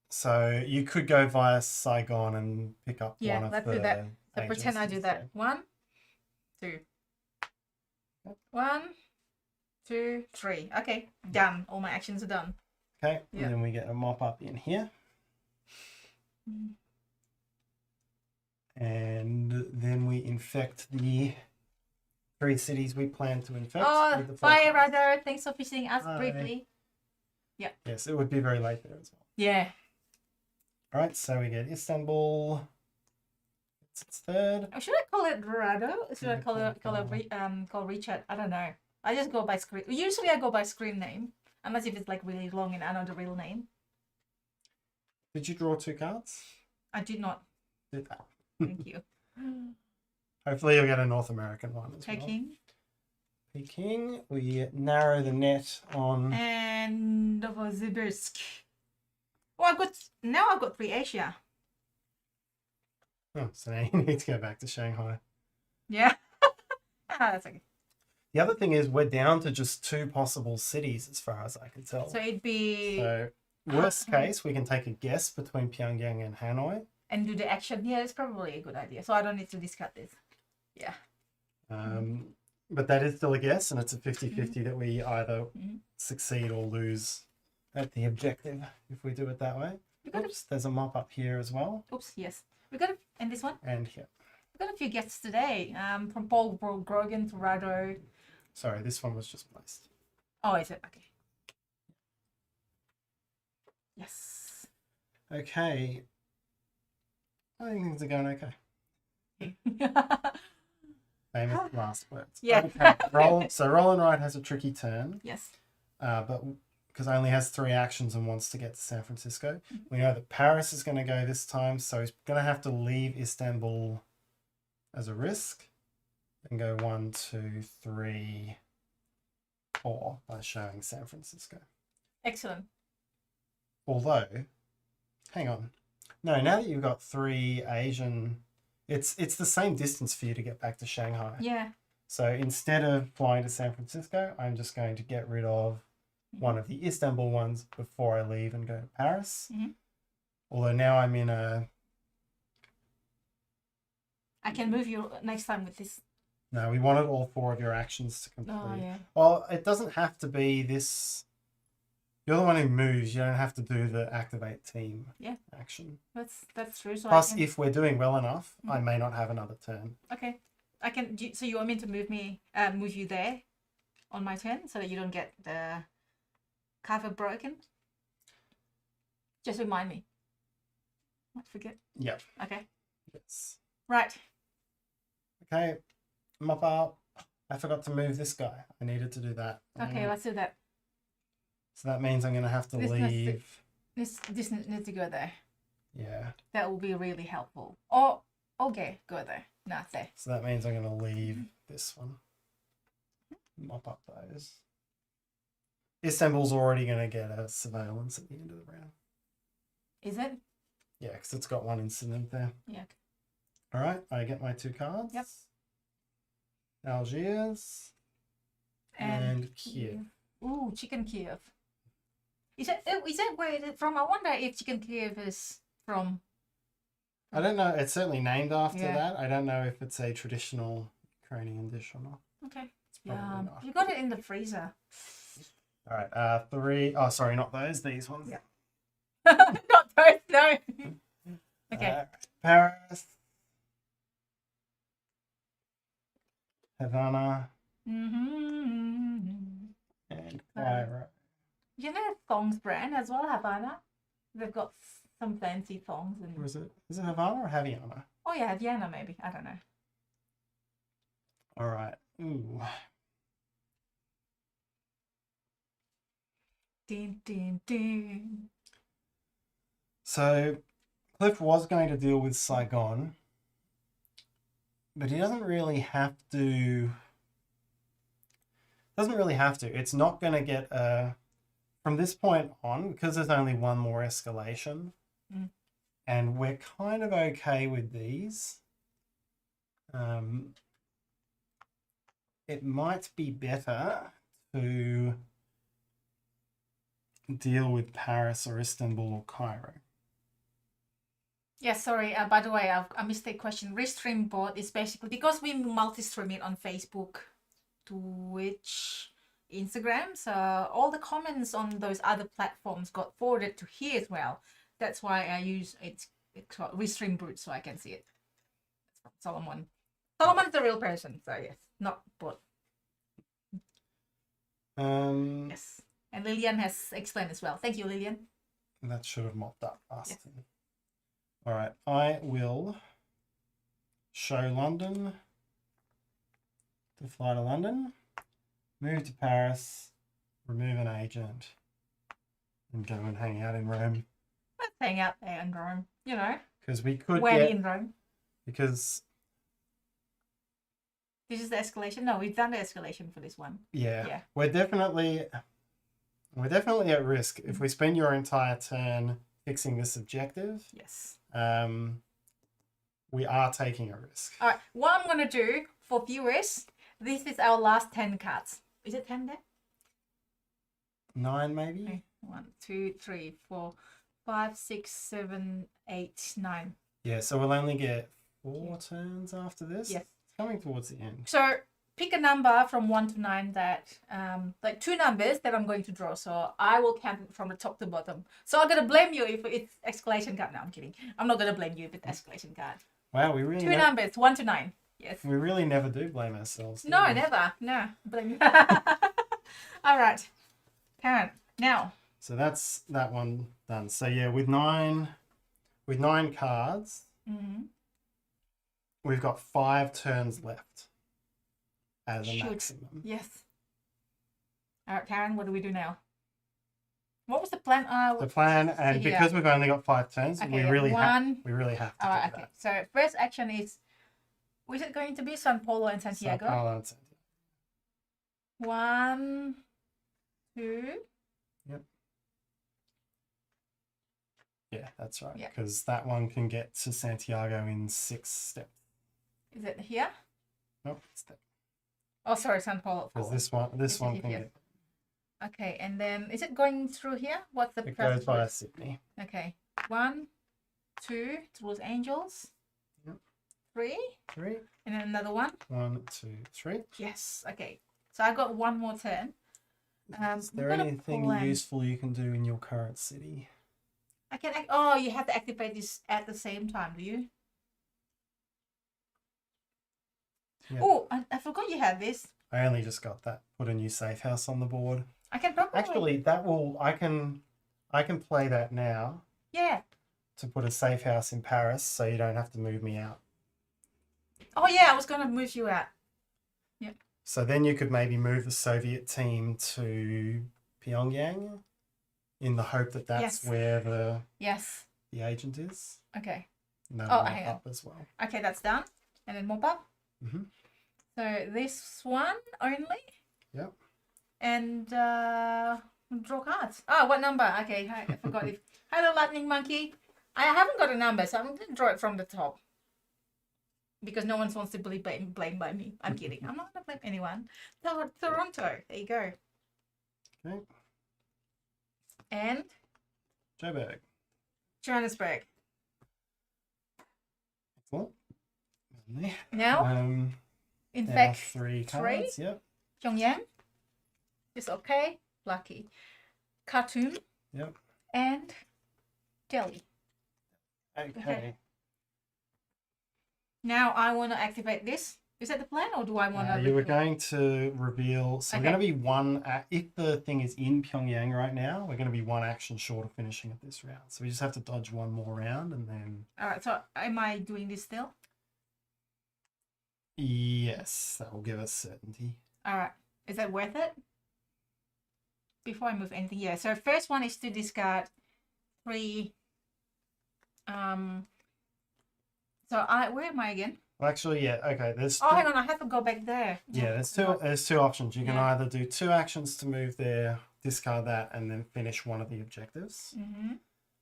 Speaker 2: So you could go via Saigon and pick up one of the. Yeah, let's do
Speaker 1: that. So pretend I do that. 1, 2. 1, 2, 3. Okay, done. All my actions are done.
Speaker 2: Okay, and then we get a mop up in here. And then we infect the 3 cities we plan to infect.
Speaker 1: Oh, bye, Radar. Thanks for visiting us briefly. Yeah.
Speaker 2: Yes, it would be very late there as well.
Speaker 1: Yeah.
Speaker 2: All right, so we get Istanbul. It's its third.
Speaker 1: Should I call it Rado? Should I
Speaker 2: Yeah,
Speaker 1: call Richard? I don't know. I just go by screen. Usually I go by screen name, unless if it's like really long and I know the real name.
Speaker 2: Did you draw 2 cards?
Speaker 1: I did not.
Speaker 2: Did that.
Speaker 1: Thank you.
Speaker 2: Hopefully you'll get a North American one as well.
Speaker 1: Peking.
Speaker 2: Peking. We narrow the net on.
Speaker 1: And Novosibirsk. Oh, I've got 3 Asia.
Speaker 2: Oh, so now you need to go back to Shanghai.
Speaker 1: Yeah. That's okay.
Speaker 2: The other thing is we're down to just 2 possible cities as far as I can tell.
Speaker 1: So it'd be...
Speaker 2: So worst case, we can take a guess between Pyongyang and Hanoi.
Speaker 1: And do the action. Yeah, it's probably a good idea. So I don't need to discard this. Yeah.
Speaker 2: But that is still a guess, and it's a 50-50 that we either succeed or lose at the objective if we do it that way. Oops, there's a mop up here as well.
Speaker 1: Oops, yes. We got it. And this one?
Speaker 2: And here.
Speaker 1: We've got a few guests today. From Paul Grogan to Rado.
Speaker 2: Sorry, this one was just placed.
Speaker 1: Oh, is it? Okay. Yes.
Speaker 2: Okay. I think things are going okay. Famous last words.
Speaker 1: Yeah.
Speaker 2: Okay. So Roland Wright has a tricky turn.
Speaker 1: Yes.
Speaker 2: But because it only has 3 actions and wants to get to San Francisco. We know that Paris is going to go this time, so he's going to have to leave Istanbul as a risk and go 1, 2, 3, 4 by showing San Francisco.
Speaker 1: Excellent.
Speaker 2: Although, hang on. No, now that you've got 3 Asian, it's the same distance for you to get back to Shanghai.
Speaker 1: Yeah.
Speaker 2: So instead of flying to San Francisco, I'm just going to get rid of one of the Istanbul ones before I leave and go to Paris. Although now I'm in a...
Speaker 1: I can move you next time with this.
Speaker 2: No, we wanted all 4 of your actions to complete.
Speaker 1: Oh, yeah.
Speaker 2: Well, it doesn't have to be this... You're the one who moves. You don't have to do the activate team action.
Speaker 1: That's true. So
Speaker 2: Plus, if we're doing well enough, I may not have another turn.
Speaker 1: Okay. I can... So you want me to move you there on my turn so that you don't get the cover broken? Just remind me. I forget.
Speaker 2: Yep.
Speaker 1: Okay.
Speaker 2: Yes.
Speaker 1: Right.
Speaker 2: Okay. Mop up. I forgot to move this guy. I needed to do that.
Speaker 1: Okay, let's do that.
Speaker 2: So that means I'm going to have to leave.
Speaker 1: This needs to go there.
Speaker 2: Yeah.
Speaker 1: That will be really helpful. Oh, okay, go there. Not there.
Speaker 2: So that means I'm going to leave this one. Mop up those. Istanbul's already going to get a surveillance at the end of the round.
Speaker 1: Is it?
Speaker 2: Yeah, because it's got 1 incident there.
Speaker 1: Yeah.
Speaker 2: All right, I get my 2 cards.
Speaker 1: Yep.
Speaker 2: Algiers and Kiev.
Speaker 1: Ooh, Chicken Kiev. Is that where it is from? I wonder if Chicken Kiev is from...
Speaker 2: I don't know. It's certainly named after
Speaker 1: Yeah.
Speaker 2: that. I don't know if it's a traditional Ukrainian dish or not.
Speaker 1: Okay.
Speaker 2: It's probably not.
Speaker 1: You got it in the freezer.
Speaker 2: All right, 3. Oh, sorry, not those. These ones.
Speaker 1: Yeah. Not those, no. Okay.
Speaker 2: Paris. Havana.
Speaker 1: Mm-hmm.
Speaker 2: And Cairo.
Speaker 1: You know thongs brand as well, Havana? They've got some fancy thongs.
Speaker 2: Or is it Havana or Haviana?
Speaker 1: Oh yeah, Vienna maybe. I don't know.
Speaker 2: All right. Ooh.
Speaker 1: Ding, ding, ding.
Speaker 2: So Cliff was going to deal with Saigon, but he doesn't really have to. It's not going to get from this point on, because there's only 1 more escalation, and we're kind of okay with these. It might be better to deal with Paris or Istanbul or Cairo.
Speaker 1: Yeah, sorry. By the way, a mistake question. Restream bot is basically because we multi-stream it on Facebook, Twitch, Instagram. So all the comments on those other platforms got forwarded to here as well. That's why I use it's called Restream Brute so I can see it. It's from Solomon. Solomon's the real person, so yes, not bot. Yes. And Lillian has explained as well. Thank you, Lillian.
Speaker 2: That should have mopped up last time. All right, I will show London to fly to London, move to Paris, remove an agent, and go and hang out in Rome.
Speaker 1: Let's hang out there in Rome, you know.
Speaker 2: Because we could
Speaker 1: Where
Speaker 2: get...
Speaker 1: in Rome?
Speaker 2: Because...
Speaker 1: This is the escalation? No, we've done the escalation for this one.
Speaker 2: Yeah. We're definitely at risk. If we spend your entire turn fixing this objective,
Speaker 1: Yes.
Speaker 2: we are taking a risk.
Speaker 1: All right, what I'm going to do for viewers, this is our last 10 cards. Is it 10 there?
Speaker 2: 9 maybe?
Speaker 1: Okay. 1, 2, 3, 4, 5, 6, 7, 8, 9.
Speaker 2: Yeah, so we'll only get 4 turns after this.
Speaker 1: Yes.
Speaker 2: It's coming towards the end.
Speaker 1: So pick a number from 1 to 9 that, like 2 numbers that I'm going to draw. So I will count it from the top to bottom. So I'm going to blame you if it's escalation card. No, I'm kidding. I'm not going to blame you if it's escalation card.
Speaker 2: Wow, we really...
Speaker 1: 2 numbers, 1 to 9. Yes.
Speaker 2: We really never do blame ourselves. do
Speaker 1: No,
Speaker 2: we?
Speaker 1: never. No, blame you. All right. Tarrant, now.
Speaker 2: So that's that one done. So yeah, with 9 cards, we've got 5 turns left as a maximum.
Speaker 1: Yes. All right, Tarrant, what do we do now? What was the plan?
Speaker 2: The plan, and because we've only got 5 turns,
Speaker 1: okay,
Speaker 2: we really have to do
Speaker 1: okay.
Speaker 2: that.
Speaker 1: So first action is it going to be Sao Paulo and Santiago?
Speaker 2: Sao Paulo and Santiago.
Speaker 1: 1, 2.
Speaker 2: Yep. Yeah, that's right.
Speaker 1: Yep.
Speaker 2: Because that one can get to Santiago in 6 steps.
Speaker 1: Is it here?
Speaker 2: Nope, it's there.
Speaker 1: Oh, sorry, Sao Paulo.
Speaker 2: Because this one can get...
Speaker 1: Okay, and then is it going through here? What's the...
Speaker 2: It goes via Sydney.
Speaker 1: Okay. 1, 2 towards Angels.
Speaker 2: Yep.
Speaker 1: 3.
Speaker 2: 3.
Speaker 1: And then another one.
Speaker 2: 1, 2, 3.
Speaker 1: Yes. Okay. So I got one more turn.
Speaker 2: Is there anything useful you can do in your current city?
Speaker 1: I can... Oh, you have to activate this at the same time, do you?
Speaker 2: Yep.
Speaker 1: Oh, I forgot you had this.
Speaker 2: I only just got that. Put a new safe house on the board.
Speaker 1: I can probably...
Speaker 2: Actually, that will... I can play that now.
Speaker 1: Yeah.
Speaker 2: To put a safe house in Paris so you don't have to move me out.
Speaker 1: Oh, yeah, I was going to move you out. Yep.
Speaker 2: So then you could maybe move the Soviet team to Pyongyang in the hope that that's where the agent is.
Speaker 1: Okay.
Speaker 2: And
Speaker 1: Oh,
Speaker 2: hang up as well.
Speaker 1: Okay, that's done. And then Mop-Up. So this one only.
Speaker 2: Yep.
Speaker 1: And draw cards. Oh, what number? Okay, I forgot it. Hello, Lightning Monkey. I haven't got a number, so I'm going to draw it from the top. Because no one wants to be blamed by me. I'm kidding. I'm not going to blame anyone. Toronto. There you go.
Speaker 2: Okay.
Speaker 1: And?
Speaker 2: Joburg.
Speaker 1: Johannesburg.
Speaker 2: Excellent.
Speaker 1: Now? In fact,
Speaker 2: 3 cards. Yep.
Speaker 1: Pyongyang is okay. Lucky. Khartoum.
Speaker 2: Yep.
Speaker 1: And Delhi.
Speaker 2: Okay.
Speaker 1: Now I want to activate this. Is that the plan, or do I want to...
Speaker 2: You were going to reveal... So we're going to be one... if the thing is in Pyongyang right now, we're going to be 1 action short of finishing it this round. So we just have to dodge 1 more round and then...
Speaker 1: All right, so am I doing this still?
Speaker 2: Yes, that will give us certainty.
Speaker 1: All right. Is that worth it? Before I move anything, yeah. So first one is to discard 3... So where am I again?
Speaker 2: Well, actually, yeah, okay.
Speaker 1: Hang on, I have to go back there.
Speaker 2: Yeah, there's 2 options. You can either do 2 actions to move there, discard that, and then finish one of the objectives.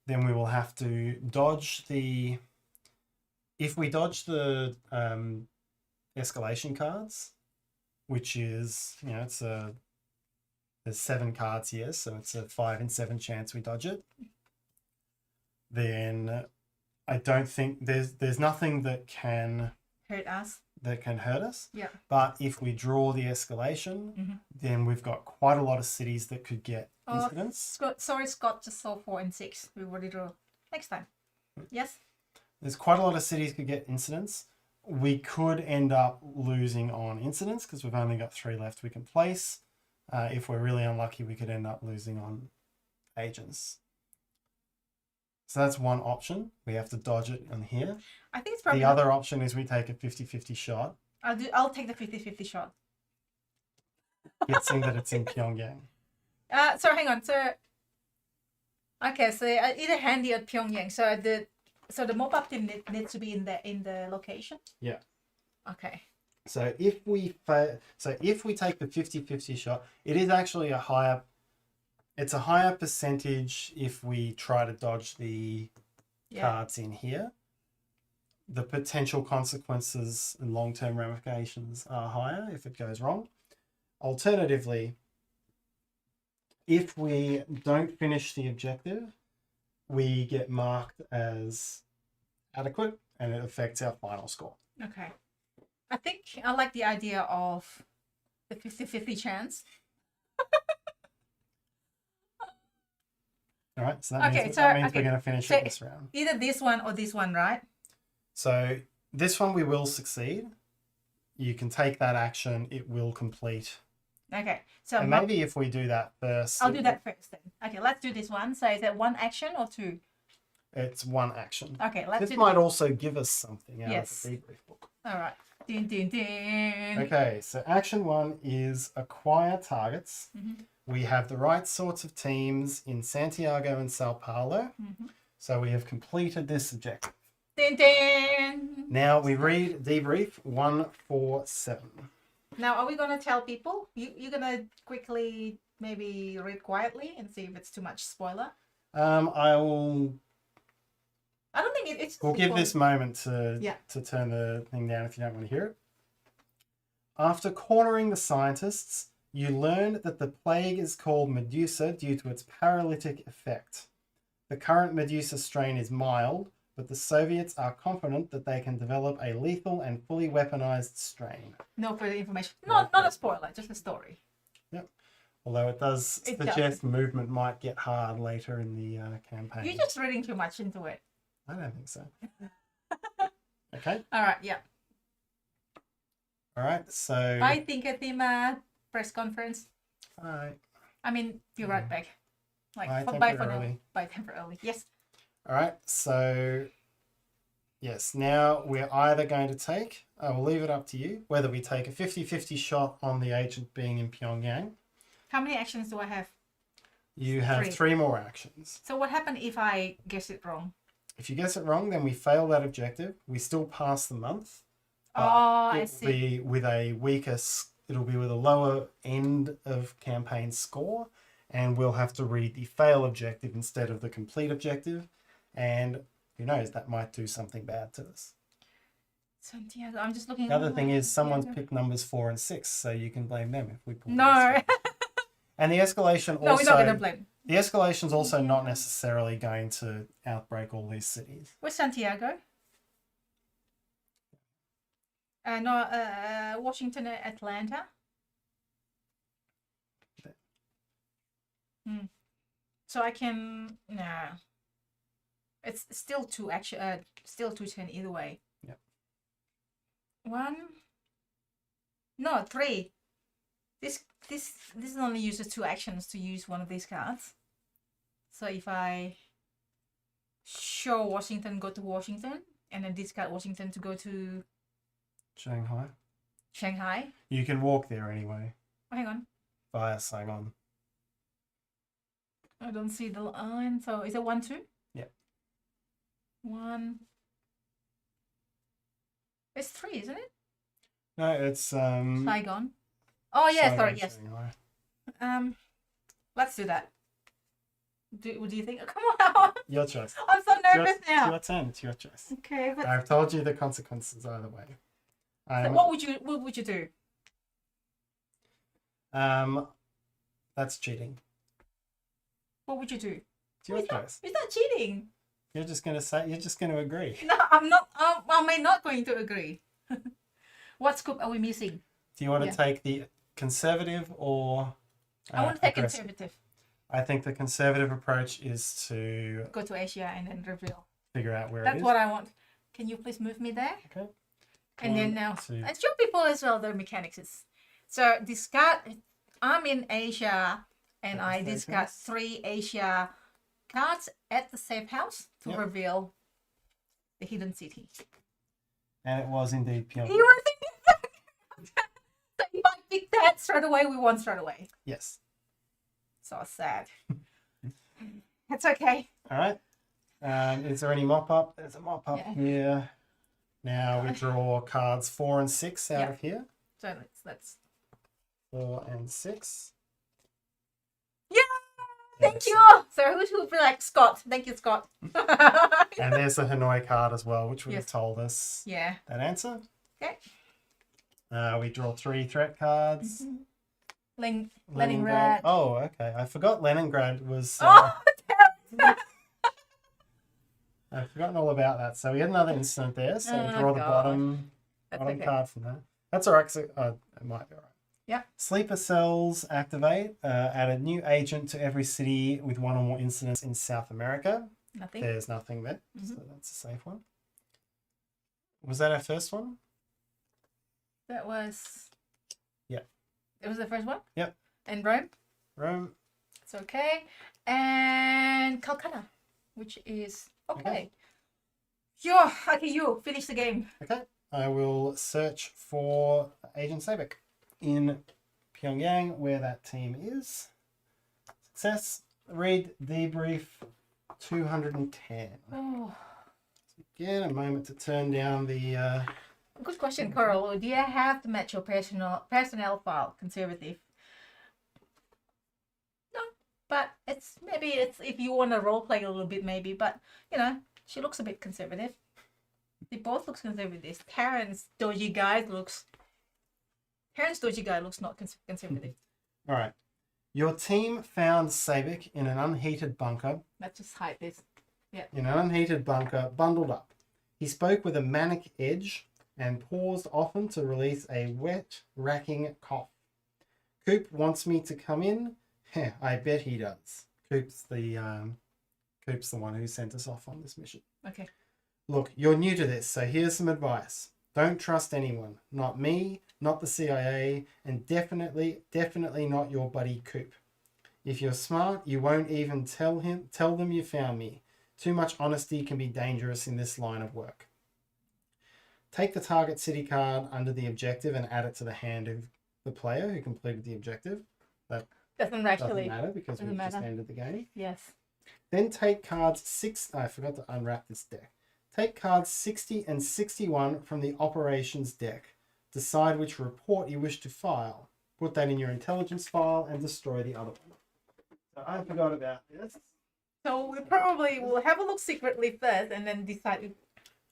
Speaker 2: Then we will have to dodge the... If we dodge the escalation cards, which is, there's 7 cards here, so it's a 5 in 7 chance we dodge it. Then I don't think there's nothing that can
Speaker 1: hurt us.
Speaker 2: Yeah. But if we draw the escalation, then we've got quite a lot of cities that could get incidents.
Speaker 1: Scott just saw 4 and 6. We already draw. Next time. Yes.
Speaker 2: There's quite a lot of cities could get incidents. We could end up losing on incidents because we've only got 3 left we can place. If we're really unlucky, we could end up losing on agents. So that's one option. We have to dodge it on here.
Speaker 1: I think it's probably
Speaker 2: The other option is we take a 50-50 shot,
Speaker 1: I'll take the 50-50 shot.
Speaker 2: guessing that it's in Pyongyang.
Speaker 1: So hang on. So okay, so either Handy or Pyongyang. So the mop-up team needs to be in the location.
Speaker 2: Yeah.
Speaker 1: Okay.
Speaker 2: So if we take the 50-50 shot, it is actually a higher percentage if we try to dodge the cards in here. The potential consequences and long-term ramifications are higher if it goes wrong. Alternatively, if we don't finish the objective, we get marked as adequate and it affects our final score.
Speaker 1: Okay. I think I like the idea of the 50-50 chance.
Speaker 2: All right, so that means we're going to finish it this round.
Speaker 1: Either this one or this one, right?
Speaker 2: So this one we will succeed. You can take that action. It will complete.
Speaker 1: Okay. So
Speaker 2: and maybe if we do that first.
Speaker 1: I'll do that first then. Okay, let's do this one. So is it one action or two?
Speaker 2: It's one action.
Speaker 1: Okay, let's do
Speaker 2: this. might also give us something out
Speaker 1: Yes.
Speaker 2: of the debrief book.
Speaker 1: All right. Din, din, din.
Speaker 2: Okay, so action 1 is acquire targets.
Speaker 1: Mm-hmm.
Speaker 2: We have the right sorts of teams in Santiago and Sao Paulo.
Speaker 1: Mm-hmm.
Speaker 2: So we have completed this objective.
Speaker 1: Din, din.
Speaker 2: Now we read debrief 147.
Speaker 1: Now, are we going to tell people? You're going to quickly maybe read quietly and see if it's too much spoiler?
Speaker 2: I will.
Speaker 1: I don't think it's.
Speaker 2: We'll give this moment to
Speaker 1: Yeah.
Speaker 2: turn the thing down if you don't want to hear it. After cornering the scientists, you learn that the plague is called Medusa due to its paralytic effect. The current Medusa strain is mild, but the Soviets are confident that they can develop a lethal and fully weaponized strain.
Speaker 1: No further information. Not a spoiler, just a story.
Speaker 2: Yep. Although it does suggest movement might get hard later in the campaign.
Speaker 1: You're just reading too much into it.
Speaker 2: I don't think so. Okay.
Speaker 1: All right, yeah.
Speaker 2: All right, so...
Speaker 1: I think at the press conference.
Speaker 2: All right.
Speaker 1: I mean, you're right back. Like,
Speaker 2: Bye
Speaker 1: for now. Bye temporarily. Yes.
Speaker 2: All right, so... Yes, now we're either going to take... I will leave it up to you, whether we take a 50-50 shot on the agent being in Pyongyang.
Speaker 1: How many actions do I have?
Speaker 2: You have 3 more actions.
Speaker 1: So what happened if I guess it wrong?
Speaker 2: If you guess it wrong, then we fail that objective. We still pass the month.
Speaker 1: I see.
Speaker 2: It'll be with a lower end of campaign score, and we'll have to read the fail objective instead of the complete objective. And who knows, that might do something bad to us.
Speaker 1: Santiago, I'm just looking.
Speaker 2: The other thing is someone's picked numbers 4 and 6, so you can blame them if we pull.
Speaker 1: No.
Speaker 2: And the escalation also.
Speaker 1: No, we're not going to blame.
Speaker 2: The escalation's also not necessarily going to outbreak all these cities.
Speaker 1: Where's Santiago? Washington, Atlanta. So I can. Nah. It's still 2 action. Still 2-10 either way.
Speaker 2: Yep.
Speaker 1: 1. No, 3. This only uses 2 actions to use one of these cards. So if I show Washington, go to Washington, and then discard Washington to go to Shanghai.
Speaker 2: You can walk there anyway.
Speaker 1: Oh, hang on.
Speaker 2: Via Saigon.
Speaker 1: I don't see the line. So is it 1-2?
Speaker 2: Yep.
Speaker 1: 1. It's 3, isn't it?
Speaker 2: No, it's
Speaker 1: Saigon. Oh yeah,
Speaker 2: Saigon,
Speaker 1: sorry, yes.
Speaker 2: Shanghai.
Speaker 1: Let's do that. What do you think? Come on.
Speaker 2: Your choice.
Speaker 1: I'm so nervous now.
Speaker 2: It's your turn. It's your choice.
Speaker 1: Okay, but
Speaker 2: I've told you the consequences either way.
Speaker 1: so what would you do?
Speaker 2: That's cheating.
Speaker 1: What would you do?
Speaker 2: It's your choice.
Speaker 1: It's not cheating.
Speaker 2: You're just gonna agree.
Speaker 1: No, I'm not. I'm not going to agree. What scoop are we missing?
Speaker 2: Do you want to take the conservative or?
Speaker 1: I want to take
Speaker 2: aggressive?
Speaker 1: conservative.
Speaker 2: I think the conservative approach is to
Speaker 1: Go to Asia and then reveal.
Speaker 2: figure out where it
Speaker 1: That's
Speaker 2: is.
Speaker 1: what I want. Can you please move me there?
Speaker 2: Okay.
Speaker 1: And then now,
Speaker 2: 2.
Speaker 1: and show people as well the mechanics. So discard. I'm in Asia, and I discard 3 Asia cards at the safe house to
Speaker 2: Yep.
Speaker 1: reveal the hidden city.
Speaker 2: And it was indeed Pyongyang.
Speaker 1: You were thinking so if I pick that straight away, we won straight away.
Speaker 2: Yes.
Speaker 1: So sad. It's okay.
Speaker 2: All right. Is there any mop-up? There's a mop-up here. Now we draw cards 4 and 6 out of here.
Speaker 1: So let's
Speaker 2: 4 and 6.
Speaker 1: Yeah! Thank you! So who would be like Scott? Thank you, Scott.
Speaker 2: And there's the Hanoi card as well, which would have told us that answer.
Speaker 1: Okay.
Speaker 2: We draw 3 threat cards.
Speaker 1: Leningrad.
Speaker 2: Oh, okay. I forgot Leningrad was... I've forgotten all about that. So we had another incident there. So we draw the bottom card from that. That's all right. 'Cause it might be all right.
Speaker 1: Yeah.
Speaker 2: Sleeper cells activate. Add a new agent to every city with 1 or more incidents in South America.
Speaker 1: Nothing.
Speaker 2: There's nothing there. So that's a safe one. Was that our first one?
Speaker 1: That was...
Speaker 2: Yeah.
Speaker 1: It was the first one?
Speaker 2: Yep.
Speaker 1: And Rome?
Speaker 2: Rome.
Speaker 1: It's okay. And Calcutta, which is okay. Okay, you finish the game.
Speaker 2: Okay. I will search for Agent Sabek in Pyongyang, where that team is. Success. Read debrief 210.
Speaker 1: Oh.
Speaker 2: Again, a moment to turn down the...
Speaker 1: Good question, Coral. Do you have to match your personnel file conservative? No, but it's if you want to role play a little bit, maybe. But you know, she looks a bit conservative. They both look conservative. Tarrant's dodgy guy looks not conservative.
Speaker 2: All right. Your team found Sabek in an unheated bunker.
Speaker 1: Let's just hide this. Yeah.
Speaker 2: In an unheated bunker, bundled up. He spoke with a manic edge and paused often to release a wet, racking cough. Coop wants me to come in. Heh, I bet he does. Coop's the one who sent us off on this mission.
Speaker 1: Okay.
Speaker 2: Look, you're new to this, so here's some advice. Don't trust anyone. Not me, not the CIA, and definitely not your buddy Coop. If you're smart, you won't even tell them you found me. Too much honesty can be dangerous in this line of work. Take the target city card under the objective and add it to the hand of the player who completed the objective. That
Speaker 1: doesn't
Speaker 2: matter because we just ended the game.
Speaker 1: Yes.
Speaker 2: Then take cards 6... I forgot to unwrap this deck. Take cards 60 and 61 from the operations deck. Decide which report you wish to file. Put that in your intelligence file and destroy the other one. So I forgot about this.
Speaker 1: So we probably will have a look secretly first and then decide if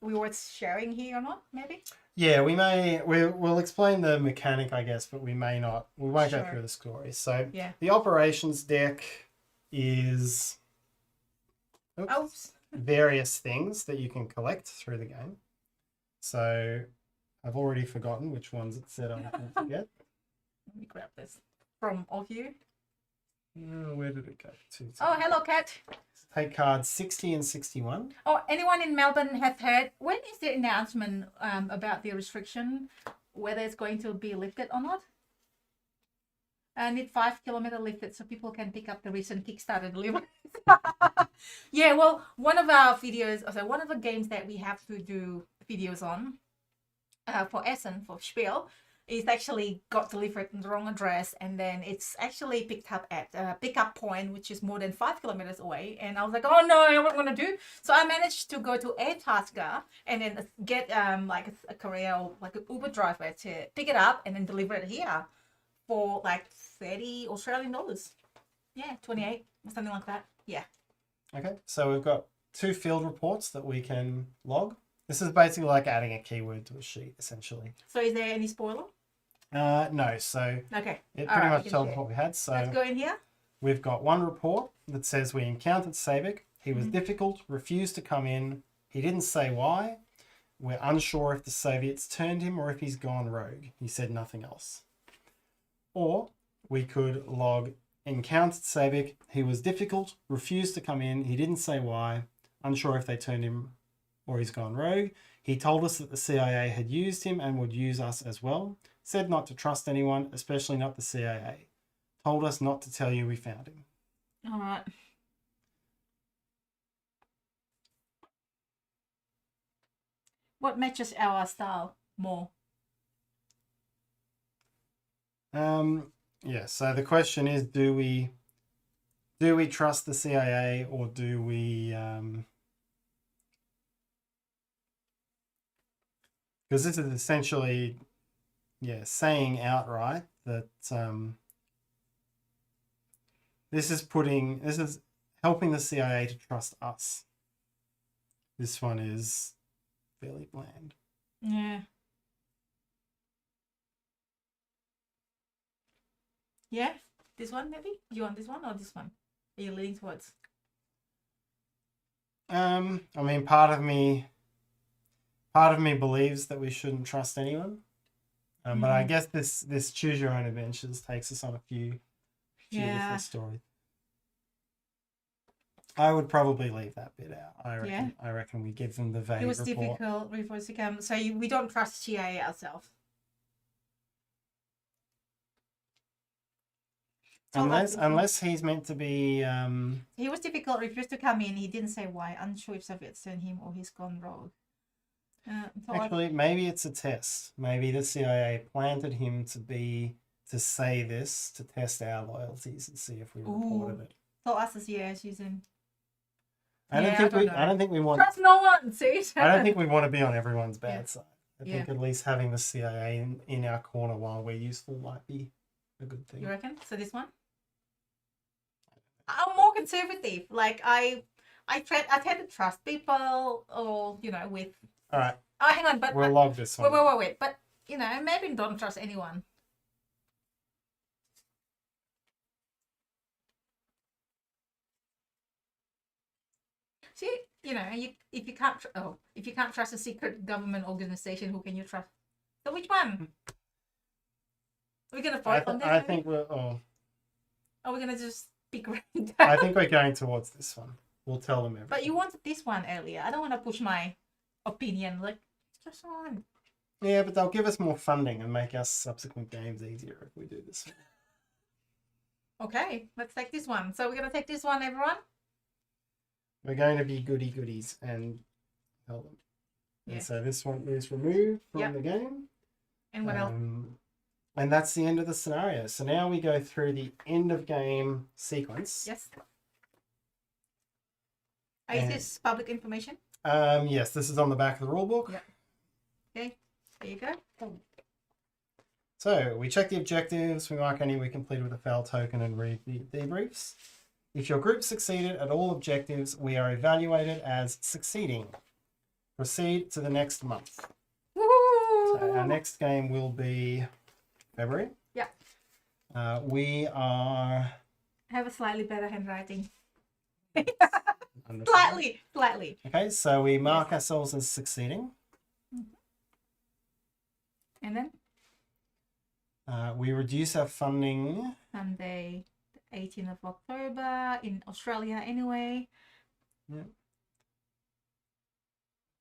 Speaker 1: we were sharing here or not, maybe?
Speaker 2: Yeah, we'll explain the mechanic, I guess, but we may not. We won't go
Speaker 1: Sure.
Speaker 2: through the story. So
Speaker 1: Yeah.
Speaker 2: the operations deck is various things that you can collect through the game. So I've already forgotten which ones it said I won't forget.
Speaker 1: Let me grab this from all of you.
Speaker 2: Where did it go to?
Speaker 1: Oh, hello, Kat.
Speaker 2: Take cards 60 and 61.
Speaker 1: Oh, anyone in Melbourne have heard, when is the announcement about the restriction, whether it's going to be lifted or not? I need 5 kilometer lifted so people can pick up the recent Kickstarter deliveries. Yeah, well, one of our videos, so one of the games that we have to do videos on for Essen, for Spiel, is actually got delivered in the wrong address, and then it's actually picked up at a pickup point, which is more than 5 kilometers away. And I was like, oh no, what am I going to do? So I managed to go to Airtasker and then get like a courier or like an Uber driver to pick it up and then deliver it here for like 30 Australian dollars. Yeah, 28 or something like that. Yeah.
Speaker 2: Okay, so we've got 2 field reports that we can log. This is basically like adding a keyword to a sheet, essentially.
Speaker 1: So is there any spoiler?
Speaker 2: No, so
Speaker 1: Okay.
Speaker 2: it pretty much tells us what we had. So
Speaker 1: let's go in here.
Speaker 2: we've got one report that says we encountered Sabek. He was difficult, refused to come in. He didn't say why. We're unsure if the Soviets turned him or if he's gone rogue. He said nothing else. Or we could log encountered Sabek. He was difficult, refused to come in. He didn't say why. Unsure if they turned him or he's gone rogue. He told us that the CIA had used him and would use us as well. Said not to trust anyone, especially not the CIA. Told us not to tell you we found him.
Speaker 1: All right. What matches our style more?
Speaker 2: Yeah, so the question is, do we trust the CIA, or do we because this is essentially, yeah, saying outright that this is helping the CIA to trust us. This one is fairly bland.
Speaker 1: Yeah. Yeah? This one maybe? You want this one or this one? Are you leaning towards?
Speaker 2: I mean, part of me believes that we shouldn't trust anyone. But I guess this choose your own adventures takes us on a few different stories. I would probably leave that bit out. I reckon we give them the vague
Speaker 1: It was
Speaker 2: report.
Speaker 1: difficult reports to come. So we don't trust CIA ourselves.
Speaker 2: Unless he's meant to be.
Speaker 1: He was difficult. Refused to come in. He didn't say why. Unsure if Soviets sent him or he's gone rogue.
Speaker 2: Actually, maybe it's a test. Maybe the CIA planted him to say this to test our loyalties and see if we reported it.
Speaker 1: Told us the CIA is using.
Speaker 2: I don't think we want.
Speaker 1: Trust no one. See.
Speaker 2: I don't think we want to be on everyone's bad side. I think at least having the CIA in our corner while we're useful might be a good thing.
Speaker 1: You reckon? So this one? I'm more conservative. Like I tend to trust people, or with.
Speaker 2: All right.
Speaker 1: Oh, hang on, but
Speaker 2: we'll log this one.
Speaker 1: Wait. But maybe don't trust anyone. See, if you can't trust a secret government organization, who can you trust? So which one? Are we gonna vote on this?
Speaker 2: I think we're. Oh.
Speaker 1: Are we gonna just pick random?
Speaker 2: I think we're going towards this one. We'll tell them everything.
Speaker 1: But you wanted this one earlier. I don't want to push my opinion. Like, just one.
Speaker 2: Yeah, but they'll give us more funding and make our subsequent games easier if we do this one.
Speaker 1: Okay, let's take this one. So we're gonna take this one, everyone.
Speaker 2: We're going to be goodies and tell them. Yeah. And so this one is removed from the game.
Speaker 1: And what else?
Speaker 2: And that's the end of the scenario. So now we go through the end of game sequence.
Speaker 1: Yes. Is this public information?
Speaker 2: Yes, this is on the back of the rulebook.
Speaker 1: Yeah. Okay, there you go.
Speaker 2: So we check the objectives, we mark any we completed with a fail token and read the debriefs. If your group succeeded at all objectives, we are evaluated as succeeding. Proceed to the next month.
Speaker 1: Woo!
Speaker 2: So our next game will be February.
Speaker 1: Yeah.
Speaker 2: We are...
Speaker 1: Have a slightly better handwriting. Slightly.
Speaker 2: Okay, so we mark ourselves as succeeding.
Speaker 1: And then?
Speaker 2: We reduce our funding.
Speaker 1: Sunday, the 18th of October, in Australia anyway.
Speaker 2: Yeah.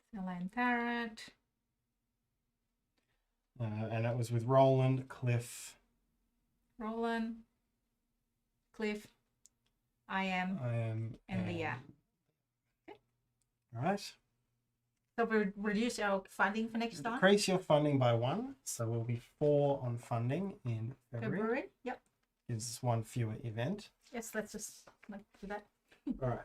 Speaker 1: Stella Tarrant.
Speaker 2: And that was with Roland, Cliff.
Speaker 1: Roland, Cliff, I am, and Leah. Okay.
Speaker 2: All right.
Speaker 1: So we reduce our funding for next time.
Speaker 2: Increase your funding by 1, so we'll be 4 on funding in February.
Speaker 1: Yep.
Speaker 2: Gives us 1 fewer event.
Speaker 1: Yes, let's just do that.
Speaker 2: All right.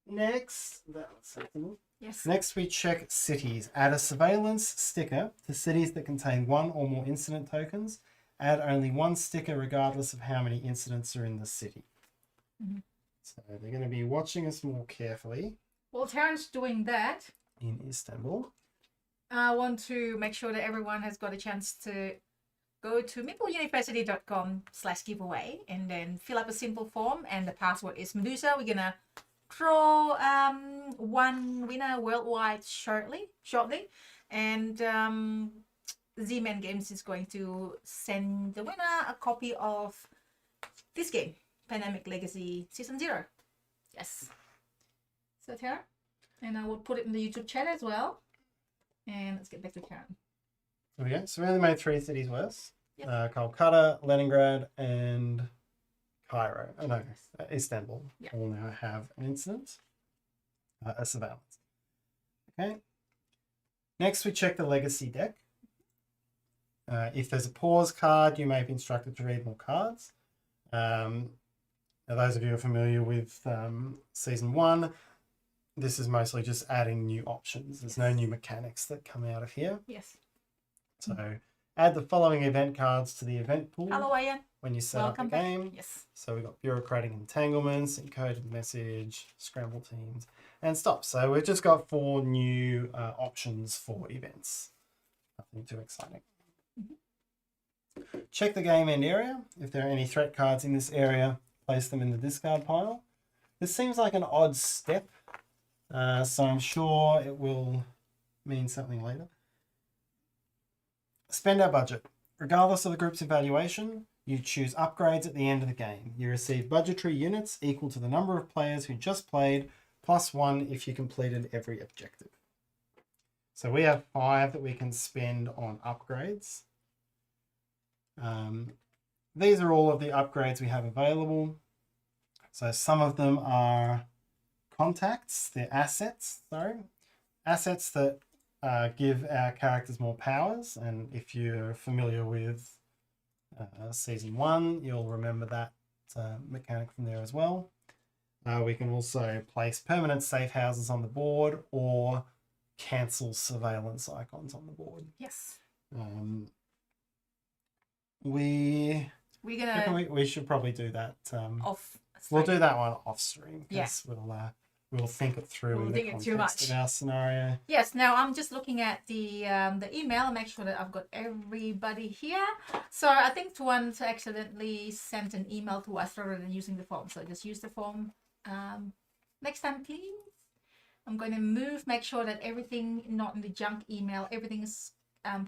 Speaker 2: Next, that was sensible.
Speaker 1: Yes.
Speaker 2: Next, we check cities. Add a surveillance sticker to cities that contain 1 or more incident tokens. Add only 1 sticker regardless of how many incidents are in the city.
Speaker 1: Mm-hmm.
Speaker 2: So they're going to be watching us more carefully.
Speaker 1: While Tarrant's doing that,
Speaker 2: in Istanbul,
Speaker 1: I want to make sure that everyone has got a chance to go to meepleuniversity.com/giveaway and then fill up a simple form, and the password is Medusa. We're gonna draw 1 winner worldwide shortly, and Z-Man Games is going to send the winner a copy of this game, Pandemic Legacy Season 0. Yes. So Tara, and I will put it in the YouTube chat as well. And let's get back to Karen.
Speaker 2: There we go. So we only made 3 cities worse.
Speaker 1: Yep.
Speaker 2: Kolkata, Leningrad, and Cairo. Oh no, Istanbul. Yep. All now have an incident, a surveillance. Okay. Next, we check the legacy deck. If there's a pause card, you may be instructed to read more cards. Now, those of you who are familiar with Season 1, this is mostly just adding new options. There's no new mechanics that come out of here.
Speaker 1: Yes.
Speaker 2: So add the following event cards to the event pool
Speaker 1: Hello, Ian.
Speaker 2: when you set
Speaker 1: Welcome
Speaker 2: up the
Speaker 1: back.
Speaker 2: game.
Speaker 1: Yes.
Speaker 2: So we've got bureaucratic entanglements, encoded message, scramble teams, and stop. So we've just got 4 new options for events. Nothing too exciting. Check the game end area. If there are any threat cards in this area, place them in the discard pile. This seems like an odd step, so I'm sure it will mean something later. Spend our budget. Regardless of the group's evaluation, you choose upgrades at the end of the game. You receive budgetary units equal to the number of players who just played, plus 1 if you completed every objective. So we have 5 that we can spend on upgrades. These are all of the upgrades we have available. So some of them are contacts, they're assets, assets that give our characters more powers. And if you're familiar with Season 1, you'll remember that mechanic from there as well. We can also place permanent safe houses on the board or cancel surveillance icons on the board.
Speaker 1: Yes.
Speaker 2: We should probably do that.
Speaker 1: Off.
Speaker 2: We'll do that one off stream
Speaker 1: Yes.
Speaker 2: because we'll think it through in the
Speaker 1: think it too
Speaker 2: context
Speaker 1: much.
Speaker 2: of our scenario.
Speaker 1: Yes. Now I'm just looking at the email. Make sure that I've got everybody here. So I think Tuan accidentally sent an email to us rather than using the form. So just use the form next time, please. I'm going to make sure that everything not in the junk email. Everything is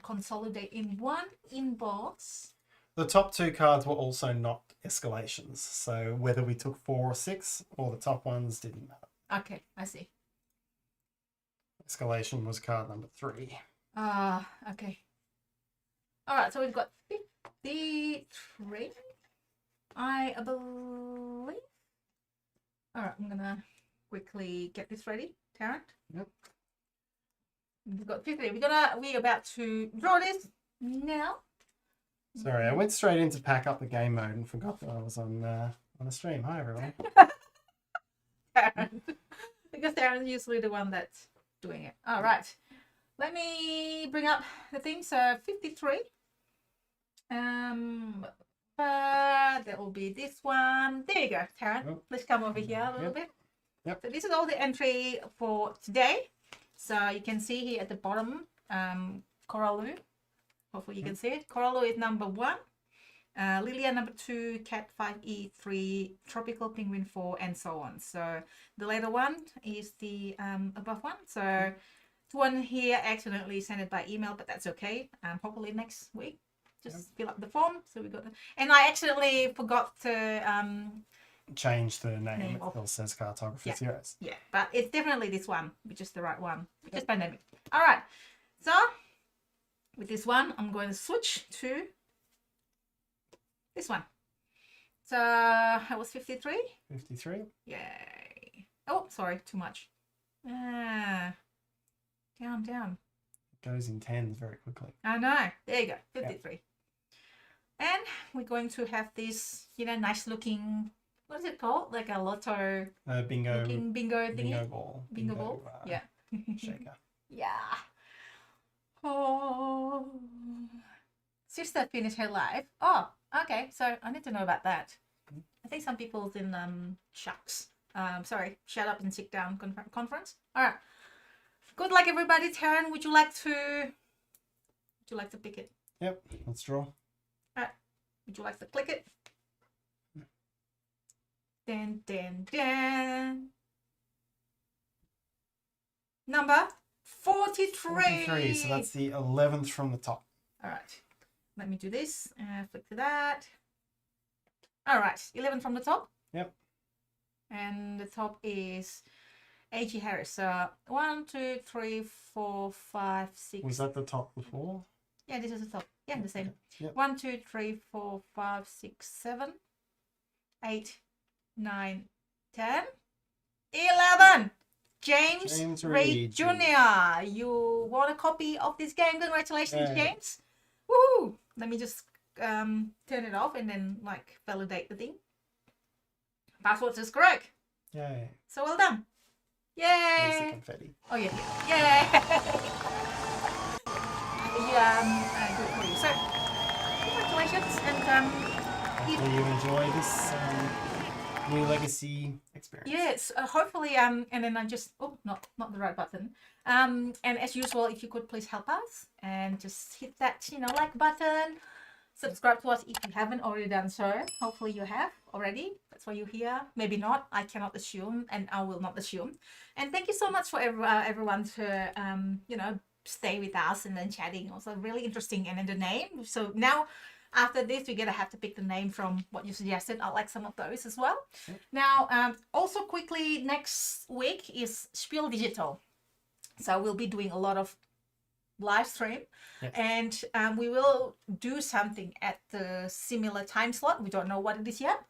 Speaker 1: consolidated in one inbox.
Speaker 2: The top 2 cards were also not escalations, so whether we took 4 or 6 or the top ones didn't matter.
Speaker 1: Okay, I see.
Speaker 2: Escalation was card number 3.
Speaker 1: Okay. All right, so we've got 53, I believe. All right, I'm gonna quickly get this ready, Tarrant.
Speaker 2: Yep.
Speaker 1: We've got 53. We're about to draw this now.
Speaker 2: Sorry, I went straight into pack up the game mode and forgot that I was on a stream. Hi, everyone.
Speaker 1: Tarrant. Because Tarrant's usually the one that's doing it. All right. Let me bring up the thing. So 53. But there will be this one. There you go, Tarrant.
Speaker 2: Oh.
Speaker 1: Let's come over here a little bit.
Speaker 2: Yep.
Speaker 1: So this is all the entry for today. So you can see here at the bottom, Coralu. Hopefully you can see it. Coralu is number 1. Lilia number 2, Cat 5E3, Tropical Penguin 4, and so on. So the later one is the above one. So one here accidentally sent it by email, but that's okay. Hopefully next week, just fill up the form. So we got the, and I accidentally forgot to
Speaker 2: change the name. It says Cartography Heroes.
Speaker 1: Yeah, but it's definitely this one, which is the right one. Just by naming. All right. So with this one, I'm going to switch to this one. So I was 53.
Speaker 2: 53.
Speaker 1: Yay. Oh, sorry, too much. Down.
Speaker 2: It goes in tens very quickly.
Speaker 1: I know. There you go. 53. Yep. And we're going to have this, nice looking, what is it called? Like a lotto
Speaker 2: bingo
Speaker 1: looking bingo thingy.
Speaker 2: Bingo ball.
Speaker 1: Bingo ball. Yeah.
Speaker 2: Shaker.
Speaker 1: Yeah. Oh. Sister finished her life. Oh, okay. So I need to know about that. I think some people's in shucks. Sorry, shut up and sit down conference. All right. Good luck, everybody. Tarrant, would you like to pick it?
Speaker 2: Yep. Let's draw.
Speaker 1: All right. Would you like to click it? Dan, dan, dan. Number 43.
Speaker 2: 43. So that's the 11th from the top.
Speaker 1: All right. Let me do this. Flick to that. All right. 11 from the top.
Speaker 2: Yep.
Speaker 1: And the top is A.G. Harris. 1, 2, 3, 4, 5, 6.
Speaker 2: Was that the top before?
Speaker 1: Yeah, this is the top. Yeah, the same.
Speaker 2: Yep.
Speaker 1: 1, 2, 3, 4, 5, 6, 7, 8, 9, 10, 11.
Speaker 2: James
Speaker 1: Ray
Speaker 2: Reed
Speaker 1: Jr. You won a copy of this game. Congratulations,
Speaker 2: Yay.
Speaker 1: James. Woohoo! Let me just turn it off and then like validate the thing. Password is correct.
Speaker 2: Yay.
Speaker 1: So well done.
Speaker 2: There's the
Speaker 1: Yay!
Speaker 2: confetti.
Speaker 1: Oh yeah. Yay! Good for you. So congratulations and
Speaker 2: Hopefully you enjoy this new legacy experience.
Speaker 1: yes, hopefully and then I just not the right button. And as usual, if you could please help us and just hit that like button. Subscribe to us if you haven't already done so. Hopefully you have already. That's why you're here. Maybe not. I cannot assume, and I will not assume. And thank you so much for everyone to stay with us and then chatting. Also really interesting. And then the name. So now after this, we're gonna have to pick the name from what you suggested. I like some of those as well.
Speaker 2: Yep.
Speaker 1: Now, also quickly, next week is Spiel Digital. So we'll be doing a lot of live stream.
Speaker 2: Yes.
Speaker 1: And we will do something at the similar time slot. We don't know what it is yet.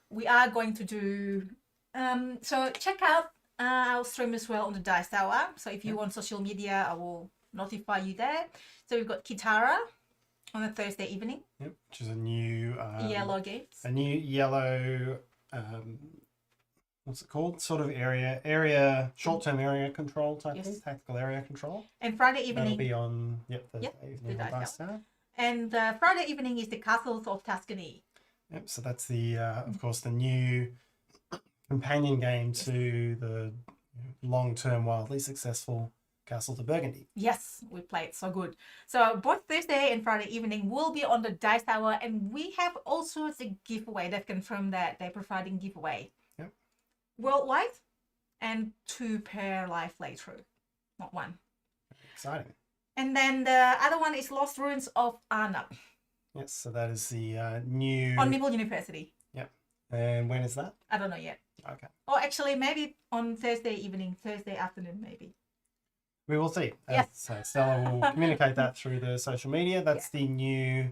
Speaker 1: We are going to do so check out our stream as well on the Dice Tower. So if you want social media, I will notify you there. So we've got Kitara on a Thursday evening.
Speaker 2: Yep, which is a new
Speaker 1: Yellow games.
Speaker 2: a new yellow what's it called? Sort of area short-term area control type thing, tactical area control.
Speaker 1: And Friday evening.
Speaker 2: That'll be on Thursday evening
Speaker 1: the
Speaker 2: on
Speaker 1: Dice
Speaker 2: Dice Tower.
Speaker 1: And Friday evening is the Castles of Tuscany.
Speaker 2: Yep, so that's the of course the new companion game to the long-term wildly successful Castles of Burgundy.
Speaker 1: Yes, we played so good. So both Thursday and Friday evening will be on the Dice Tower, and we have also the giveaway. They've confirmed that they're providing giveaway.
Speaker 2: Yep.
Speaker 1: Worldwide, and 2 per live playthrough, not 1.
Speaker 2: Exciting.
Speaker 1: And then the other one is Lost Ruins of Arnab
Speaker 2: Yes, so that is the new
Speaker 1: on Meeple University.
Speaker 2: Yep. And when is that?
Speaker 1: I don't know yet.
Speaker 2: Okay.
Speaker 1: Or actually, maybe on Thursday evening, Thursday afternoon, maybe.
Speaker 2: We will see.
Speaker 1: Yes.
Speaker 2: So Stella will communicate that through the social media. That's the new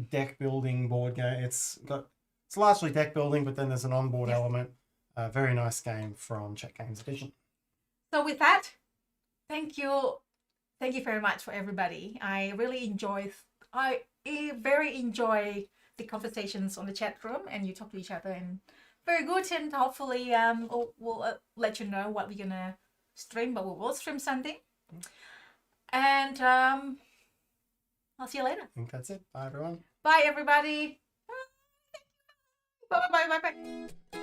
Speaker 2: deck building board game. It's largely deck building, but then there's an onboard element. Very nice game from Czech Games Edition.
Speaker 1: So with that, thank you very much for everybody. I very enjoy the conversations on the chat room, and you talk to each other, and very good. And hopefully we'll let you know what we're gonna stream, but we will stream something. And I'll see you later.
Speaker 2: I think that's it. Bye everyone.
Speaker 1: Bye everybody. Bye.